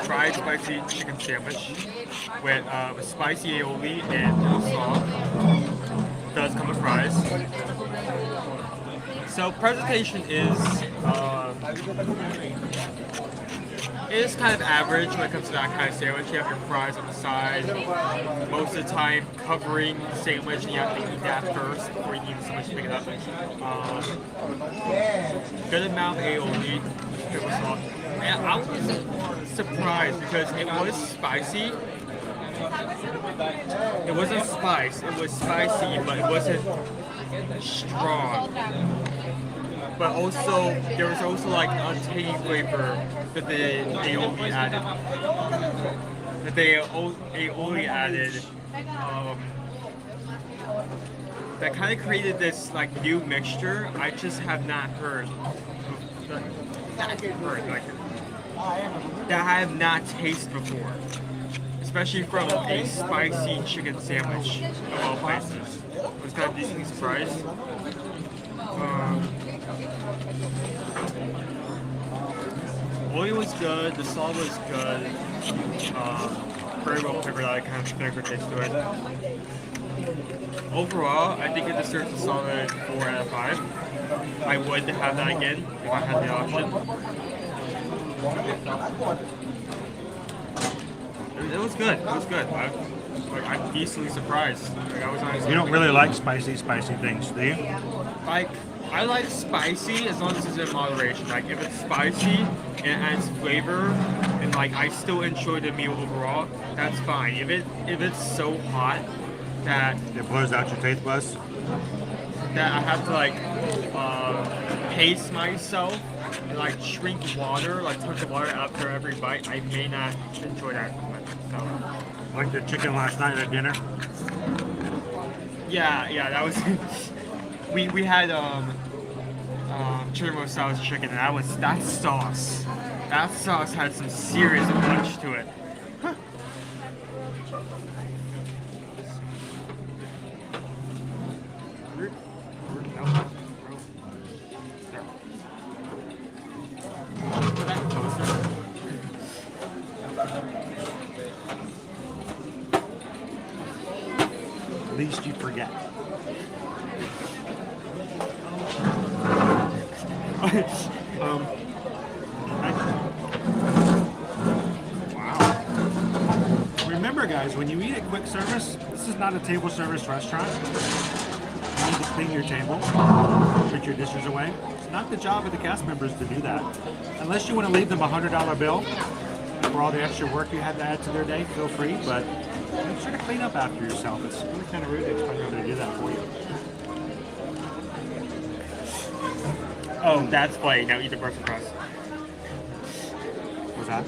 fried spicy chicken sandwich with spicy aioli and sauce. Does come with fries. So presentation is kind of average when it comes to that kind of sandwich. You have your fries on the side, most of the time covering the sandwich, and you have to eat that first before you eat the sandwich to pick it up. Good amount of aioli, good with salt. And I was surprised because it was spicy. It wasn't spice, it was spicy, but it wasn't strong. But also, there was also like a tangy flavor that they only added. That kind of created this like new mixture I just have not heard. That I have not tasted before. Especially from a spicy chicken sandwich of all places. I was kind of decently surprised. Oil was good, the salt was good. Very well peppered out, kind of vinegar taste to it. Overall, I think it deserves a solid 4 out of 5. I would have that again if I had the option. It was good. It was good. I'm decently surprised. Like, I was honestly. You don't really like spicy things, do you? Like, I like spicy as long as it's in moderation. Like, if it's spicy and it adds flavor, and like I still enjoy the meal overall, that's fine. If it's so hot that it blows out your taste buds, that I have to like pace myself and like drink water, like tons of water after every bite, I may not enjoy that much. So. Like the chicken last night at dinner? Yeah, that was. we had chicken masala chicken, and that sauce had some serious punch to it. Huh. Least you forget. Wow. Remember, guys, when you eat at quick service, this is not a table service restaurant. You need to clean your table, put your dishes away. It's not the job of the cast members to do that. Unless you want to leave them a $100 bill for all the extra work you had to add to their day, feel free, but make sure to clean up after yourself. It's really kind of rude to expect them to do that for you. Oh, that's funny. Now eat the Brussels sprouts. What's that?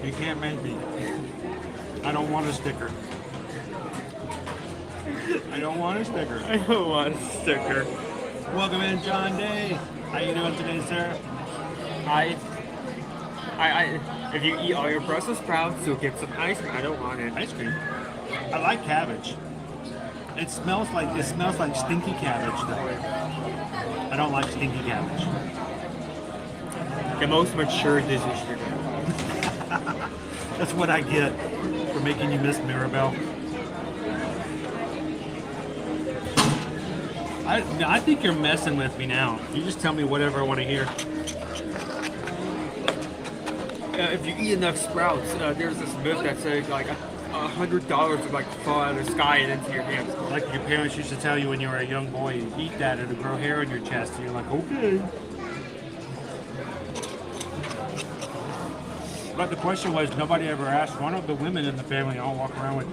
You can't make me. I don't want a sticker. I don't want a sticker. I don't want a sticker. Welcome in, John Day. How you doing today, sir? If you eat all your Brussels sprouts, you'll get some ice cream. I don't want it. Ice cream. I like cabbage. It smells like stinky cabbage, though. I don't like stinky cabbage. The most mature Disney sugar. That's what I get for making you miss Mirabel. I think you're messing with me now. You just tell me whatever I want to hear. If you eat enough sprouts, there's this myth that says like $100 would like fall out of the sky and into your hands. Like your parents used to tell you when you were a young boy, you eat that, it'll grow hair on your chest, and you're like, okay. But the question was, nobody ever asked, why don't the women in the family all walk around with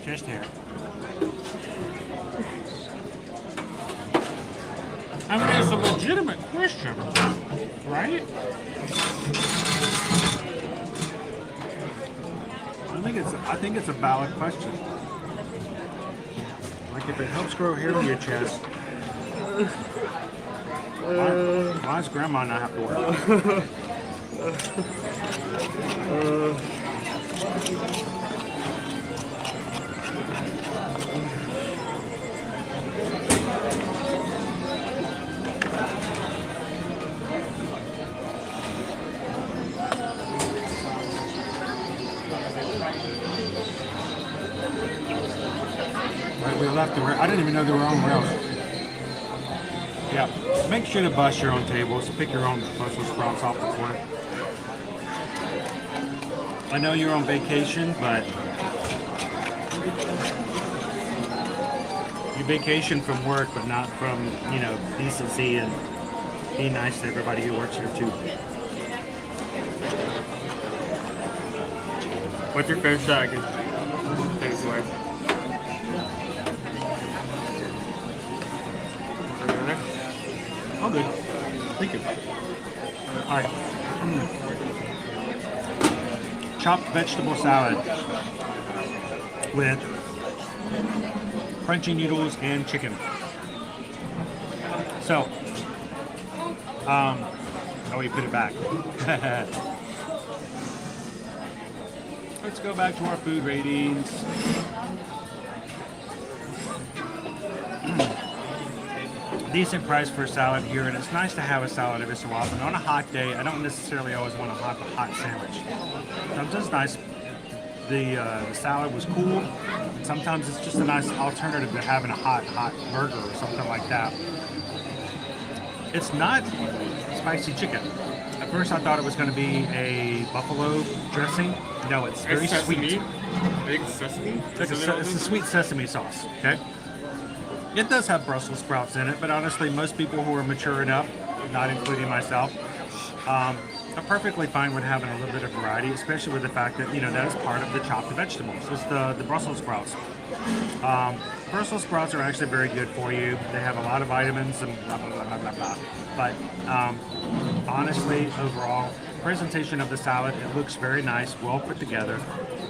chest hair? I mean, it's a legitimate question, right? I think it's a valid question. Like if it helps grow hair on your chest, why does grandma not have to work? We left the I didn't even know they were on rails. Yeah, make sure to bust your own tables. Pick your own Brussels sprouts off the floor. I know you're on vacation, but you vacation from work, but not from, you know, decency and be nice to everybody who works here too. What's your favorite shot? Thanks, away. All good. Thank you. All right. Chopped vegetable salad with crunchy noodles and chicken. So, oh, we put it back. Let's go back to our food ratings. Decent price for a salad here, and it's nice to have a salad every so often. On a hot day, I don't necessarily always want a hot sandwich. Sometimes nice. The salad was cool. Sometimes it's just a nice alternative to having a hot burger or something like that. It's not spicy chicken. At first, I thought it was going to be a buffalo dressing. No, it's very sweet. Big sesame? It's a sweet sesame sauce. Okay. It does have Brussels sprouts in it, but honestly, most people who are mature enough, not including myself, are perfectly fine with having a little bit of variety, especially with the fact that, you know, that is part of the chopped vegetables. It's the Brussels sprouts. Brussels sprouts are actually very good for you. They have a lot of vitamins and blah, blah, blah, blah, blah, blah. But honestly, overall, presentation of the salad, it looks very nice, well put together.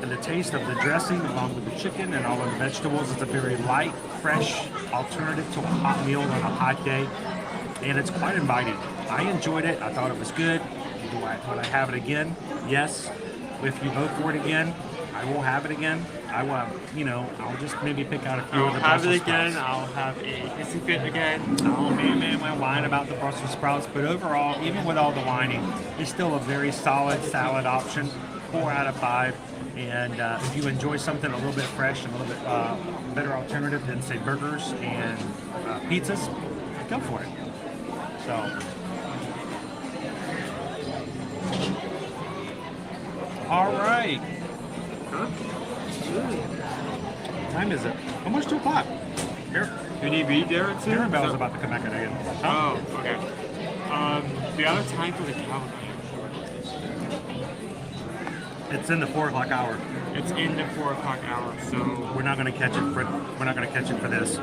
And the taste of the dressing along with the chicken and all of the vegetables, it's a very light, fresh alternative to a hot meal on a hot day. And it's quite inviting. I enjoyed it. I thought it was good. Would I have it again? Yes. If you vote for it again, I will have it again. I will, you know, I'll just maybe pick out a few I'll of the have Brussels it again. sprouts. I'll have a hissy fit again. Oh man, my whine about the Brussels sprouts. But overall, even with all the whining, it's still a very solid salad option 4 out of 5. And if you enjoy something a little bit fresh and a little bit better alternative than, say, burgers and pizzas, go for it. So, all right. What time is it? Almost 2 o'clock. Here. You need to be there too? Mirabel's about to come back again. Oh, okay. The other time for the calendar. It's in the 4 o'clock hour. It's in the 4 o'clock hour, so we're not going to catch it for this.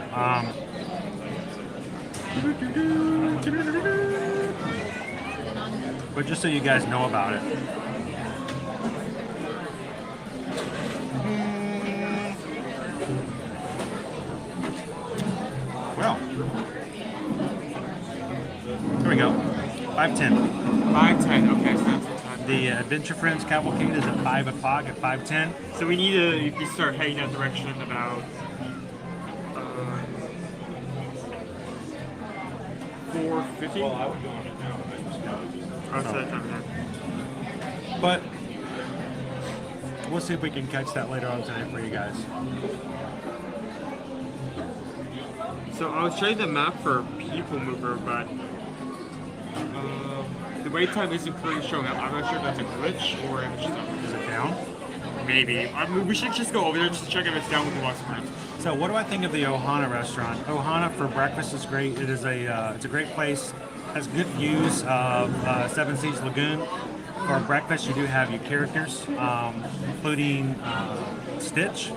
But just so you guys know about it. Well, here we go. 5:10. 5:10. Okay, so that's the time. The Adventure Friends Cavalcade is at 5 o'clock at 5:10. So we need to start heading that direction about 4:50. But we'll see if we can catch that later on today for you guys. So I was trying the map for People Mover, but the wait time isn't currently showing up. I'm not sure if that's a glitch or if it's just Is it down? Maybe. I mean, we should just go over there just to check if it's down with the lost print. So what do I think of the Ohana restaurant? Ohana for breakfast is great. It is it's a great place. Has good views of Seven Seas Lagoon. For breakfast, you do have your characters, including Stitch.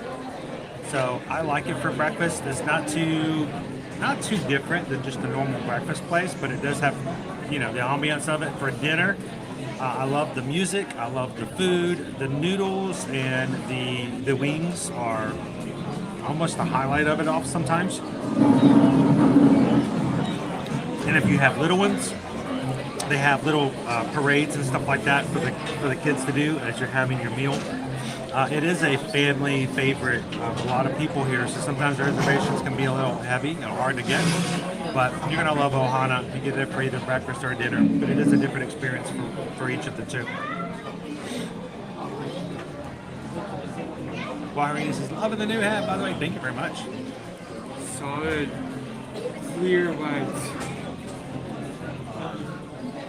So I like it for breakfast. It's not too different than just a normal breakfast place, but it does have, the ambiance of it. For dinner, I love the music. I love the food. The noodles and the wings are almost the highlight of it all sometimes. And if you have little ones, they have little parades and stuff like that for the kids to do as you're having your meal. It is a family favorite of a lot of people here, so sometimes the reservations can be a little heavy and hard to get. But you're gonna love Ohana. You get it for either breakfast or dinner, but it is a different experience for each of the two. Wiring says, loving the new hat, by the way. Thank you very much. Solid, clear white.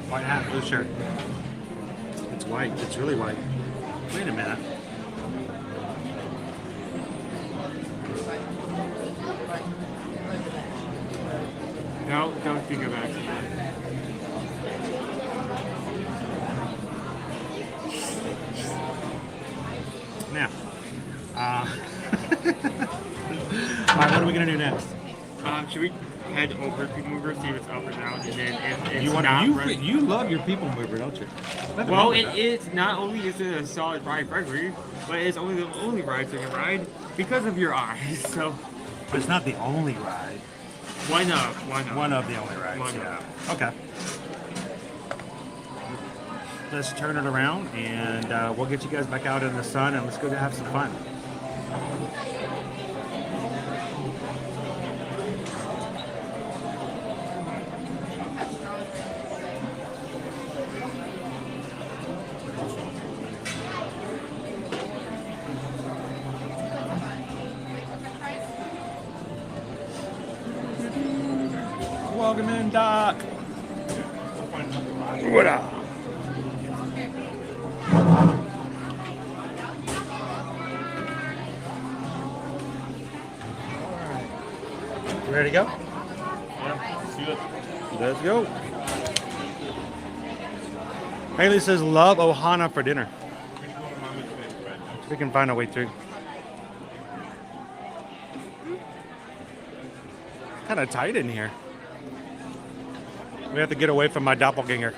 White hat, blue shirt. It's white. It's really white. Wait a minute. No, don't think of that. Now, all right, what are we gonna do next? Should we head over to People Mover, see what's up or down, and then if it's you love your People Mover, don't you? Well, it's not only is it a solid ride for everybody, but it's only the only ride you can ride because of your eyes. So, but it's not the only ride. Why not? One of the only rides. Yeah. Okay. Let's turn it around and we'll get you guys back out in the sun and let's go have some fun. Welcome in, Doc. What up? You ready to go? Yeah, let's go. Haley says, love Ohana for dinner. We can find our way through. Kind of tight in here. We have to get away from my doppelganger.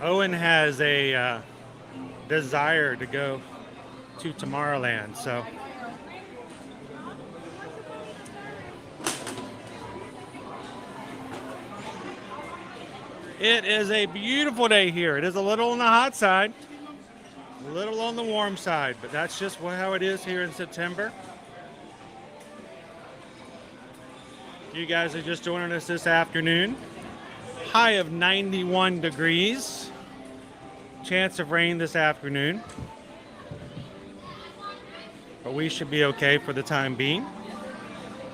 Owen has a desire to go to Tomorrowland, so it is a beautiful day here. It is a little on the hot side, a little on the warm side, but that's just how it is here in September. You guys are just joining us this afternoon. High of 91 degrees. Chance of rain this afternoon. But we should be okay for the time being.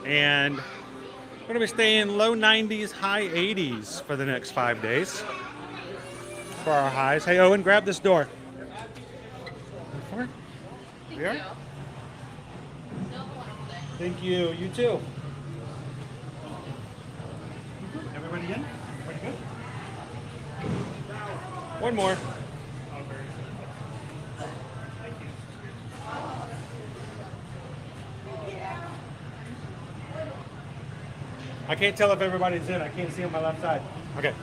And we're going to be staying low 90s, high 80s for the next 5 days for our highs. Hey, Owen, grab this door. Here? Thank you. You too. Everybody in? Everybody good? One more. I can't tell if everybody's in. I can't see on my left side. Okay.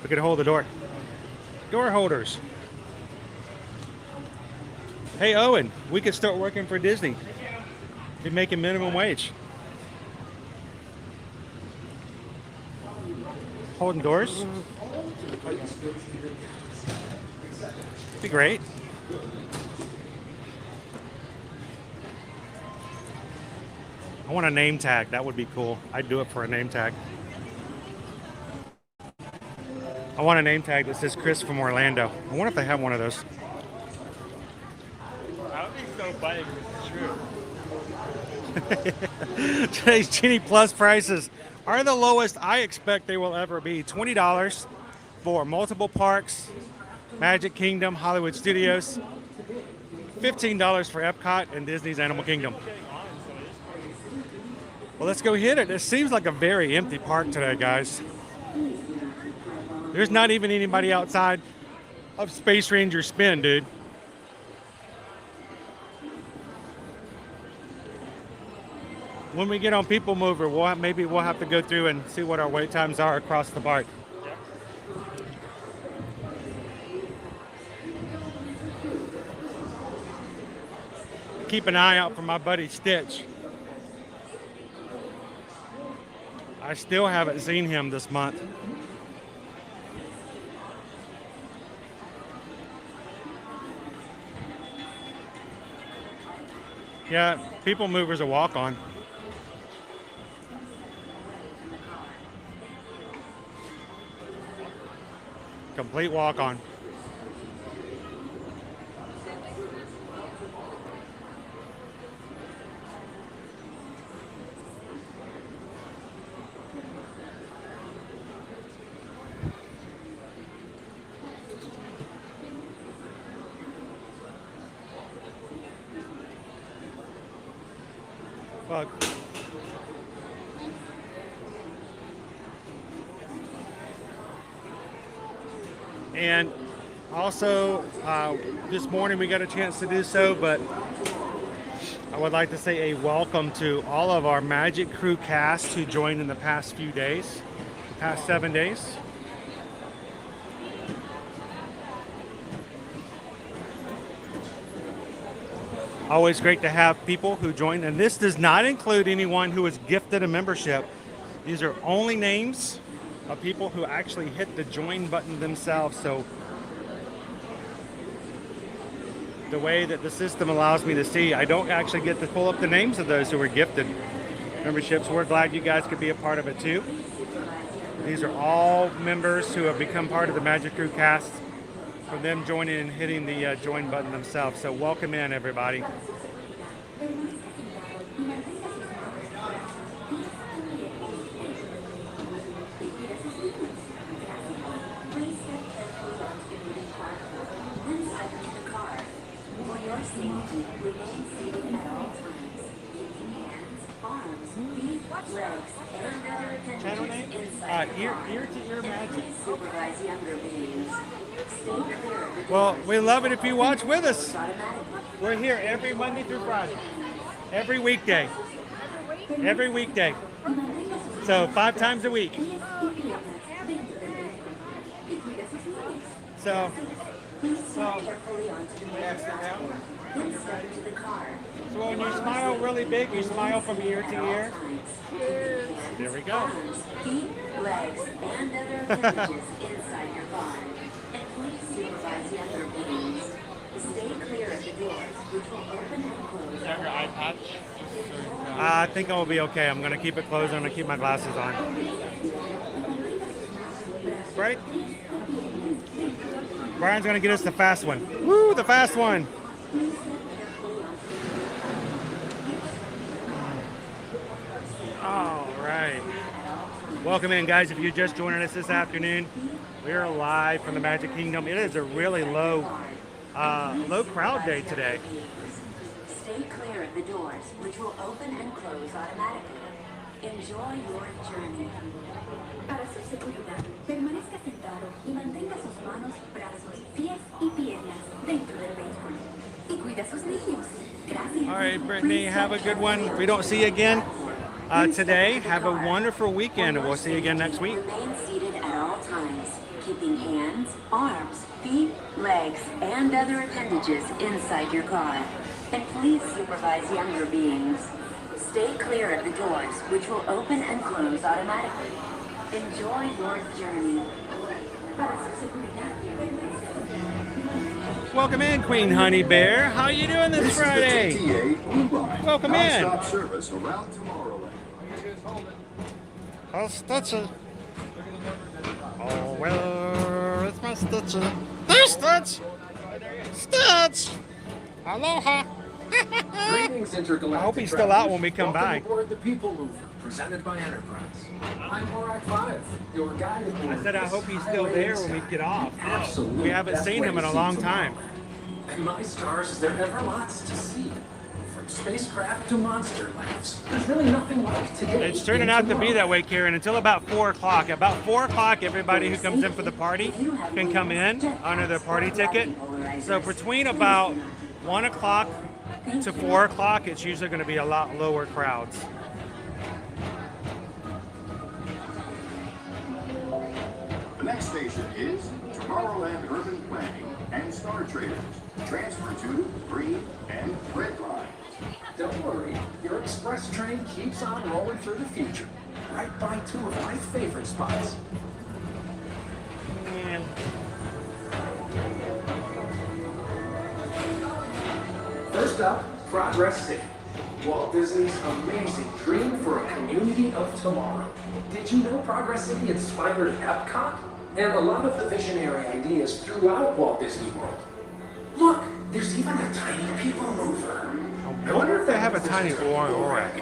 We can hold the door. Door holders. Hey, Owen, we could start working for Disney. Be making minimum wage. Holding doors. Be great. I want a name tag. That would be cool. I'd do it for a name tag. I want a name tag that says Chris from Orlando. I wonder if they have one of those. I don't think so funny because it's true. Today's Genie Plus prices are the lowest I expect they will ever be. $20 for multiple parks, Magic Kingdom, Hollywood Studios. $15 for Epcot and Disney's Animal Kingdom. Well, let's go hit it. It seems like a very empty park today, guys. There's not even anybody outside of Space Ranger Spin, dude. When we get on People Mover, maybe we'll have to go through and see what our wait times are across the park. Keep an eye out for my buddy Stitch. I still haven't seen him this month. Yeah, People Mover's a walk-on. Complete walk-on. Fuck. And also, this morning we got a chance to do so, but I would like to say a welcome to all of our Magic Crew cast who joined in the past few days, past 7 days. Always great to have people who join, and this does not include anyone who is gifted a membership. These are only names of people who actually hit the join button themselves. So the way that the system allows me to see, I don't actually get to pull up the names of those who were gifted memberships. We're glad you guys could be a part of it too. These are all members who have become part of the Magic Crew cast from them joining and hitting the join button themselves. So welcome in, everybody. Channel name? Ear to Ear Magic. Well, we love it if you watch with us. We're here every Monday through Friday. Every weekday. Every weekday. So 5 times a week. So when you smile really big, you smile from ear to ear. There we go. Feet, legs, and other appendages inside your body. And please supervise younger beings. Stay clear have your eye patch? I think I'll be okay. I'm gonna keep it closed. I'm gonna keep my glasses on. Right? Brian's gonna get us the fast one. Woo, the fast one. All right. Welcome in, guys. If you're just joining us this afternoon, we are live from the Magic Kingdom. It is a really low crowd day today. Stay clear of the doors, which will open and close automatically. Enjoy your journey. Para su seguridad, permanezca sentado y mantenga sus manos, brazos, pies y piernas dentro del vehículo. Y cuida a sus niños. Gracias. All right, Brittany, have a good one. If we don't see you again today, have a wonderful weekend, and we'll see you again next week. Remain seated at all times, keeping hands, arms, feet, legs, and other appendages inside your car. And please supervise younger beings. Stay clear of the doors, which will open and close automatically. Enjoy your journey. Welcome in, Queen Honey Bear. How you doing this Friday? Welcome in. Non-stop service around Tomorrowland. Oh, Stutcher. Oh, well, it's my Stutcher. There's Stutch. Stutch. Aloha. Greetings, Intergalactic. I hope he's still out when we come by. Aboard the People Mover, presented by Enterprise. I'm Morak 5, your guide. I said I hope he's still there when we get off. Absolutely. We haven't seen him in a long time. And my stars, is there ever lots to see? From spacecraft to monster labs. There's really nothing like today. It's turning out to be that way, Karen, until about 4 o'clock. About 4 o'clock, everybody who comes in for the party can come in under their party ticket. So between about 1 o'clock to 4 o'clock, it's usually going to be a lot lower crowds. The next station is Tomorrowland Urban Planning and Star Traders. Transfer to green and red lines. Don't worry, your express train keeps on rolling through the future. Right by 2 of my favorite spots. Man. First up, Progress City. Walt Disney's amazing dream for a community of tomorrow. Did you know Progress City inspired Epcot? And a lot of the visionary ideas throughout Walt Disney World. Look, there's even a tiny people mover. I wonder if they have a tiny Orak.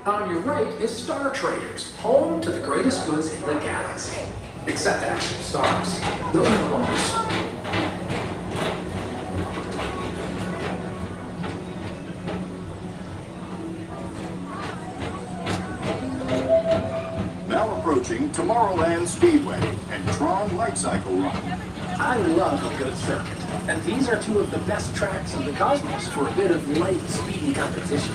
On your right is Star Traders, home to the greatest goods in the galaxy. Except actual stars. Those are the ones. Now approaching Tomorrowland Speedway and Tron Light Cycle Run. I love a good circuit, and these are 2 of the best tracks in the cosmos for a bit of light, speedy competition.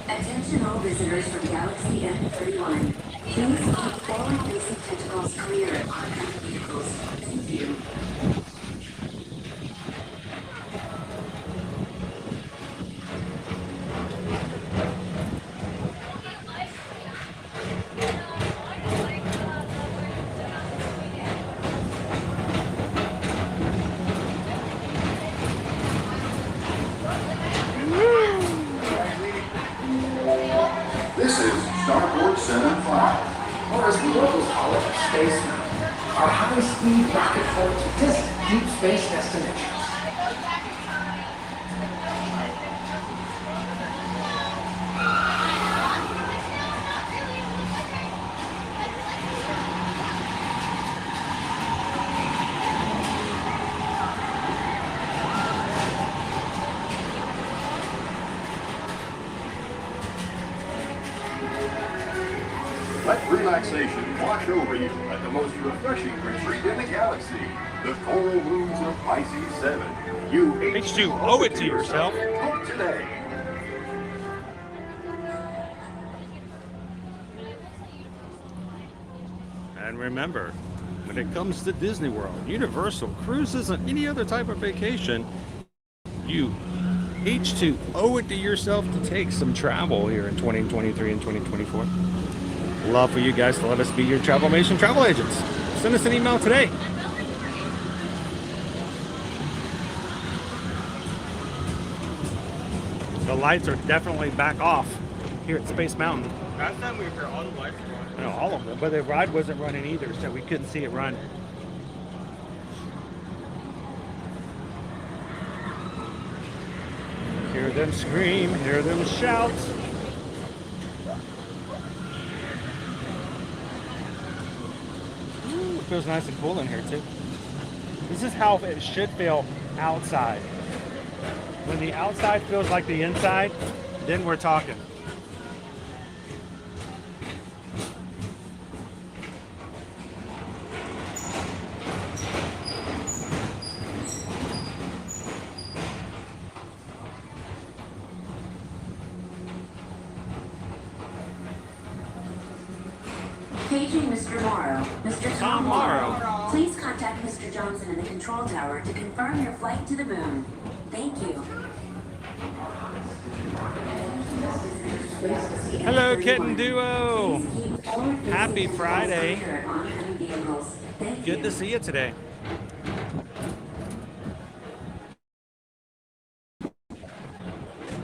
Attention all visitors from Galaxy M31. Please keep forward-facing tentacles clear of oncoming vehicles. Thank you. This is Starboard 75, or as the locals call it, Space Mountain, our high-speed rocket for distant deep space destinations. Let relaxation wash over you at the most refreshing retreat in the galaxy, the coral moons of Pisces 7. You H2, owe it to yourself. Book today. And remember, when it comes to Disney World, Universal, cruises, and any other type of vacation, you each to owe it to yourself to take some travel here in 2023 and 2024. Love for you guys to let us be your Travelmation travel agents. Send us an email today. The lights are definitely back off here at Space Mountain. Last time we were here, all the lights were on. No, all of them, but the ride wasn't running either, so we couldn't see it run. Hear them scream, hear them shout. Ooh, it feels nice and cool in here too. This is how it should feel outside. When the outside feels like the inside, then we're talking. Paging Mr. Morrow. Mr. Tom Morrow. Please contact Mr. Johnson in the control tower to confirm your flight to the moon. Thank you. Hello, Kitten Duo. Happy Friday. Good to see you today.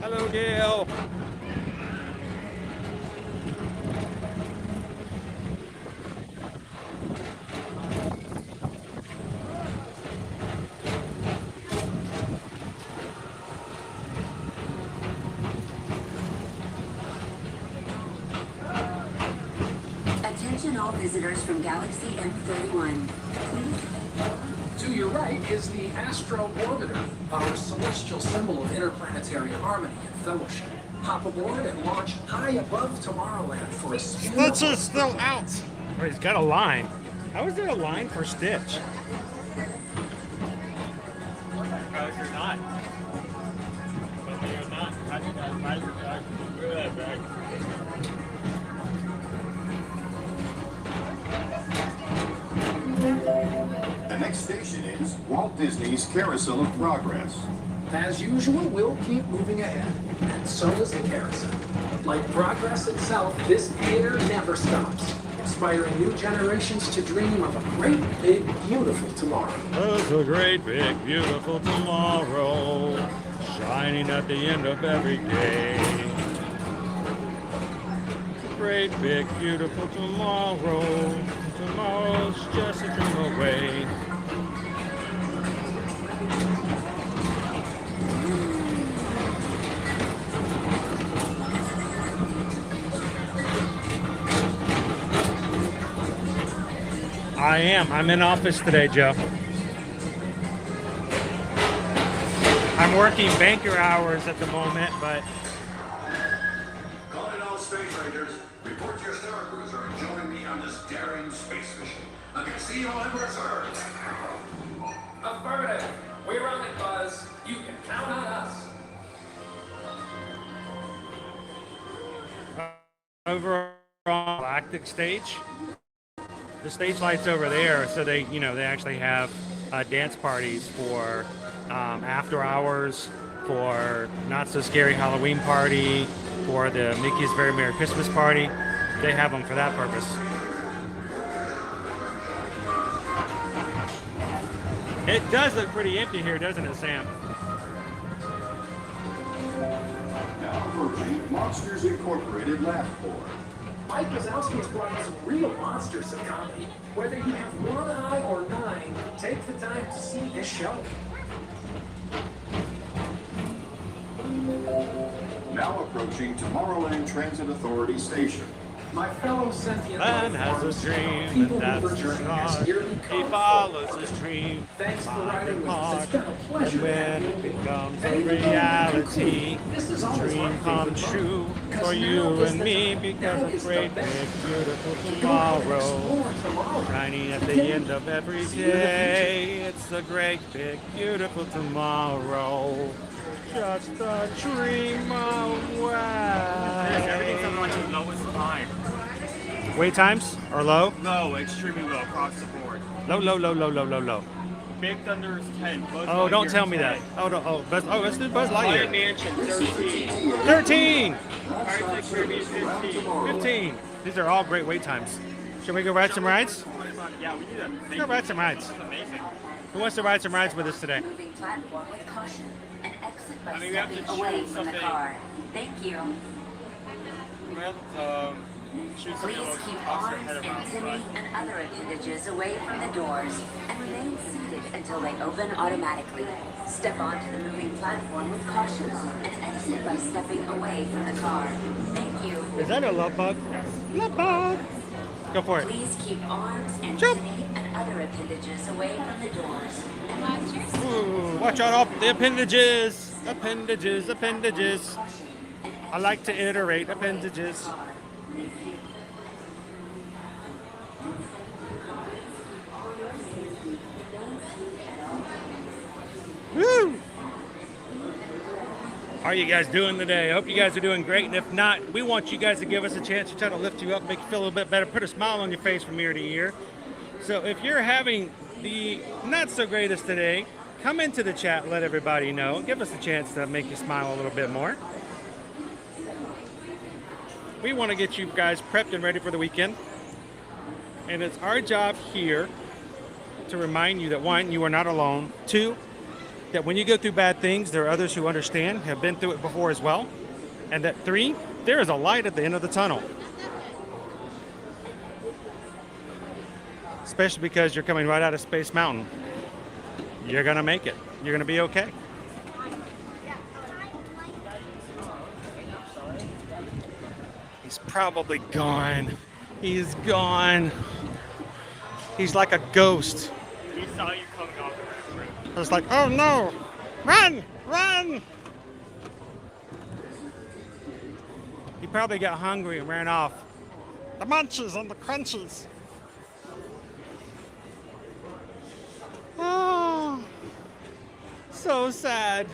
Hello, Gail. Attention all visitors from Galaxy M31. To your right is the Astro Orbiter, our celestial symbol of interplanetary harmony and fellowship. Hop aboard and launch high above Tomorrowland for a spin. Stitch is still out. Oh, he's got a line. How is there a line for Stitch? Because you're not. But you're not. How do you guys buy your bag? Where that bag? The next station is Walt Disney's Carousel of Progress. As usual, we'll keep moving ahead, and so does the carousel. Like progress itself, this theater never stops, inspiring new generations to dream of a great, big, beautiful tomorrow. There's a great, big, beautiful tomorrow, shining at the end of every day. Great, big, beautiful tomorrow. Tomorrow's just a dream away. I am. I'm in office today, Joe. I'm working banker hours at the moment, but... Calling all space rangers. Report to your star cruiser and join me on this daring space mission. I can see you on Ambersweet. Affirmative. We're on it, Buzz. You can count on us. Over on Galactic stage. The stage lights over there, so they actually have dance parties for after hours, for Not So Scary Halloween party, for the Mickey's Very Merry Christmas party. They have them for that purpose. It does look pretty empty here, doesn't it, Sam? Now approaching Monsters Incorporated Laugh Board. Mike Wazowski has brought us real monsters of comedy. Whether you have one eye or nine, take the time to see this show. Now approaching Tomorrowland Transit Authority Station. My fellow sentient Man has a dream, and that's his heart. He follows his dream. Thanks for by riding with us. heart. It's been a pleasure. And when it becomes a reality, the dream comes true for you and me, because a great big beautiful tomorrow, shining at the end of every day. It's a great big beautiful tomorrow, just a dream away. Everything's on like the lowest time. Wait times are low? Low, extremely low across the board. Low, low, low, low, low, low, low. Big Thunder is 10. Buzz Oh, don't Lightyear tell is me 10. that. Oh, no, let's do Buzz Lion Lightyear. Mansion 13. 13! Pirates of the Caribbean 15. 15. These are all great wait times. Should we go ride some rides? Yeah, we do that. Let's go ride some rides. That's amazing. Who wants to ride some rides with us today? Moving platform with caution and exit by I mean, we have to stepping away choose from the something. car. Thank you. We have to choose something Please that keep will toss your arms head and around. tinny and other appendages away from the doors and remain seated until they open automatically. Step onto the moving platform with caution and exit by stepping away from the car. Thank you. Is that a love bug? Love bug! Go for it. Please keep arms and Jump. tinny and other appendages away from the doors. And watch your Ooh, watch out all the appendages. Appendages, appendages. I like to iterate appendages. Woo! How are you guys doing today? I hope you guys are doing great. And if not, we want you guys to give us a chance to try to lift you up, make you feel a little bit better, put a smile on your face from ear to ear. So if you're having the not so greatest today, come into the chat, let everybody know. Give us a chance to make you smile a little bit more. We want to get you guys prepped and ready for the weekend. And it's our job here to remind you that one, you are not alone. Two, that when you go through bad things, there are others who understand, have been through it before as well. And that three, there is a light at the end of the tunnel. Especially because you're coming right out of Space Mountain. You're gonna make it. You're gonna be okay. He's probably gone. He's gone. He's like a ghost. We saw you coming off the roof. I was like, oh no! Run! Run! He probably got hungry and ran off. The munchies and the crunchies. Oh, so sad.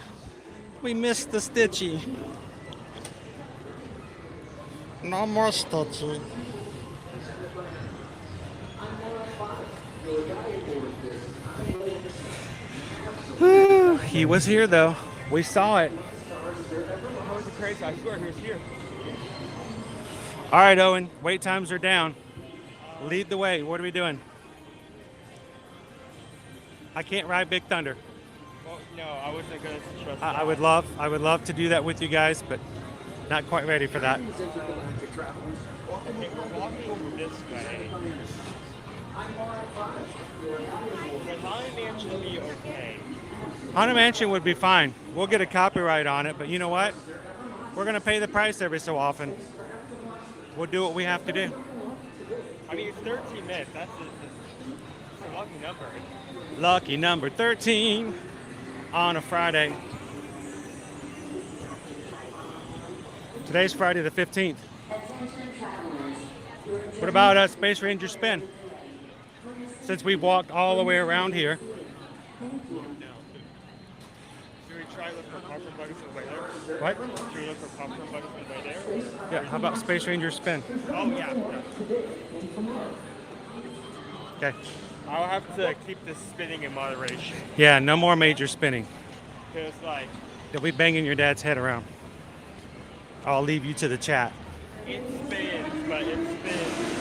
We missed the Stitchy. No more Stitchy. He was here though. We saw it. Crazy. I swear he was here. All right, Owen. Wait times are down. Lead the way. What are we doing? I can't ride Big Thunder. Well, no, I wasn't gonna trust I would love to do that with you guys, but not quite ready for that. Okay, we're walking over this way. Would Haunted Mansion be okay? Haunted Mansion would be fine. We'll get a copyright on it, but you know what? We're gonna pay the price every so often. We'll do what we have to do. I mean, it's 13 minutes. That's a lucky number. Lucky number 13 on a Friday. Today's Friday the 15th. What about Space Ranger Spin? Since we've walked all the way around here. Should we try to look for popcorn buckets on the way there? What? Should we look for popcorn buckets on the way there? Yeah, how about Space Ranger Spin? Oh, yeah. Okay. I'll have to keep this spinning in moderation. Yeah, no more major spinning. Because, like, You'll be banging your dad's head around. I'll leave you to the chat. it spins, but it spins.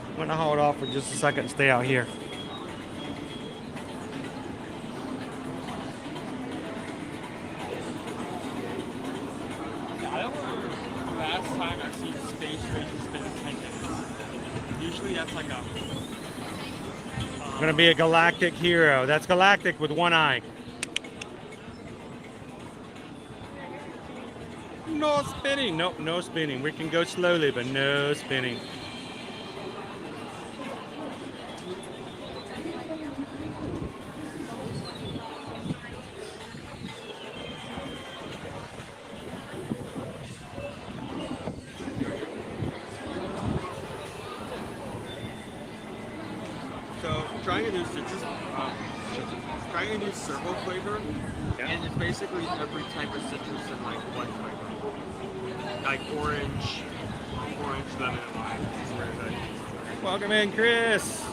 I'm gonna hold off for just a second and stay out here. I don't remember the last time I've seen Space Ranger spin 10 minutes. Usually that's like a... Gonna be a galactic hero. That's galactic with one eye. more spinning. Nope, no spinning. We can go slowly, but no spinning. So trying a new citrus, trying a new circle flavor, and it's basically every type of citrus in like one flavor, like orange, lemon, and lime. It's very good. Welcome in, Chris.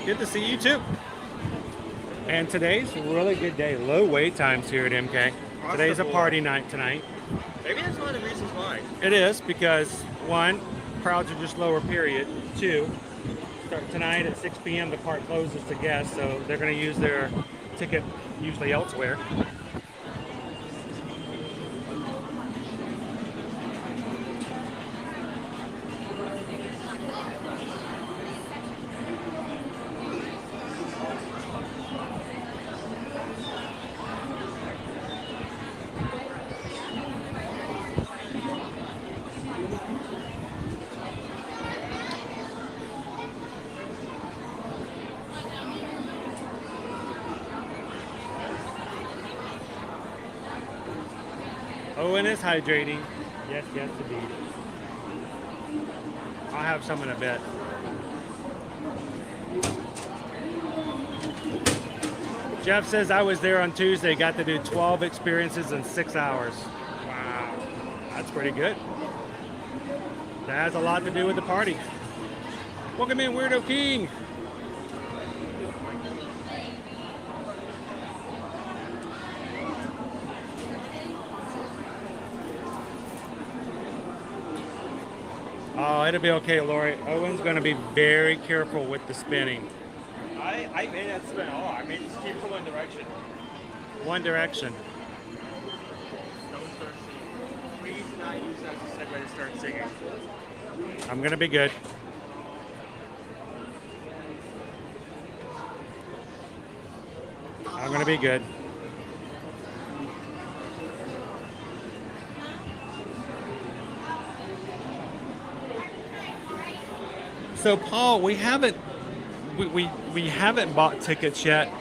Good to see you too. And today's a really good day. Low wait times here at MK. Today's a party night tonight. Maybe that's one of the reasons why. It is because one, crowds are just lower, period. Two, start tonight at 6 p.m. the park closes to guests, so they're going to use their ticket usually elsewhere. Owen is hydrating. Yes, indeed. I'll have some in a bit. Jeff says I was there on Tuesday, got to do 12 experiences in 6 hours. Wow, that's pretty good. That has a lot to do with the party. Welcome in, Weirdo King. Oh, it'll be okay, Lori. Owen's going to be very careful with the spinning. I made that spin all. I made it keep for one direction. One direction. Don't start singing. Please not use that as a segue to start singing. I'm going to be good. I'm going to be good. So Paul, we haven't bought tickets yet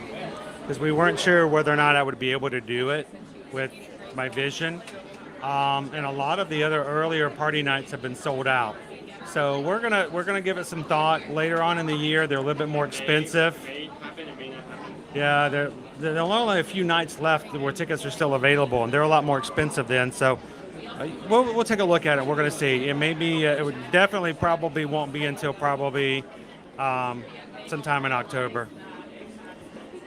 because we weren't sure whether or not I would be able to do it with my vision. And a lot of the other earlier party nights have been sold out. So we're gonna give it some thought later on in the year. They're a little bit more expensive. Yeah, there are only a few nights left where tickets are still available, and they're a lot more expensive then. So we'll take a look at it. We're going to see. It may be. It would definitely probably won't be until probably sometime in October.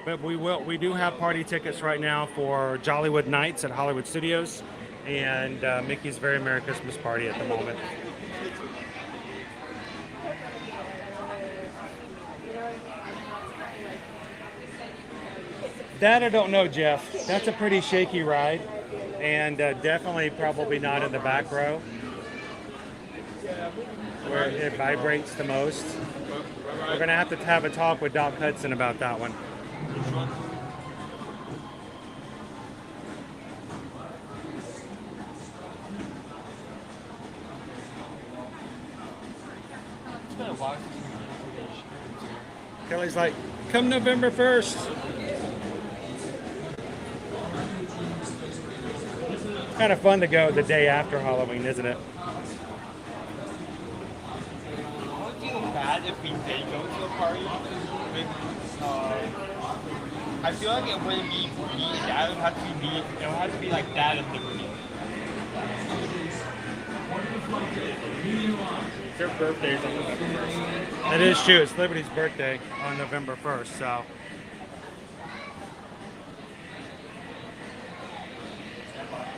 But we do have party tickets right now for Jollywood Nights at Hollywood Studios and Mickey's Very Merry Christmas Party at the moment. That I don't know, Jeff. That's a pretty shaky ride. And definitely probably not in the back row where it vibrates the most. We're going to have a talk with Doc Hudson about that one. Kelly's like, come November 1st. Kind of fun to go the day after Halloween, isn't it? Would you feel bad if we did go to a party? I feel like it wouldn't be me and Dad. It would have to be me. It would have to be like Dad and Liberty. Their birthday's on November 1st. That is true. It's Liberty's birthday on November 1st, so.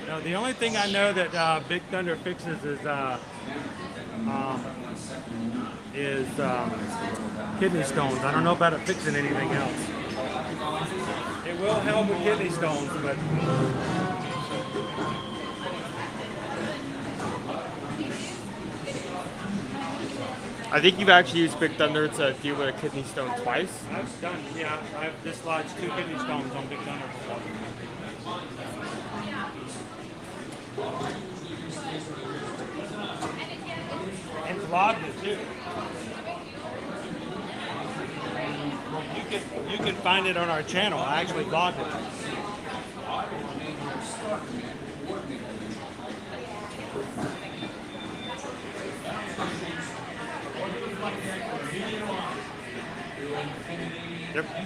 No, the only thing I know that Big Thunder fixes is kidney stones. I don't know about it fixing anything else. It will help with kidney stones, but I think you've actually used Big Thunder to deal with a kidney stone twice. I've done, yeah. I've dislodged 2 kidney stones on Big Thunder before. vlogged it too. You can find it on our channel. I actually vlogged it.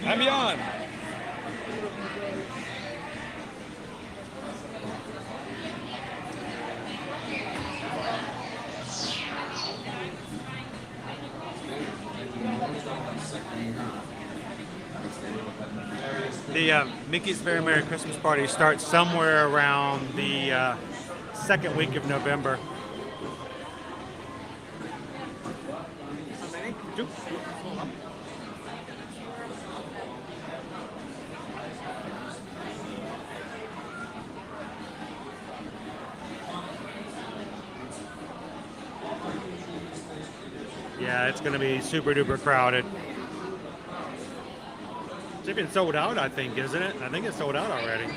I'm beyond. The Mickey's Very Merry Christmas Party starts somewhere around the second week of November. Yeah, it's going to be super duper crowded. It's even sold out, I think, isn't it? I think it's sold out already.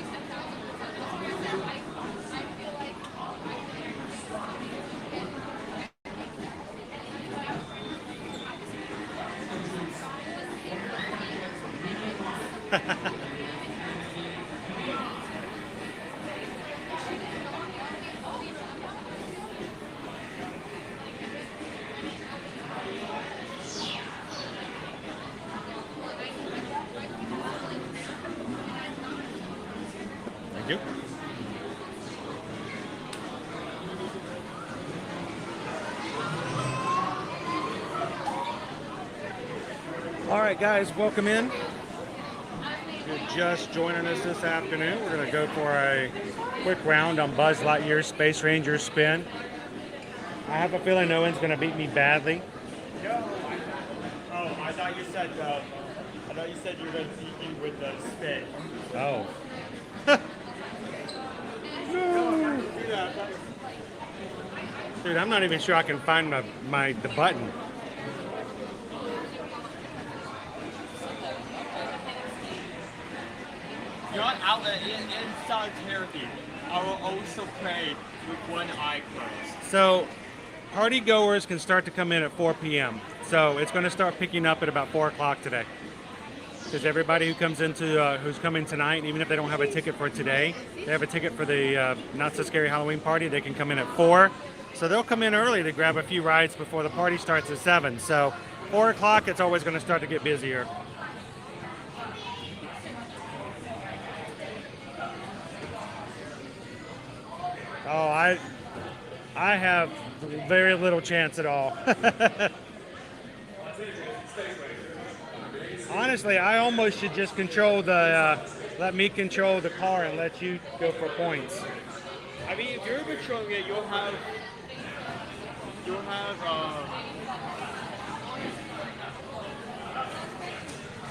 Thank you. All right, guys, welcome in. If you're just joining us this afternoon, we're going to go for a quick round on Buzz Lightyear's Space Ranger spin. I have a feeling Owen's going to beat me badly. No. Oh, I thought you said you were going to beat me with the spin. Oh. Dude, I'm not even sure I can find the button. Your outlet in solidarity. I will also play with one eye closed. So, party goers can start to come in at 4 p.m. So it's going to start picking up at about 4 o'clock today. Because everybody who comes into, who's coming tonight, even if they don't have a ticket for today, they have a ticket for the Not So Scary Halloween party, they can come in at 4. So they'll come in early to grab a few rides before the party starts at 7. So 4 o'clock, it's always going to start to get busier. Oh, I have very little chance at all. Honestly, I almost should just control the, let me control the car and let you go for points. I mean, if you're controlling it, you'll have,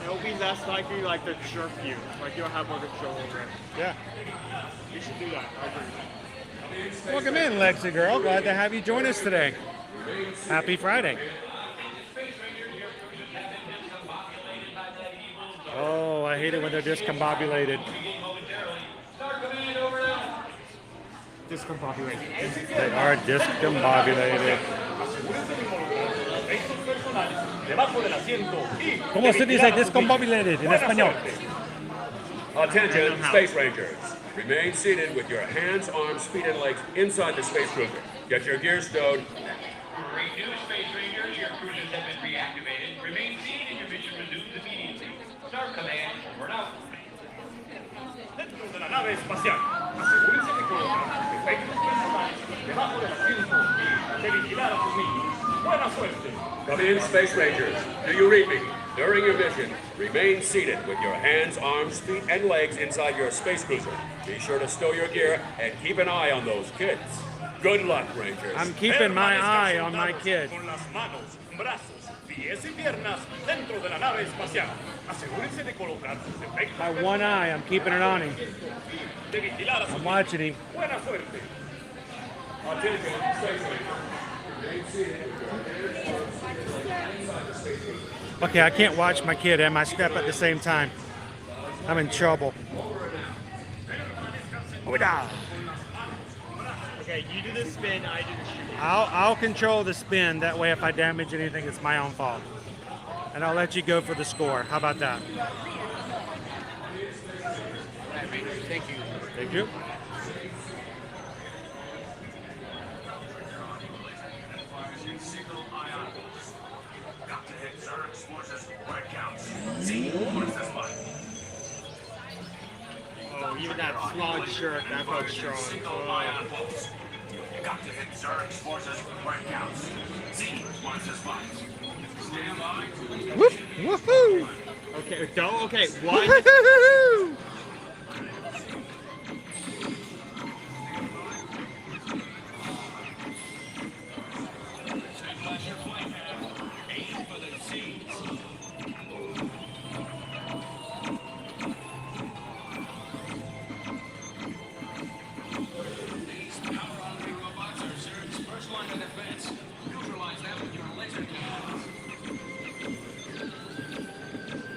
it'll be less likely like to jerk you. Like you'll have more control over it. Yeah. You should do that. I agree. Welcome in, Lexi girl. Glad to have you join us today. Happy Friday. Oh, I hate it when they're discombobulated. Discombobulated. They are discombobulated. ¿Cómo se dice discombobulated en español? Attention, Space Rangers. Remain seated with your hands, arms, feet, and legs inside the Space Cruiser. Get your gear stowed. Great news, Space Rangers. Your cruisers have been reactivated. Remain seated and your mission resumes immediately. Start command, over and out. Dentro de la nave espacial. Asegúrense de colocar efectos personales debajo del asiento y de vigilar a sus niños. Buena suerte. Come in, Space Rangers. Do you read me? During your mission, remain seated with your hands, arms, feet, and legs inside your Space Cruiser. Be sure to stow your gear and keep an eye on those kids. Good luck, Rangers. I'm keeping my eye on my kid. Con las manos, brazos, pies y piernas dentro de la nave espacial. Asegúrense de colocar sus efectos. My one eye, I'm keeping it on him. De vigilar a sus I'm watching him. Buena suerte. Attention, Space Rangers. Remain seated with your hands, arms, feet, and legs inside the Space Cruiser. Okay, I can't watch my kid and my step at the same time. I'm in trouble. Okay, you do the spin, I do the shoot. I'll control the spin. That way, if I damage anything, it's my own fault. And I'll let you go for the score. How about that? Thank you. Thank you. Oh, even that small jerk, that felt strong. You got to hit Zerg's forces where it counts. Z wants his fight. Stand by. Whoop! Woohoo! Okay, don't. Okay, one. Woohoo!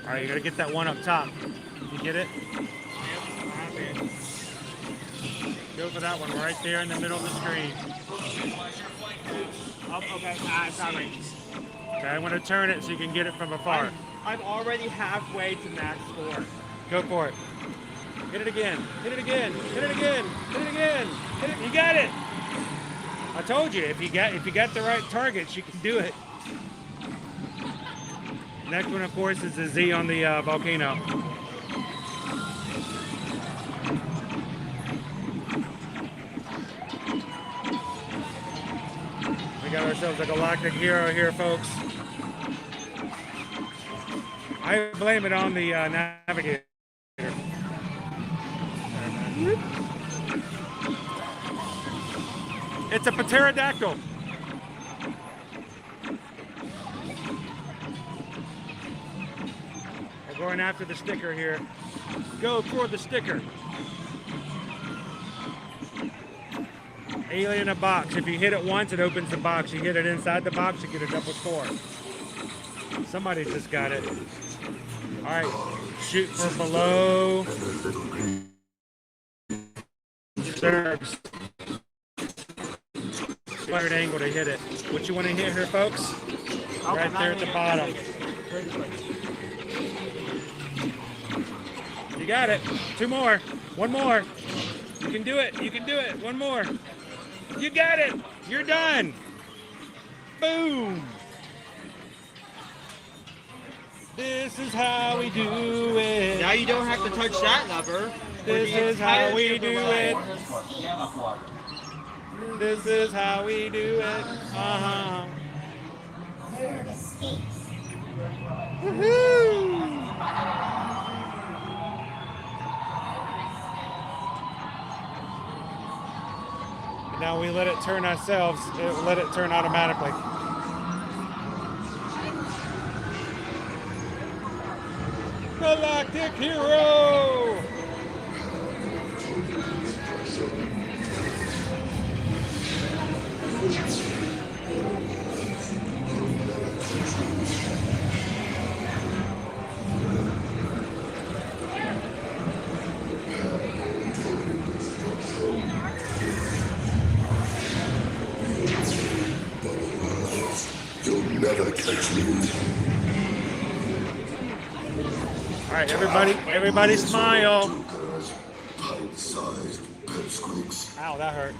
All right, you gotta get that one up top. You get it? Go for that one right there in the middle of the screen. Oh, okay, it's not right. Okay, I'm gonna turn it so you can get it from afar. I'm already halfway to max score. Go for it. Hit it again. Hit it again. Hit it again. Hit it again. Hit it. You got it. I told you if you got the right targets, you can do it. Next one, of course, is the Z on the volcano. We got ourselves a galactic hero here, folks. I blame it on the navigator. It's a pterodactyl. We're going after the sticker here. Go for the sticker. Alien in a box. If you hit it once, it opens the box. You hit it inside the box, you get a double score. Somebody just got it. All right, shoot for below. Serves. Weird angle to hit it. What you want to hit here, folks? Right there at the bottom. You got it. Two more. One more. You can do it. You can do it. One more. You got it. You're done. Boom. This is how we do it. Now you don't have to touch that lever. This is how we do it. This is how we do it. Uh-huh. Woohoo! Now we let it turn ourselves. Let it turn automatically. Galactic hero! You'll never catch me. All right, everybody smile. Ow, that hurt.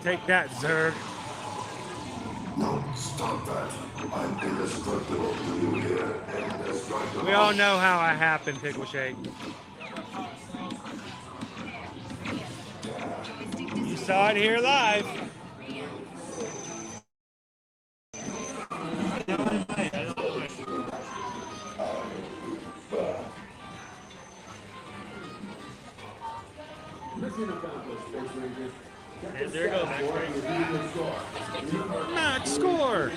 Take that, Zerg. No, stop that. I'm indestructible to you here. Indestructible. We all know how it happened, Pickle Shake. You saw it here live. And there you go, Max score.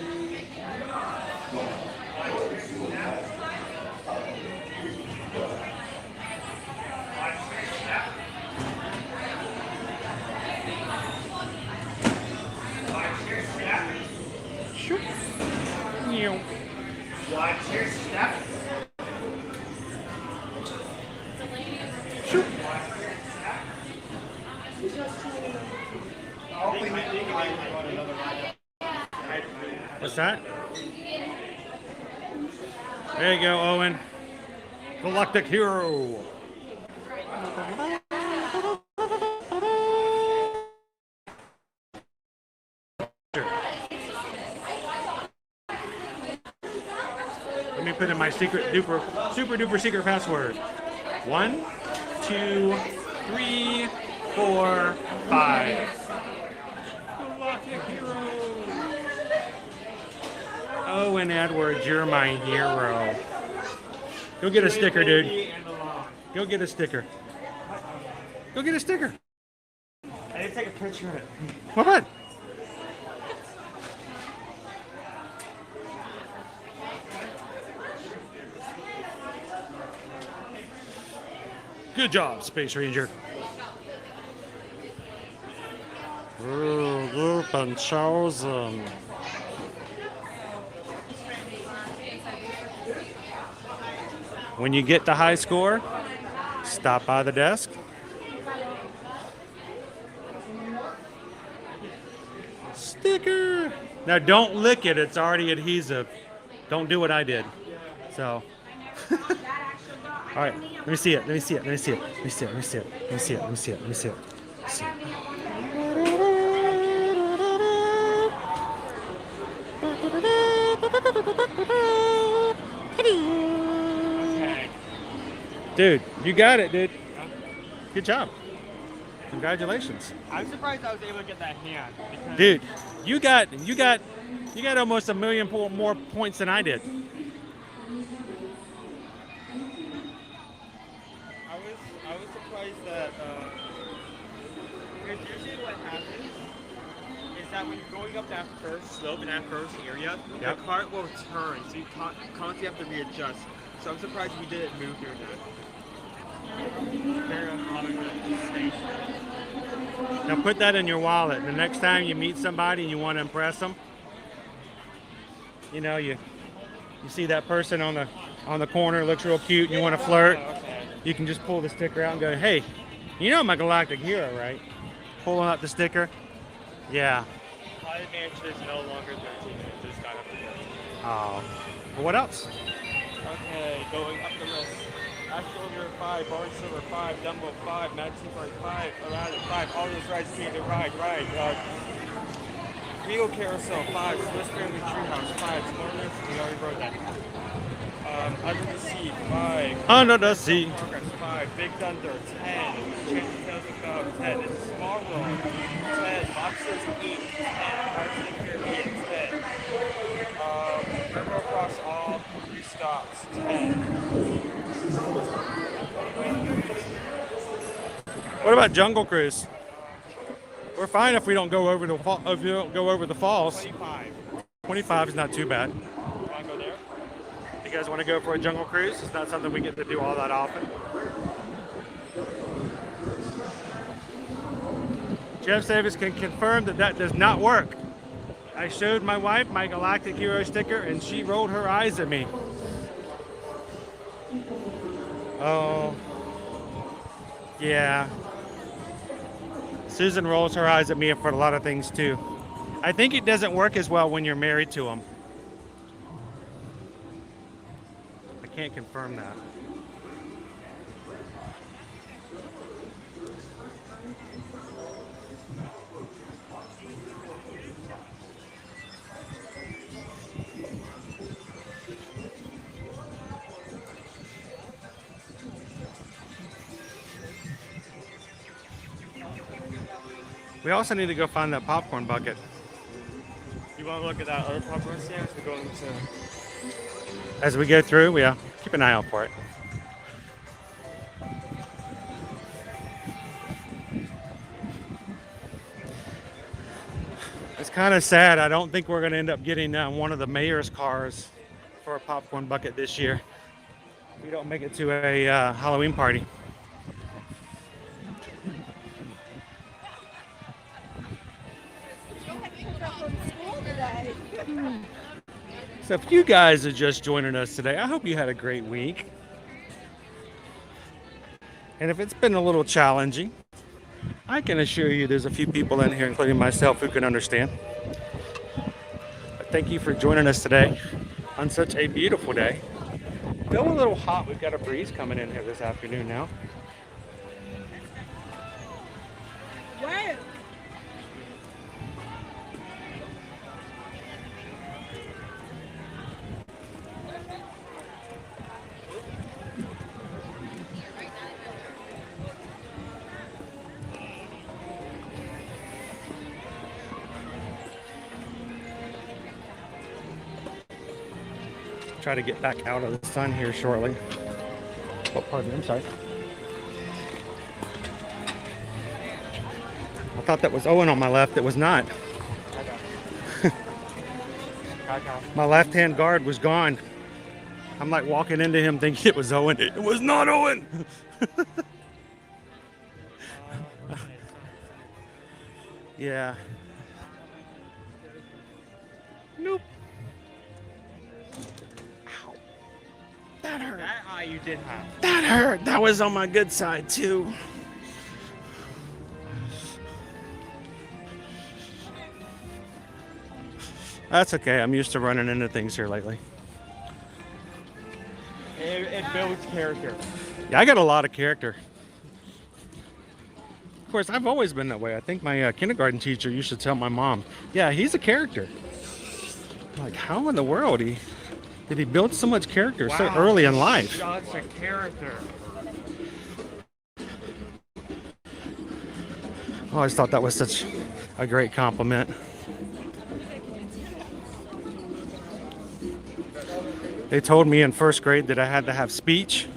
Shoot. Watch your step. Shoot. What's that? There you go, Owen. Galactic hero. Let me put in my super duper secret password. 1, 2, 3, 4, 5. Owen Edwards, you're my hero. Go get a sticker, dude. Go get a sticker. Go get a sticker. I didn't take a picture of it. What? Good job, Space Ranger. Group and chosen. When you get the high score, stop by the desk. Sticker. Now don't lick it, it's already adhesive. Don't do what I did. So. All right, let me see it. Let me see it. Let me see it. Let me see it. Let me see it. Let me see it. Let me see it. Let me see it. See it. Dude, you got it, dude. Good job. Congratulations. I'm surprised I was able to get that hand. Dude, you got almost a million more points than I did. I was surprised that because usually what happens is that when you're going up that first slope in that first area, Yep. the cart will turn, so you constantly have to readjust. So I'm surprised we didn't move through that. Very uncommon for the station. Now put that in your wallet. The next time you meet somebody and you want to impress them, you know, you see that person on the corner, looks real cute, and you want to flirt. You can just pull the sticker out and go, hey, you know I'm a galactic hero, right? Pulling out the sticker. Yeah. My advantage is no longer 13 minutes. Just got up to 13. Oh. Well, what else? Okay, going up the list. Astronaut 5, Barn Silver 5, Dumbo 5, Maxine Park 5, Aladdin 5, all those rides being the ride. Regal Carousel 5, Swiss Family Treehouse 5, Spoilers, we already wrote that. Under the Sea 5. Under the Sea. Progress 5, Big Thunder 10, Chasing Tales of God 10, It's a Small World 10, Boxers 8, 10, Pirates of the Caribbean 10, River Across All 3 Stops 10. What about Jungle Cruise? We're fine if we don't go over the falls. 25. 25 is not too bad. Want to go there? You guys want to go for a Jungle Cruise? It's not something we get to do all that often. Jeff Davis can confirm that does not work. I showed my wife my Galactic Hero sticker and she rolled her eyes at me. Oh, yeah. Susan rolls her eyes at me for a lot of things too. I think it doesn't work as well when you're married to them. I can't confirm that. We also need to go find that popcorn bucket. You want to look at that other popcorn stand? We're going to. As we go through, yeah, keep an eye out for it. It's kind of sad. I don't think we're going to end up getting one of the mayor's cars for a popcorn bucket this year. We don't make it to a Halloween party. So if you guys are just joining us today, I hope you had a great week. And if it's been a little challenging, I can assure you there's a few people in here, including myself, who can understand. But thank you for joining us today on such a beautiful day. Still a little hot. We've got a breeze coming in here this afternoon now. Wow. Try to get back out of the sun here shortly. Oh, pardon me, I'm sorry. I thought that was Owen on my left. It was not. My left-hand guard was gone. I'm like walking into him thinking it was Owen. It was not Owen. Yeah. Nope. Ow. That hurt. That eye you did have. That hurt. That was on my good side too. That's okay. I'm used to running into things here lately. It builds character. Yeah, I got a lot of character. Of course, I've always been that way. I think my kindergarten teacher used to tell my mom, yeah, he's a character. Like, how in the world did he build so much character so early in life? Such a character. I always thought that was such a great compliment. They told me in first grade that I had to have speech.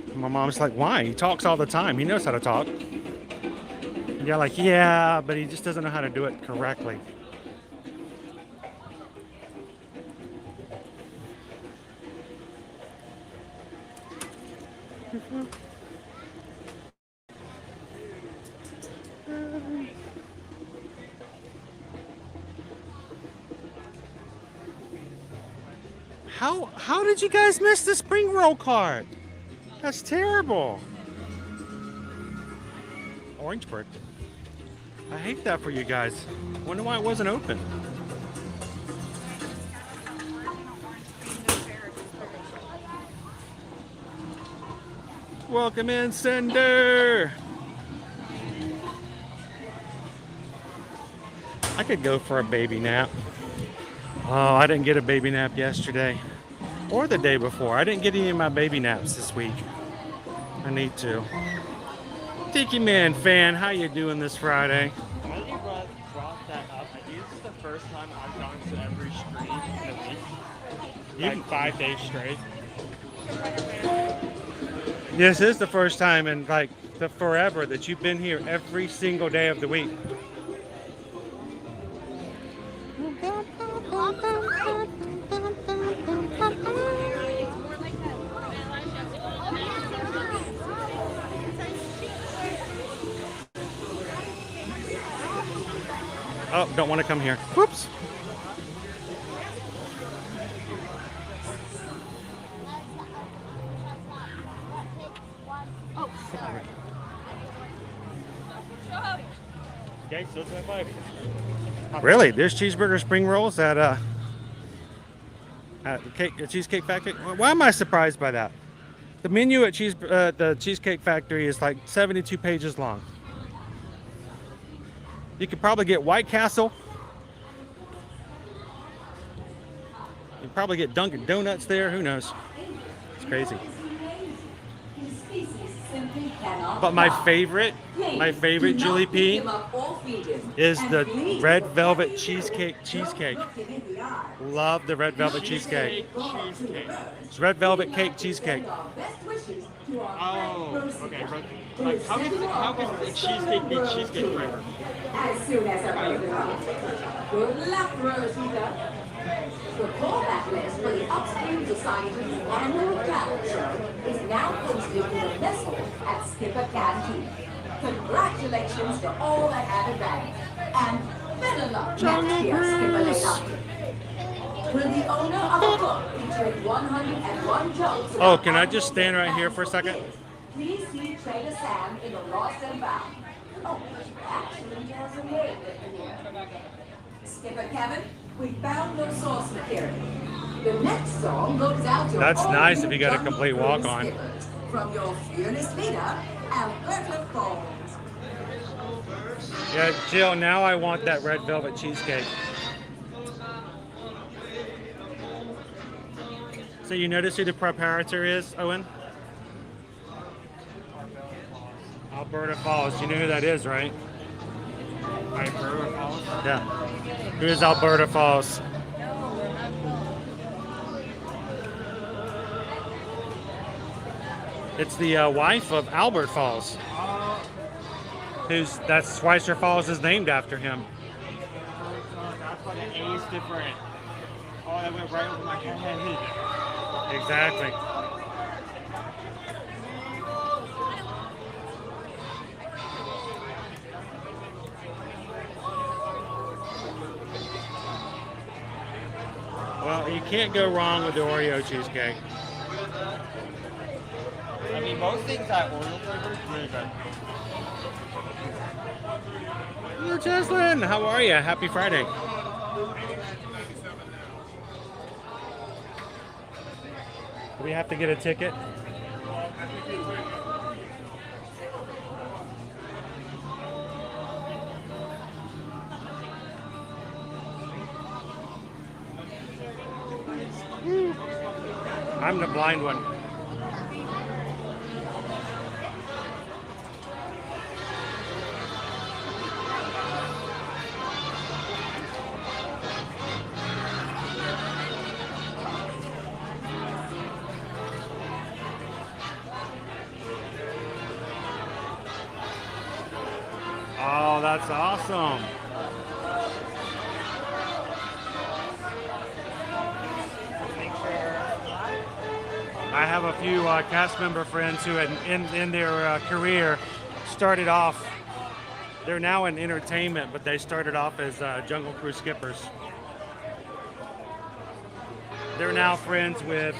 And my mom's like, why? He talks all the time. He knows how to talk. And you're like, yeah, but he just doesn't know how to do it correctly. How did you guys miss the spring roll cart? That's terrible. Orangeburg. I hate that for you guys. Wonder why it wasn't open. Welcome in, Cinder. I could go for a baby nap. Oh, I didn't get a baby nap yesterday or the day before. I didn't get any of my baby naps this week. I need to. Tiki Man fan, how you doing this Friday? Why did you brought that up? I think this is the first time I've gone to every stream in a week. Like 5 days straight. This is the first time in like the forever that you've been here every single day of the week. Oh, don't want to come here. Whoops. Really? There's cheeseburger spring rolls at the Cheesecake Factory? Why am I surprised by that? The menu at the Cheesecake Factory is like 72 pages long. You could probably get White Castle. You could probably get Dunkin' Donuts there. Who knows? It's crazy. But my favorite Julie P, is the red velvet cheesecake. Love the red velvet cheesecake. It's red velvet cake cheesecake. Oh, okay. Like, how can the cheesecake be cheesecake flavor? As soon as I open it up. Good luck, Rosita. The callback list for the Upstream Society's annual talent show is now posted in a vessel at Skipper Canteen. Congratulations to all that had a bag. And better luck next year, Skipper Lake. Will the owner of a book featuring 101 jokes... Oh, can I just stand right here for a second? Please see Trader Sam in the Lost and Found. Oh, actually has a name at the end. Skipper Kevin, we found no source material. The next song looks out to That's all nice you if you got a Jungle complete Cruise walk-on. skippers, from your fearless leader, Alberta Falls. Yeah, Jill, now I want that red velvet cheesecake. So you notice who the proprietor is, Owen? Alberta Falls. You know who that is, right? Alberta Falls? Yeah. Who is Alberta Falls? It's the wife of Albert Falls. That's Schweitzer Falls is named after him. That's why the A is different. Oh, that went right over my head. Exactly. Well, you can't go wrong with the Oreo cheesecake. I mean, most things that Oreo flavor is really good. Hello, Jocelyn. How are you? Happy Friday. Do we have to get a ticket? I'm the blind one. Oh, that's awesome. I have a few cast member friends who had in their career started off, they're now in entertainment, but they started off as Jungle Cruise skippers. They're now friends with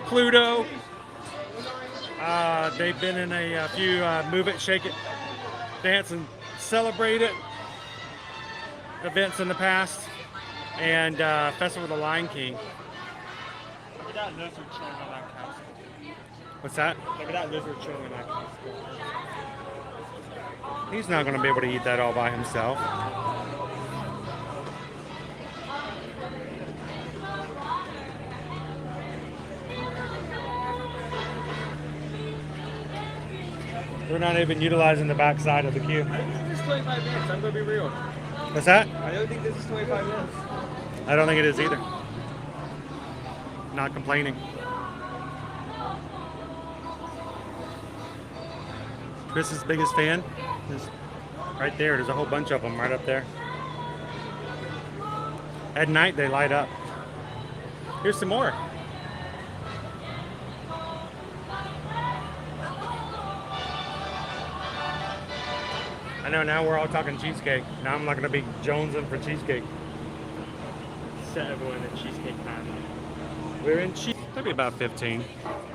Pluto. They've been in a few Move It, Shake It, Dance and Celebrate It events in the past, and Festival of the Lion King. Look at that lizard chilling on that castle. What's that? Look at that lizard chilling on that castle. He's not going to be able to eat that all by himself. We're not even utilizing the back side of the queue. I don't think this is 25 minutes. I'm going to be real. What's that? I don't think this is 25 minutes. I don't think it is either. Not complaining. Chris's biggest fan is right there. There's a whole bunch of them right up there. At night they light up. Here's some more. I know now we're all talking cheesecake. Now I'm not going to be jonesing for cheesecake. Set everyone in cheesecake time. We're in cheese. Maybe about 15.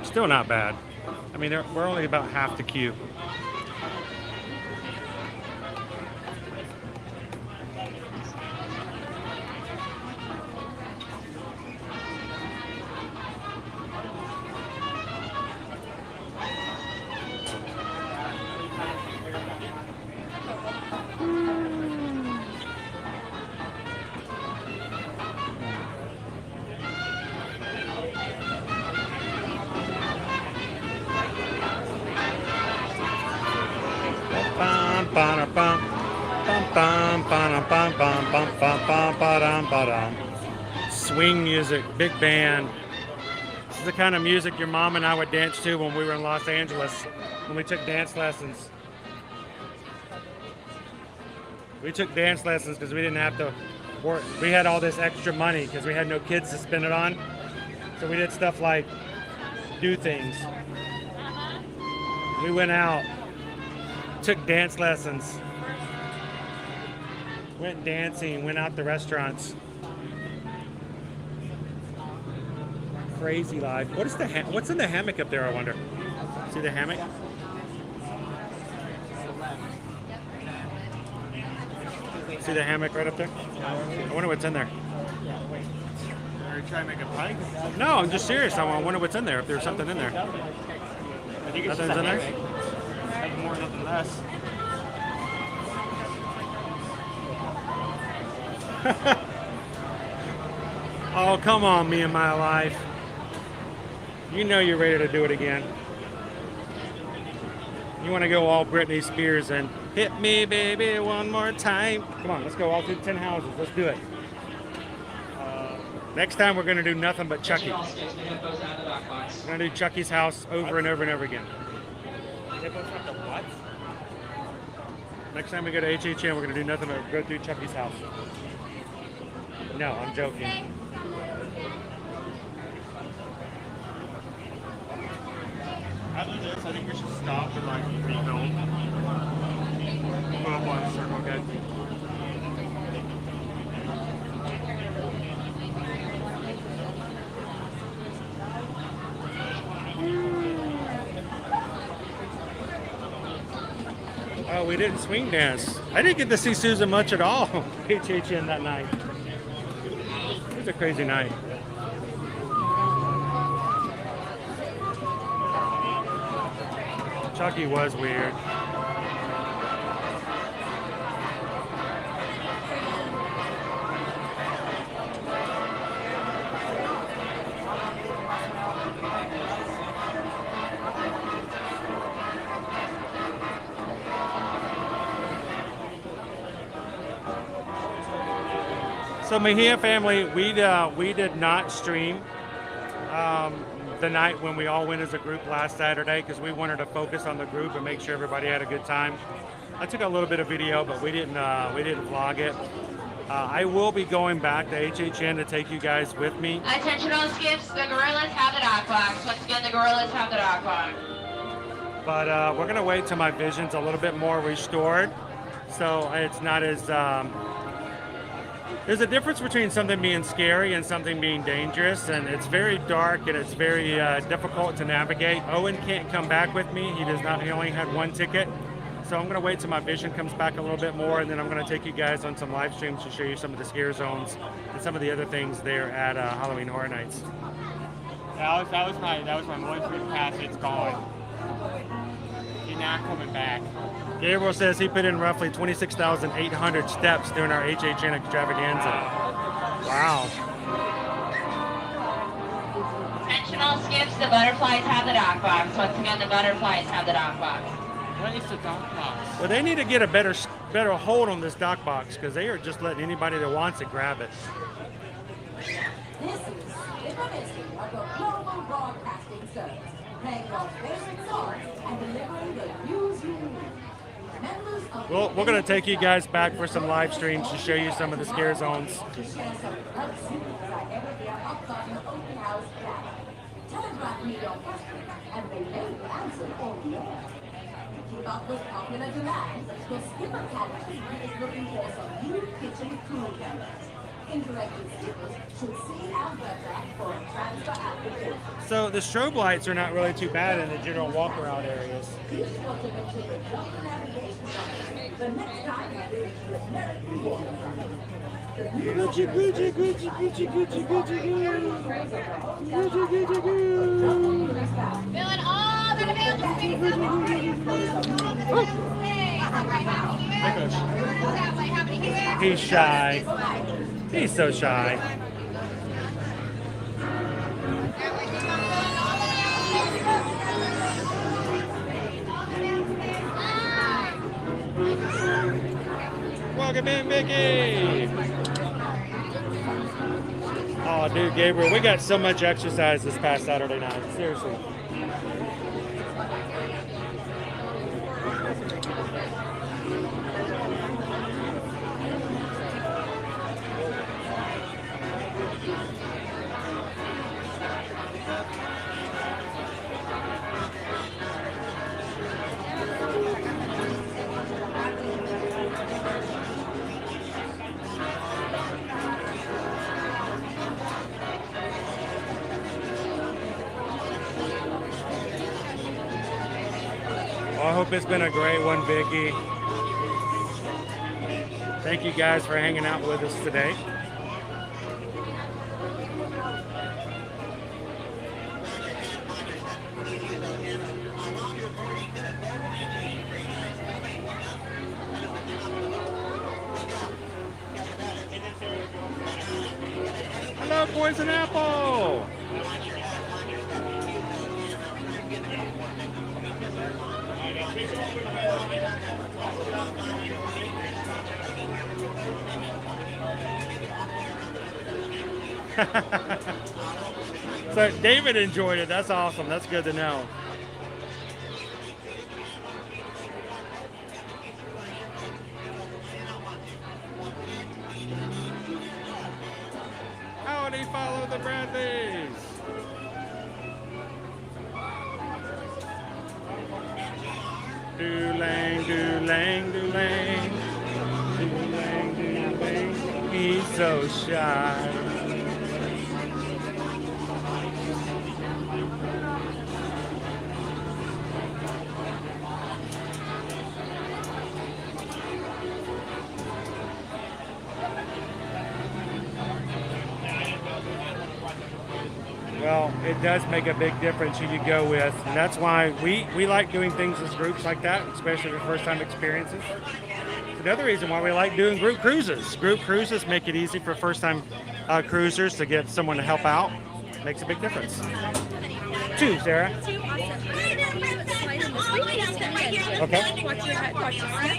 Still not bad. I mean, we're only about half the queue. Swing music, big band. This is the kind of music your mom and I would dance to when we were in Los Angeles, when we took dance lessons. We took dance lessons because we didn't have to work. We had all this extra money because we had no kids to spend it on. So we did stuff like do things. We went out, took dance lessons, went dancing, went out to restaurants. Crazy life. What is what's in the hammock up there, I wonder? See the hammock? See the hammock right up there? I wonder what's in there. Are you trying to make a pike? No, I'm just serious. I wonder what's in there, if there's something in there. I think it's Nothing's just a in there? hammock. Nothing more, nothing less. Oh, come on, me and my life. You know you're ready to do it again. You want to go all Britney Spears and hit me, baby, one more time. Come on, let's go all through 10 houses. Let's do it. Next time we're going to do nothing but Chucky. We're going to do Chucky's house over and over and over again. They both have the what? Next time we go to HHN, we're going to do nothing but go through Chucky's house. No, I'm joking. After this, I think we should stop and like refilm. Go up on a circle, okay? Oh, we didn't swing dance. I didn't get to see Susan much at all. HHN that night. It was a crazy night. Chucky was weird. So Mejia family, we did not stream the night when we all went as a group last Saturday because we wanted to focus on the group and make sure everybody had a good time. I took a little bit of video, but we didn't vlog it. I will be going back to HHN to take you guys with me. Attention all skips, the gorillas have the dock box. Once again, the gorillas have the dock box. But we're gonna wait till my vision's a little bit more restored, so it's not as. There's a difference between something being scary and something being dangerous, and it's very dark and it's very difficult to navigate. Owen can't come back with me. He does not. He only had one ticket, so I'm going to wait till my vision comes back a little bit more, and then I'm going to take you guys on some live streams to show you some of the scare zones and some of the other things there at Halloween Horror Nights. That was my one free pass. It's gone. You're not coming back. Gabriel says he put in roughly 26,800 steps during our HHN extravaganza. Wow. Attention all skips, the butterflies have the dock box. Once again, the butterflies have the dock box. What is the dock box? Well, they need to get a better hold on this dock box because they are just letting anybody that wants it grab it. This is Information of the Global Broadcasting Service, playing your favorite songs and delivering the news you need. Well, we're going to take you guys back for some live streams to show you some of the scare zones. Telegraph me your questions and they may be answered on the air. To keep up with popular demand, the Skipper Academy is looking for some new kitchen crew members. Interactive skippers should see Alberta for a transfer application. So the strobe lights are not really too bad in the general walk-around areas. The next time you visit the American waterfront. Gucci, Gucci, Gucci, Gucci, Gucci, Gucci, Gucci, Gucci, Gucci. Feeling all the available. He's shy. He's so shy. Welcome in, Mickey. Oh, dude, Gabriel, we got so much exercise this past Saturday night. Seriously. I hope it's been a great one, Vicky. Thank you guys for hanging out with us today. Hello, Poison Apple. So David enjoyed it. That's awesome. That's good to know. Howdy, follow the Bradleys. Do-lang, do-lang, do-lang. Do-lang, do-lang. He's so shy. Well, it does make a big difference who you go with, and that's why we like doing things as groups like that, especially for first-time experiences. It's another reason why we like doing group cruises. Group cruises make it easy for first-time cruisers to get someone to help out. Makes a big difference. 2, Sarah. 2, awesome. Okay. Watch your head, watch your step.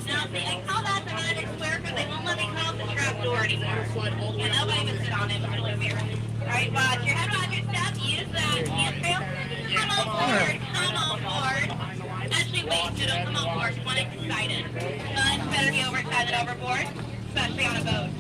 Now, see, I call that the magic square because they won't let me call it the trap door anymore. And nobody would sit on it. It's really weird. All right, watch your head, watch your step. Use that handrail. Come on forward. Come on forward. Actually, wait. So don't come on board. One excited. Much better be excited overboard, especially on a boat.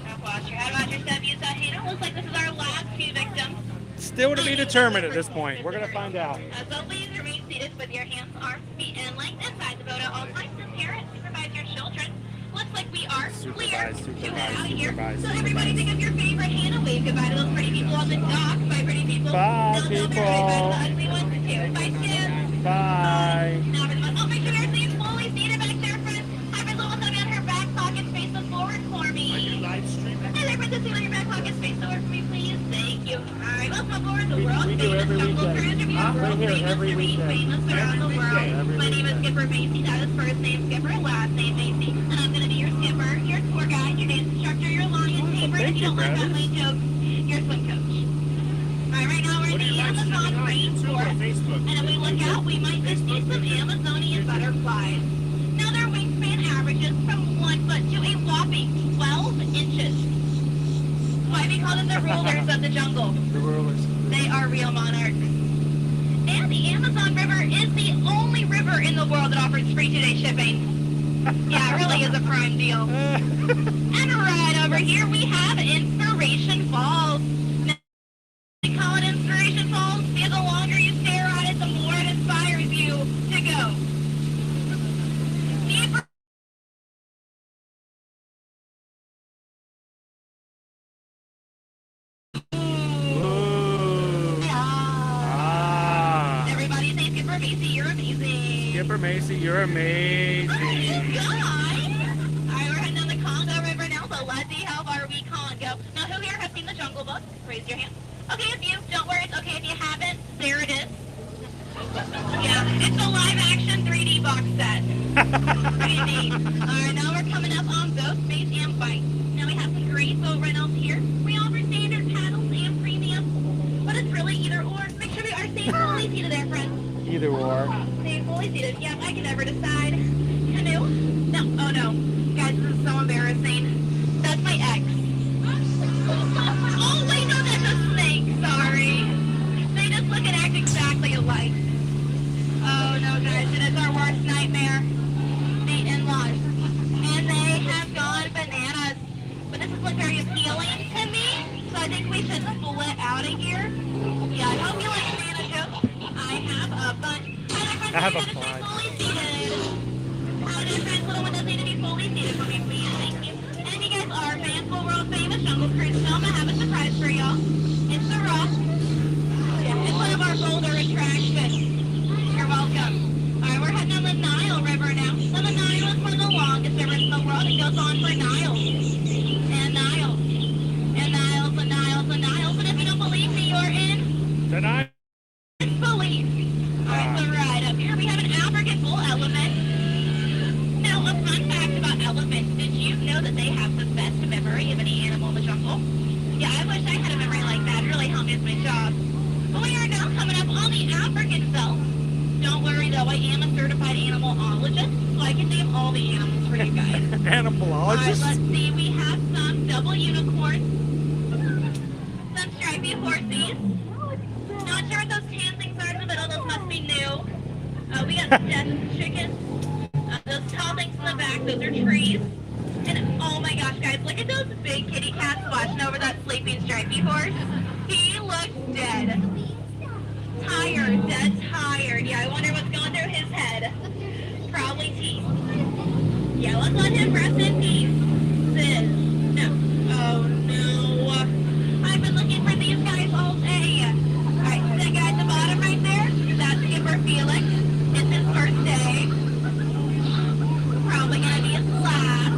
Now, watch your head, watch your step. Use that handle. Looks like this is our last 2 victims. Still to be determined at this point. We're going to find out. So please remain seated with your hands, arms, feet, and legs inside the boat at all times. And parents, supervise your children. Looks like we are clear to head out of here. So everybody think of your favorite hand and wave goodbye to those pretty people on the dock. Bye, pretty people. Bye, people. Bye, ugly ones too. Bye, kids. Bye. Now, everyone. Oh, make sure everything's fully seated back there, friends. Hi, Friends. Almost on her back pocket space the forward for me. Are you live streaming? Hey there, Princess. Seal your back pocket space forward for me, please. Thank you. All right, let's come forward. The world famous jungle cruise review. World famous around the world. My name is Skipper Macy. That is first name Skipper, last name Macy. And I'm going to be your skipper, your tour guide, your dance instructor, your lion tamer. If you don't like that lane joke, your swim coach. All right, right now we're in the Amazon rainforest. And if we look out, we might just see some Amazonian butterflies. Now their wingspan averages from 1 foot to a whopping 12 inches. Why we call them the rulers of the jungle? The rulers. They are real monarchs. And the Amazon River is the only river in the world that offers free 2-day shipping. Yeah, it really is a prime deal. And right over here we have Inspiration Falls. Now, we call it Inspiration Falls because the longer you stare at it, the more it inspires you to go. Deeper. Everybody say Skipper Macy, you're amazing. Skipper Macy, you're amazing. Alright, we're heading down the Congo River now, so let's see how far we can go. Now, who here has seen the Jungle Book? Raise your hand. Okay, if you, don't worry, it's okay if you haven't. There it is. Yeah, it's a live-action 3D box set. Pretty neat. Alright, now we're coming up on Ghost, Space, and Fight. Now we have some great boat rentals here. We offer standard paddles and premium, but it's really either or. Make sure we are staying fully seated there, friends. Either or. Staying fully seated. Yep, I can never decide. Canoe? No. Oh no. Guys, this is so embarrassing. That's my ex. Oh wait, no, that's a snake. Sorry. They just look and act exactly alike. Oh no, guys, it is our worst nightmare. The in-laws. And they have gone bananas. But this is like very appealing to me. So I think we should split out of here. Yeah, I hope you like banana jokes. I have a bunch. I have a bunch. Fully seated. How do friends, little one does need to be fully seated for me, please? Thank you. And if you guys are fans of world famous Jungle Cruise film, I have a surprise for y'all. It's the Rock. Yeah, it's one of our bolder attractions. You're welcome. Alright, we're heading on the Nile River now. Now the Nile is one of the longest rivers in the world. It goes on for Niles. And Niles. And Niles and Niles and Niles. And if you don't believe me, you're in Tonight. disbelief. Alright, so right up here we have an African bull elephant. Now, a fun fact about elephants. Did you know that they have the best memory of any animal in the jungle? Yeah, I wish I had a memory like that. It really helped me with my job. But we are now coming up on the African belt. Don't worry though, I am a certified animalologist, so I can name all the animals for you guys. Animalologist? Alright, let's see. We have some double unicorns, some stripy horsies. Not sure what those tan things are in the middle. Those must be new. We got death chickens. Those tall things in the back, those are trees. And oh my gosh, guys, look at those big kitty cats watching over that sleeping stripy horse. He looks dead. Tired, dead tired. Yeah, I wonder what's going through his head. Probably teeth. Yeah, let's let him rest in peace. Sis. No. Oh no. I've been looking for these guys all day. Alright, that guy at the bottom right there, that's Skipper Felix. It's his first day. Probably gonna be his last.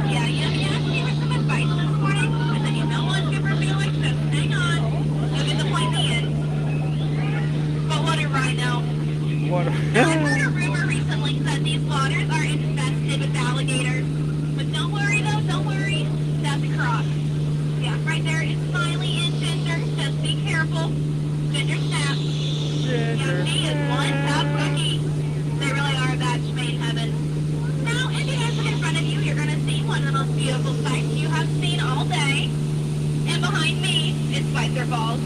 Yeah, you asked me for some advice this morning. I said, you know what, Skipper Felix, just hang on. You'll get the point in the end. But what a rhino. What? Now, I heard a rumor recently that these waters are infested with alligators. But don't worry though, don't worry. That's a croc. Yeah, right there is Smiley and Ginger. Just be careful. Ginger snaps. Yeah, she is one tough cookie. They really are a match made in heaven. Now, if you guys look in front of you, you're going to see one of the most beautiful sights you have seen all day. And behind me is Spicer Falls.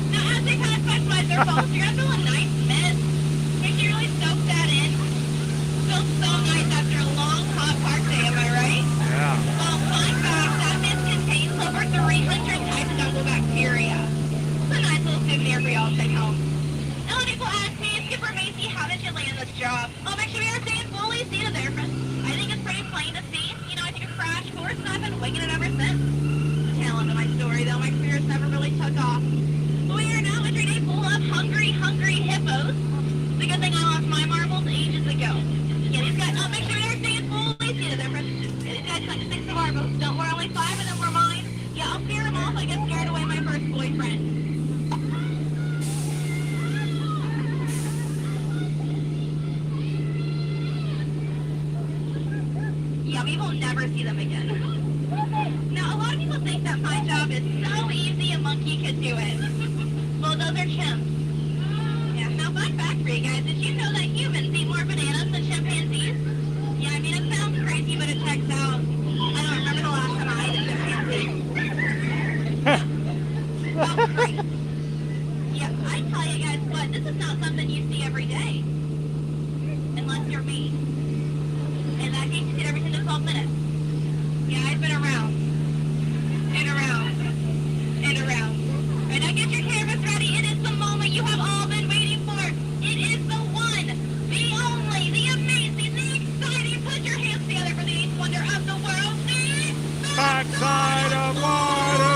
Now, as they pass by Spicer Falls, you're going to feel a nice mist. Make sure you really soak that in. Feels so nice after a long, hot park day, am I right? Yeah. Well, fun fact, that mist contains over 300 types of jungle bacteria. It's a nice little souvenir for y'all to take home. Now, when people ask me, Skipper Macy, how did you land this job? Oh, make sure you're staying fully seated there, friends. I think it's pretty plain to see. You know, I took a crash course and I've been winging it ever since. Tail end of my story, though, my career's never really took off. But we are now entering a full of hungry hippos. It's a good thing I lost my marbles ages ago. Yeah, these guys, make sure you're staying fully seated there, friends. These guys like to 6 marbles. Don't worry, only 5 of them were mine. Yeah, I'll scare them off. I get scared away my first boyfriend. Yeah, we will never see them again. Now, a lot of people think that my job is so easy a monkey could do it. Well, those are chimps. Yeah, now fun fact for you guys, did you know that humans eat more bananas than chimpanzees? Yeah, I mean, it sounds crazy, but it checks out. I don't remember the last time I ate a chimpanzee. Oh, great. Yeah, I tell you guys what, this is not something you see every day. Unless you're me. In that case, you see it every 10 to 12 minutes. Yeah, I've been around. And around. And around. And now get your cameras ready. It is the moment you have all been waiting for. It is the one, the only, the amazing, the exciting. Put your hands together for the eighth wonder of the world. The backside of water.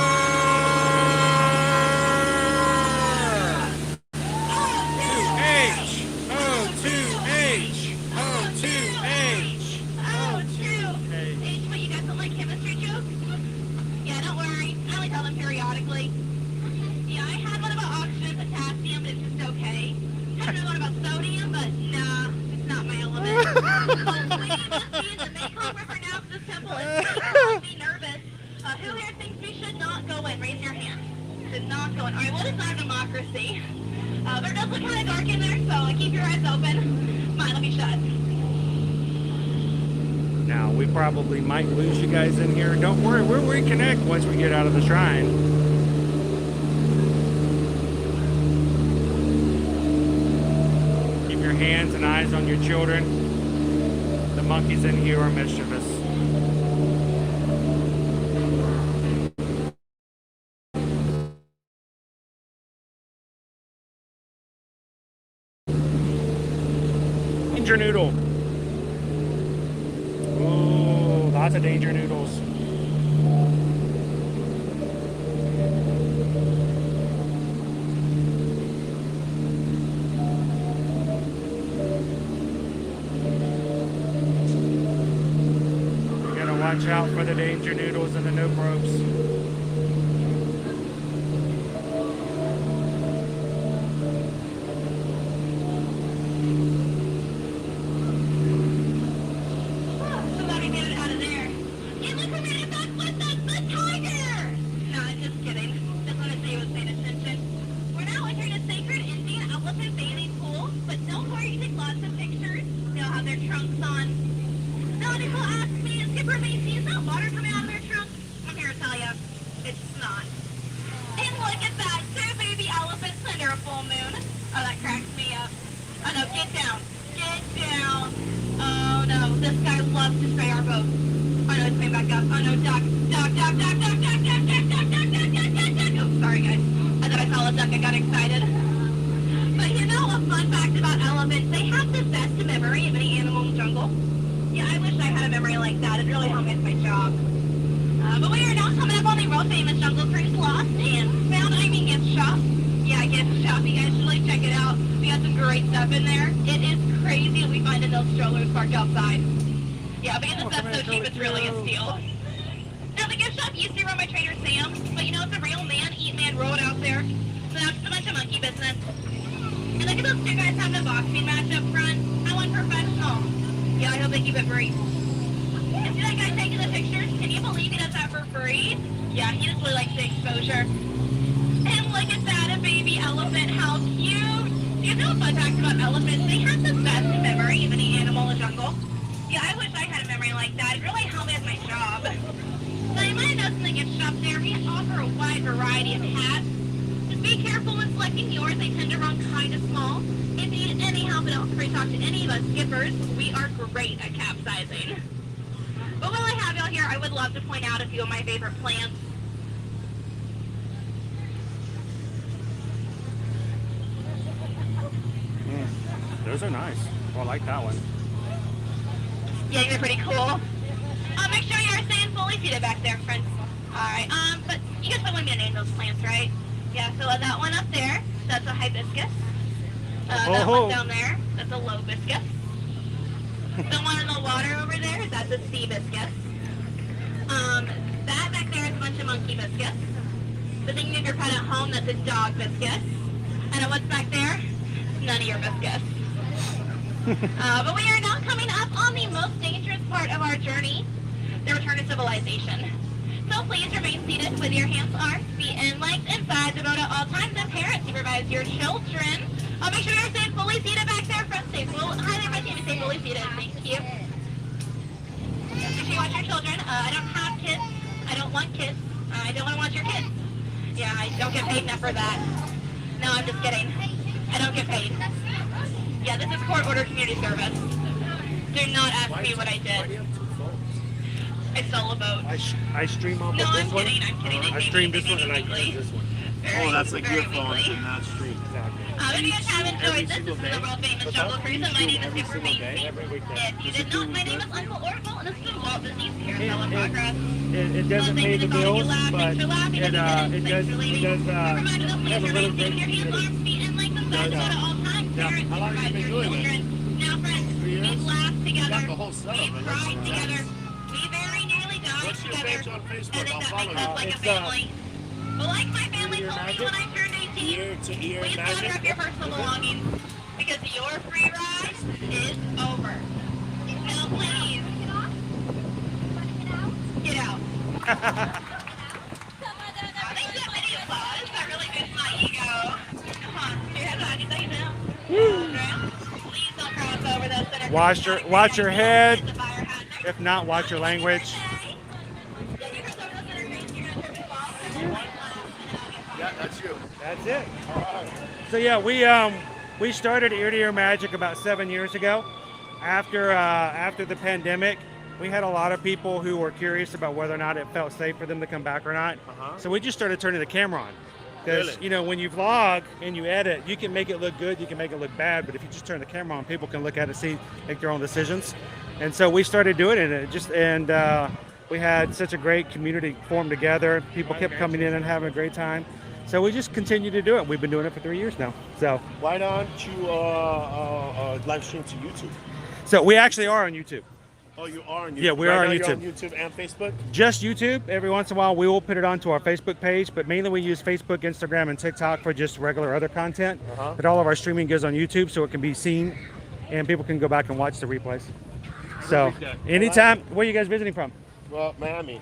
O2H. O2H. O2H. H, what, you got some like chemistry jokes? Yeah, don't worry. I only tell them periodically. Yeah, I had one about oxygen and potassium, but it's just okay. Had another one about sodium, but nah, it's not my element. Oh, we must be in the Mekong River now because this temple is making me nervous. Who here thinks we should not go in? Raise your hand. Should not go in. Alright, what is our democracy? But it does look kind of dark in there, so keep your eyes open. Mine will be shut. Now, we probably might lose you guys in here. Don't worry, we'll reconnect once we get out of the shrine. Keep your hands and eyes on your children. The monkeys in here are mischievous. Danger noodle. Ooh, lots of danger noodles. Watch out for the danger noodles and the nope ropes. Somebody get it out of there. It looks like it's not with the tiger! No, just kidding. Just want to say you was paying attention. We're now entering a sacred Indian elephant bathing pool, but don't worry, take lots of pictures. They'll have their trunks on. Now, when people ask me, is Skipper Macy, is that water coming out of their trunks? I'm here to tell you, it's not. And look at that, two baby elephants under a full moon. Oh, that cracks me up. Oh no, get down. Get down. Oh no, this guy loves to spray our boat. Oh no, it's coming back up. Oh no, duck. Duck, duck, duck, duck, duck, duck, duck, duck, duck, duck, duck, duck, duck. Oh, sorry guys. I thought I saw a duck, I got excited. But you know a fun fact about elephants, they have the best memory of any animal in the jungle. Yeah, I wish I had a memory like that. It really helped me with my job. But we are now coming up on the world famous Jungle Cruise Lost and Found, gift shop. Yeah, gift shop. You guys should like check it out. We got some great stuff in there. It is crazy what we find in those strollers parked outside. Yeah, because the stuff's so cheap, it's really a steal. Now, the gift shop used to be run by Trader Sam, but you know, it's a real man-eat-man road out there. So now it's just a bunch of monkey business. And look at those two guys having a boxing match up front. I want professional. Yeah, I hope they keep it brief. Yeah, see that guy taking the pictures? Can you believe he does that for free? Yeah, he just really likes the exposure. And look at that, a baby elephant. How cute. Do you know a fun fact about elephants? They have the best memory of any animal in the jungle. Yeah, I wish I had a memory like that. It really helped me with my job. So you might have noticed in the gift shop there, we offer a wide variety of hats. Just be careful when selecting yours. They tend to run kind of small. If you need any help at all, free talk to any of us skippers. We are great at capsizing. But while I have y'all here, I would love to point out a few of my favorite plants. Those are nice. Oh, I like that one. Yeah, you're pretty cool. Make sure you're staying fully seated back there, friends. Alright, but you guys don't want me to name those plants, right? Yeah, so that one up there, that's a hibiscus. That one down there, that's a lobiscus. The one in the water over there, that's a sea biscus. That back there is a bunch of monkey biscus. The thing you give your pet at home, that's a dog biscus. And what's back there? None of your biscuits. But we are now coming up on the most dangerous part of our journey, the return to civilization. So please remain seated with your hands, arms, feet, and legs inside the boat at all times, and parents supervise your children. Make sure you're staying fully seated back there, front safe. Well, hi there, my team is staying fully seated. Thank you. Make sure you watch your children. I don't have kids. I don't want kids. I don't want to watch your kids. Yeah, I don't get paid enough for that. No, I'm just kidding. I don't get paid. Yeah, this is court order community service. Do not ask me what I did. I stole a boat. I stream off No, of this I'm one. kidding. I'm kidding. I stream this one and I use this one. Oh, that's like your phone and not stream. If you guys have enjoyed this, this is the world famous Jungle Cruise, and my name is Super Macy. If you did not, my name is Uncle Oracle, and this is the Walt Disney's Carousel in Progress. It doesn't pay the bills, but it does have a little bit. How long have you been doing this? Now, friends, we've laughed together, we've cried together, we very nearly died together, and I think that makes us like a family. But like my family told me when I turned 18, please gather up your personal belongings, because your free ride is over. Now please, get out. Thanks for that mini applause. That really boosts my ego. Come on, your head on, you say now. Please don't cross over those that are Watch your head. If not, watch your language. Yeah, that's you. That's it. So yeah, we started Ear to Ear Magic about 7 years ago. After the pandemic, we had a lot of people who were curious about whether or not it felt safe for them to come back or not. So we just started turning the camera on. Because, you know, when you vlog and you edit, you can make it look good, you can make it look bad, but if you just turn the camera on, people can look at it, see, make their own decisions. And so we started doing it, we had such a great community formed together. People kept coming in and having a great time. So we just continue to do it. We've been doing it for 3 years now. So why don't you live stream to YouTube? So we actually are on YouTube. Oh, you are on YouTube. Yeah, we Right are on now you're YouTube. on YouTube and Facebook. Just YouTube. Every once in a while, we will put it onto our Facebook page, but mainly we use Facebook, Instagram, and TikTok for just regular other content. But all of our streaming goes on YouTube, so it can be seen, and people can go back and watch the replays. So, anytime. Where are you guys visiting from? Well, Miami.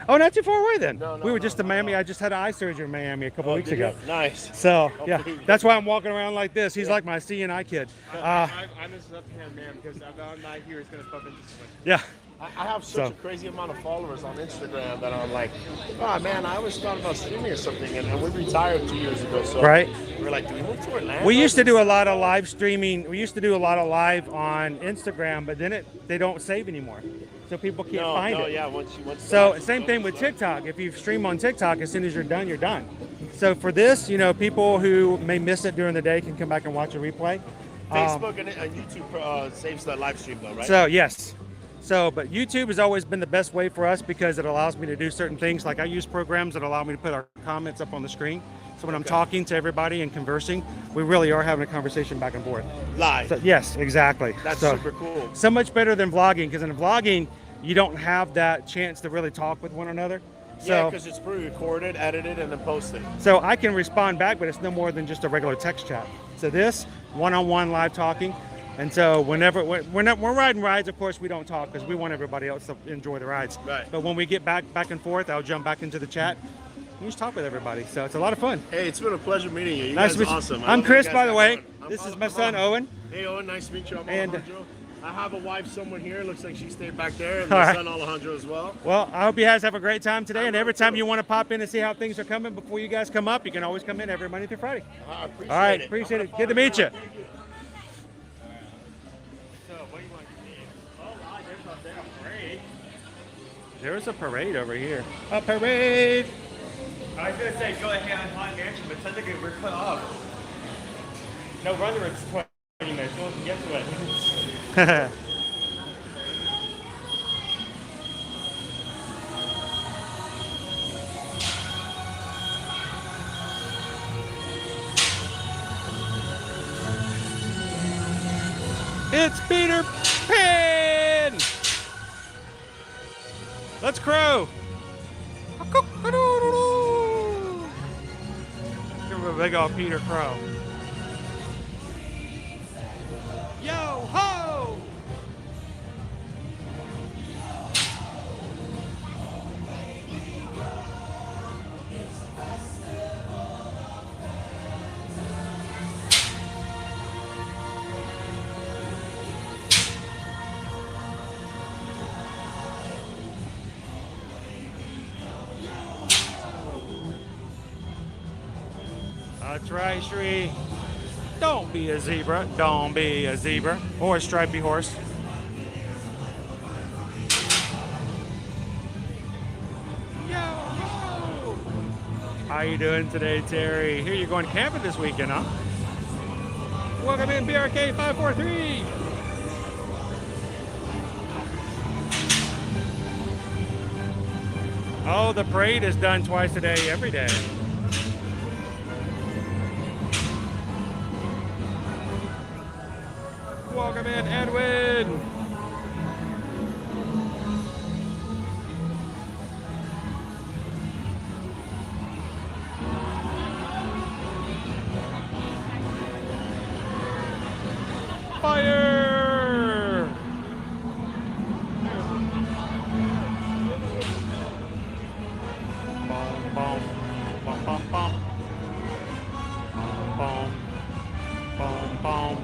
Oh, not too far away then. No, We were just in Miami. I just had eye surgery in Miami a couple weeks did ago. you? Nice. So, yeah, Hopefully- that's why I'm walking around like this. He's like my seeing eye kid. I'm just a left-hand man because if I'm not here, it's gonna bump into someone. Yeah. I have such a crazy amount of followers on Instagram that I'm like, oh man, I always thought about streaming or something, and we retired 2 years ago. So Right. we're like, do we move to Orlando? We used to do a lot of live streaming. We used to do a lot of live on Instagram, but then they don't save anymore. So people can't find it. Yeah, once So same thing with TikTok. If you stream on TikTok, as soon as you're done, you're done. So for this, people who may miss it during the day can come back and watch a replay. Facebook and YouTube saves the live stream though, right? So yes. So, but YouTube has always been the best way for us because it allows me to do certain things. Like I use programs that allow me to put our comments up on the screen. So when I'm talking to everybody and conversing, we really are having a conversation back and forth. Live. So, yes, exactly. That's so, super cool. So much better than vlogging, because in vlogging, you don't have that chance to really talk with one another. Yeah, So, because it's pre-recorded, edited, and then posted. so I can respond back, but it's no more than just a regular text chat. So this, one-on-one live talking. And so whenever we're riding rides, of course, we don't talk because we want everybody else to enjoy the rides. Right. But when we get back and forth, I'll jump back into the chat. We just talk with everybody. So it's a lot of fun. Hey, it's been a pleasure meeting you. You Nice guys to meet are you. awesome. I I'm love Chris, you guys by the have way. fun. This is my son, Owen. Hey, Owen, nice to meet you. I'm And- Alejandro. I have a wife somewhere here. Looks like she stayed back there. And All my right. son Alejandro as well. Well, I hope you guys have a great time today. And every time you want to pop in and see how things are coming before you guys come up, you can always come in every Monday through Friday. I appreciate All right, it. appreciate it. Good to meet you. So, what do you want to see? Oh, wow, there's a parade. There's a parade over here. A parade. I was gonna say go ahead on Haunted Mansion, but technically we're cut off. No wonder it's 20 minutes. No one can get to it. It's Peter Pan. Let's crow. Give him a big old Peter Crow. Yo ho! That's right, Shree. Don't be a zebra. Don't be a zebra. Or a stripy horse. Yo ho! How you doing today, Terry? Here you're going camping this weekend, huh? Welcome in, BRK 543. Oh, the parade is done twice a day, every day. Welcome in, Edwin. Fire! Boom, boom, bum, bum, bum. Boom, boom, boom.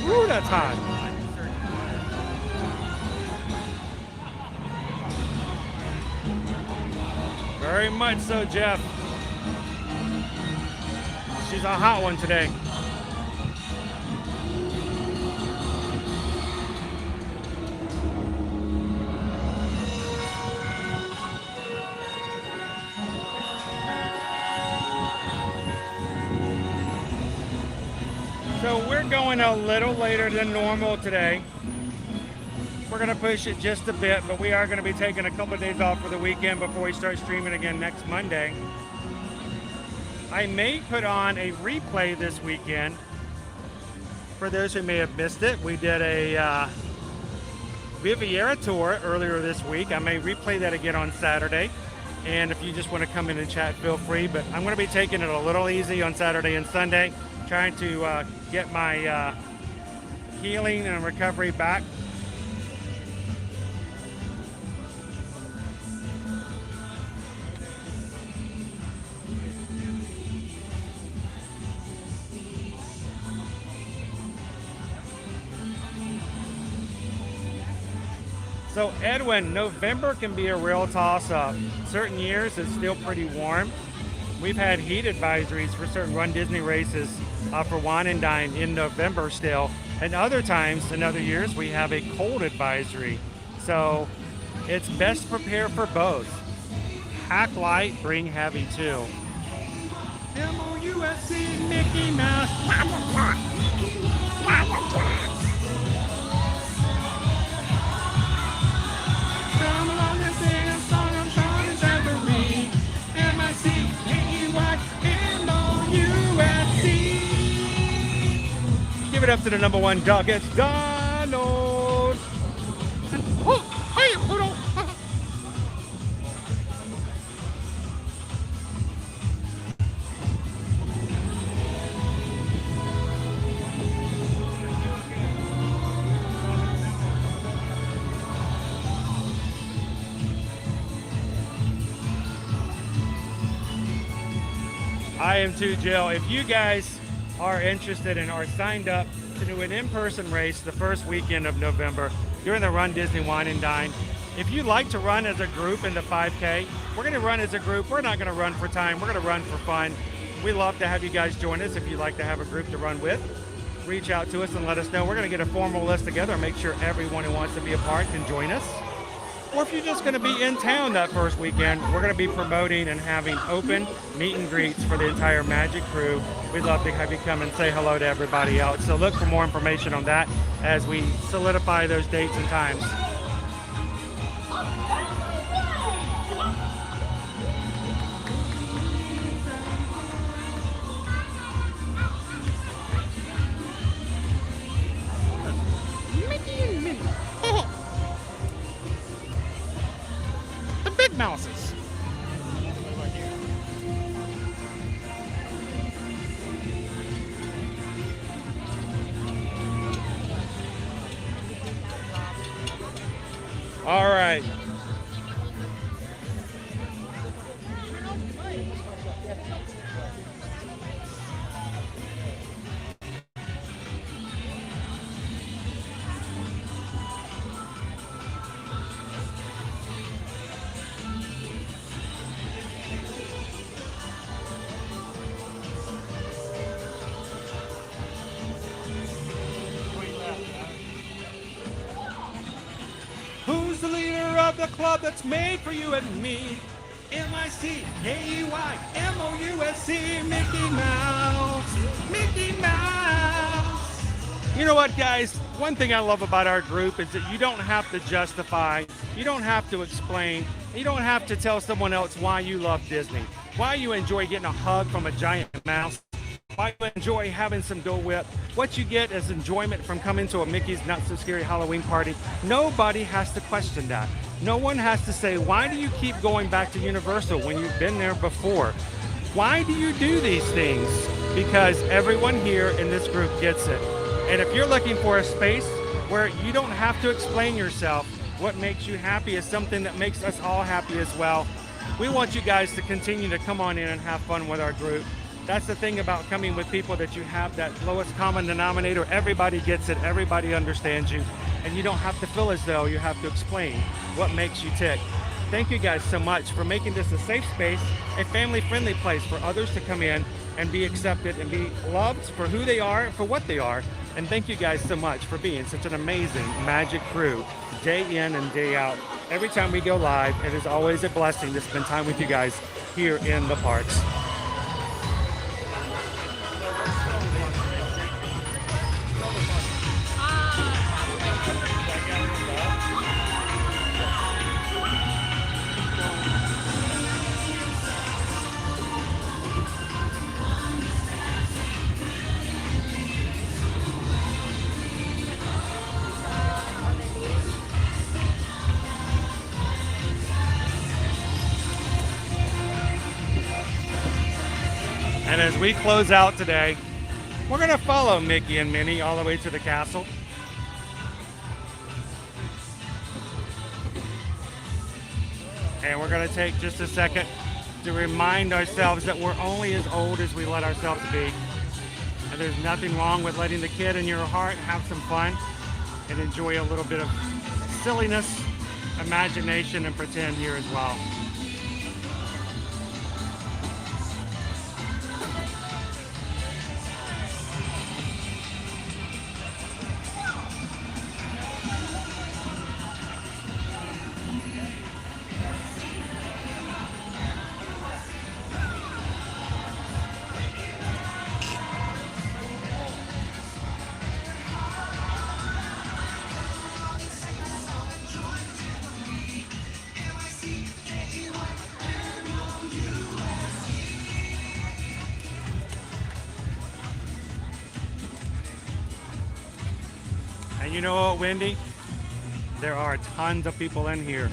Ooh, that's hot. Very much so, Jeff. She's a hot one today. So we're going a little later than normal today. We're going to push it just a bit, but we are going to be taking a couple of days off for the weekend before we start streaming again next Monday. I may put on a replay this weekend. For those who may have missed it, we did a Riviera tour earlier this week. I may replay that again on Saturday. And if you just want to come in and chat, feel free. But I'm going to be taking it a little easy on Saturday and Sunday, trying to get my healing and recovery back. So Edwin, November can be a real toss-up. Certain years it's still pretty warm. We've had heat advisories for certain Run Disney races for Wine and Dine in November still. And other times, in other years, we have a cold advisory. So it's best prepare for both. Pack light, bring heavy too. M-O-U-S-E, Mickey Mouse. Come along and sing a song of Sean and Zachary. M-I-C-K-E-Y-M-O-U-S-E. Give it up to the number one dog. It's Donald. Oh, hey, Poodle. I am too, Jill. If you guys are interested and are signed up to do an in-person race the first weekend of November during the Run Disney Wine and Dine, if you'd like to run as a group in the 5K, we're going to run as a group. We're not going to run for time. We're going to run for fun. We'd love to have you guys join us if you'd like to have a group to run with. Reach out to us and let us know. We're going to get a formal list together and make sure everyone who wants to be a part can join us. Or if you're just going to be in town that first weekend, we're going to be promoting and having open meet and greets for the entire Magic crew. We'd love to have you come and say hello to everybody else. So look for more information on that as we solidify those dates and times. The big mouses. All right. Who's the leader of the club that's made for you and me? M-I-C-K-E-Y-M-O-U-S-E, Mickey Mouse, Mickey Mouse. You know what, guys? One thing I love about our group is that you don't have to justify, you don't have to explain, you don't have to tell someone else why you love Disney, why you enjoy getting a hug from a giant mouse, why you enjoy having some Dole Whip. What you get is enjoyment from coming to a Mickey's Not So Scary Halloween party. Nobody has to question that. No one has to say, why do you keep going back to Universal when you've been there before? Why do you do these things? Because everyone here in this group gets it. And if you're looking for a space where you don't have to explain yourself, what makes you happy is something that makes us all happy as well. We want you guys to continue to come on in and have fun with our group. That's the thing about coming with people, that you have that lowest common denominator. Everybody gets it, everybody understands you, and you don't have to feel as though you have to explain what makes you tick. Thank you guys so much for making this a safe space, a family-friendly place for others to come in and be accepted and be loved for who they are and for what they are. And thank you guys so much for being such an amazing Magic crew, day in and day out. Every time we go live, it is always a blessing to spend time with you guys here in the parks. as we close out today, we're going to follow Mickey and Minnie all the way to the castle. And we're going to take just a second to remind ourselves that we're only as old as we let ourselves be. And there's nothing wrong with letting the kid in your heart have some fun and enjoy a little bit of silliness, imagination, and pretend here as well. And you know what, Wendy? There are tons of people in here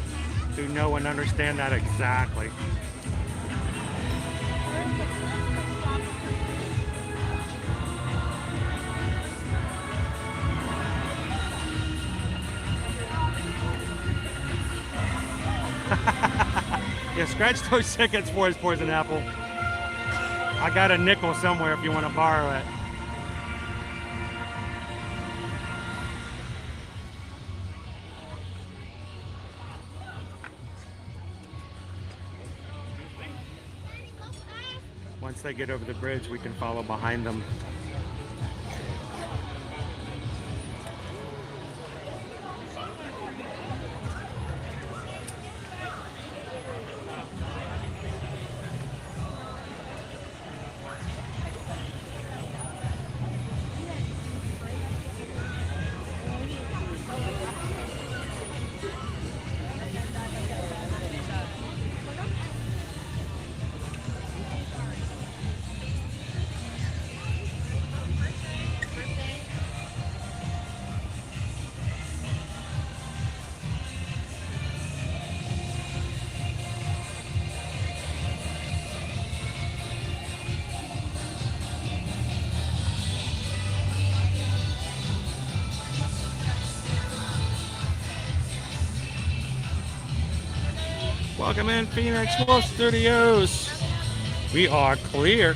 who know and understand that exactly. Yeah, scratch those tickets for us, Poison Apple. I got a nickel somewhere if you want to borrow it. Once they get over the bridge, we can follow behind them. Welcome in, Phoenix Wolf Studios. We are clear.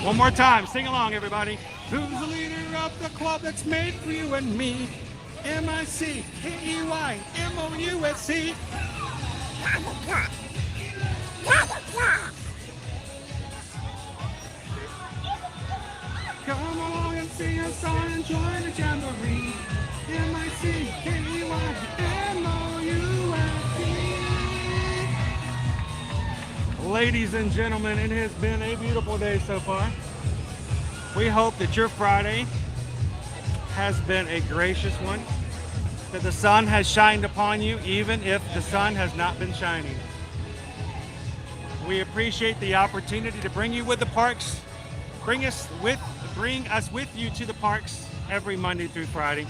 One more time, sing along, everybody. Who's the leader of the club that's made for you and me? MICKEYMOUSC. Come along and sing a song and join the jamboree. MICKEYMOUSC. Ladies and gentlemen, it has been a beautiful day so far. We hope that your Friday has been a gracious one, that the sun has shined upon you even if the sun has not been shining. We appreciate the opportunity to bring you with the parks, bring us with you to the parks every Monday through Friday,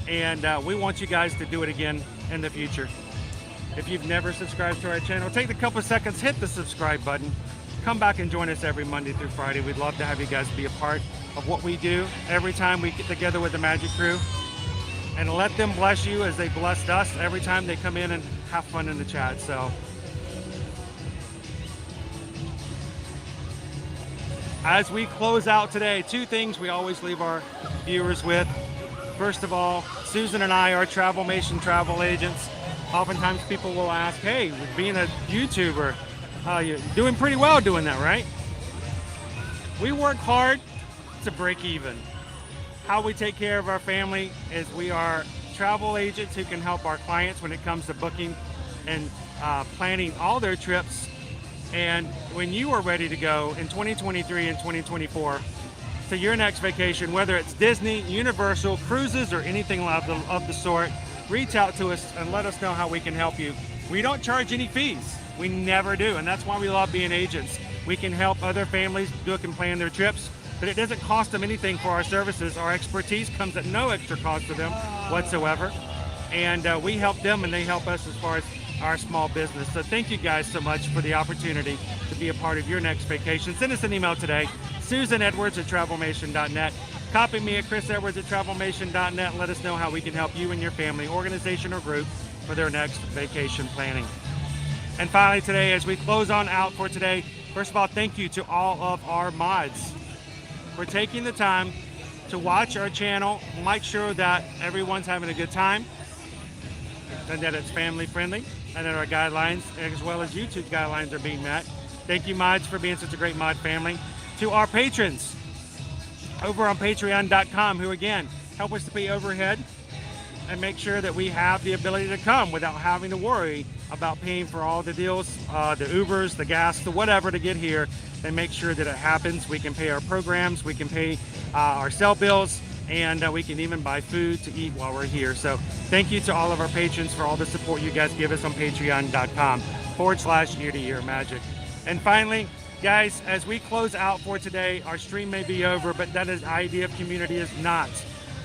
and we want you guys to do it again in the future. If you've never subscribed to our channel, take a couple seconds, hit the subscribe button. Come back and join us every Monday through Friday. We'd love to have you guys be a part of what we do every time we get together with the Magic Crew. And let them bless you as they blessed us every time they come in and have fun in the chat. So, as we close out today, two things we always leave our viewers with. First of all, Susan and I are Travelmation travel agents. Oftentimes people will ask, hey, with being a YouTuber, you're doing pretty well doing that, right? We work hard to break even. How we take care of our family is we are travel agents who can help our clients when it comes to booking and planning all their trips. And when you are ready to go in 2023 and 2024 to your next vacation, whether it's Disney, Universal, cruises, or anything of the sort, reach out to us and let us know how we can help you. We don't charge any fees. We never do, and that's why we love being agents. We can help other families book and plan their trips, but it doesn't cost them anything for our services. Our expertise comes at no extra cost to them whatsoever, and we help them and they help us as far as our small business. So thank you guys so much for the opportunity to be a part of your next vacation. Send us an email today, susanedwards@travelmation.net. Copy me at chrisedwards@travelmation.net. Let us know how we can help you and your family, organization, or group for their next vacation planning. And finally today, as we close on out for today, first of all, thank you to all of our mods for taking the time to watch our channel, make sure that everyone's having a good time, and that it's family friendly, and that our guidelines, as well as YouTube guidelines, are being met. Thank you, mods, for being such a great mod family. To our patrons over on patreon.com, who again help us to pay overhead and make sure that we have the ability to come without having to worry about paying for all the deals, the Ubers, the gas, the whatever to get here, and make sure that it happens. We can pay our programs, we can pay our cell bills, and we can even buy food to eat while we're here. So thank you to all of our patrons for all the support you guys give us on patreon.com/year-to-year magic. And finally, guys, as we close out for today, our stream may be over, but that is idea of community is not.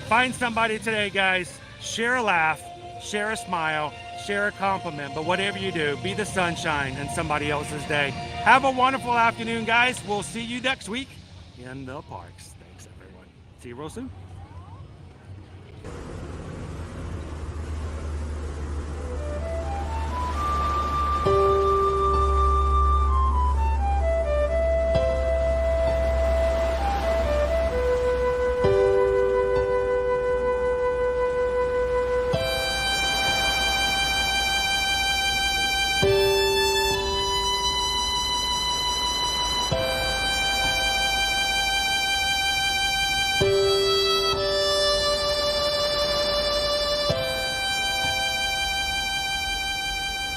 Find somebody today, guys. Share a laugh, share a smile, share a compliment, but whatever you do, be the sunshine in somebody else's day. Have a wonderful afternoon, guys. We'll see you next week in the parks. Thanks, everyone. See you real soon.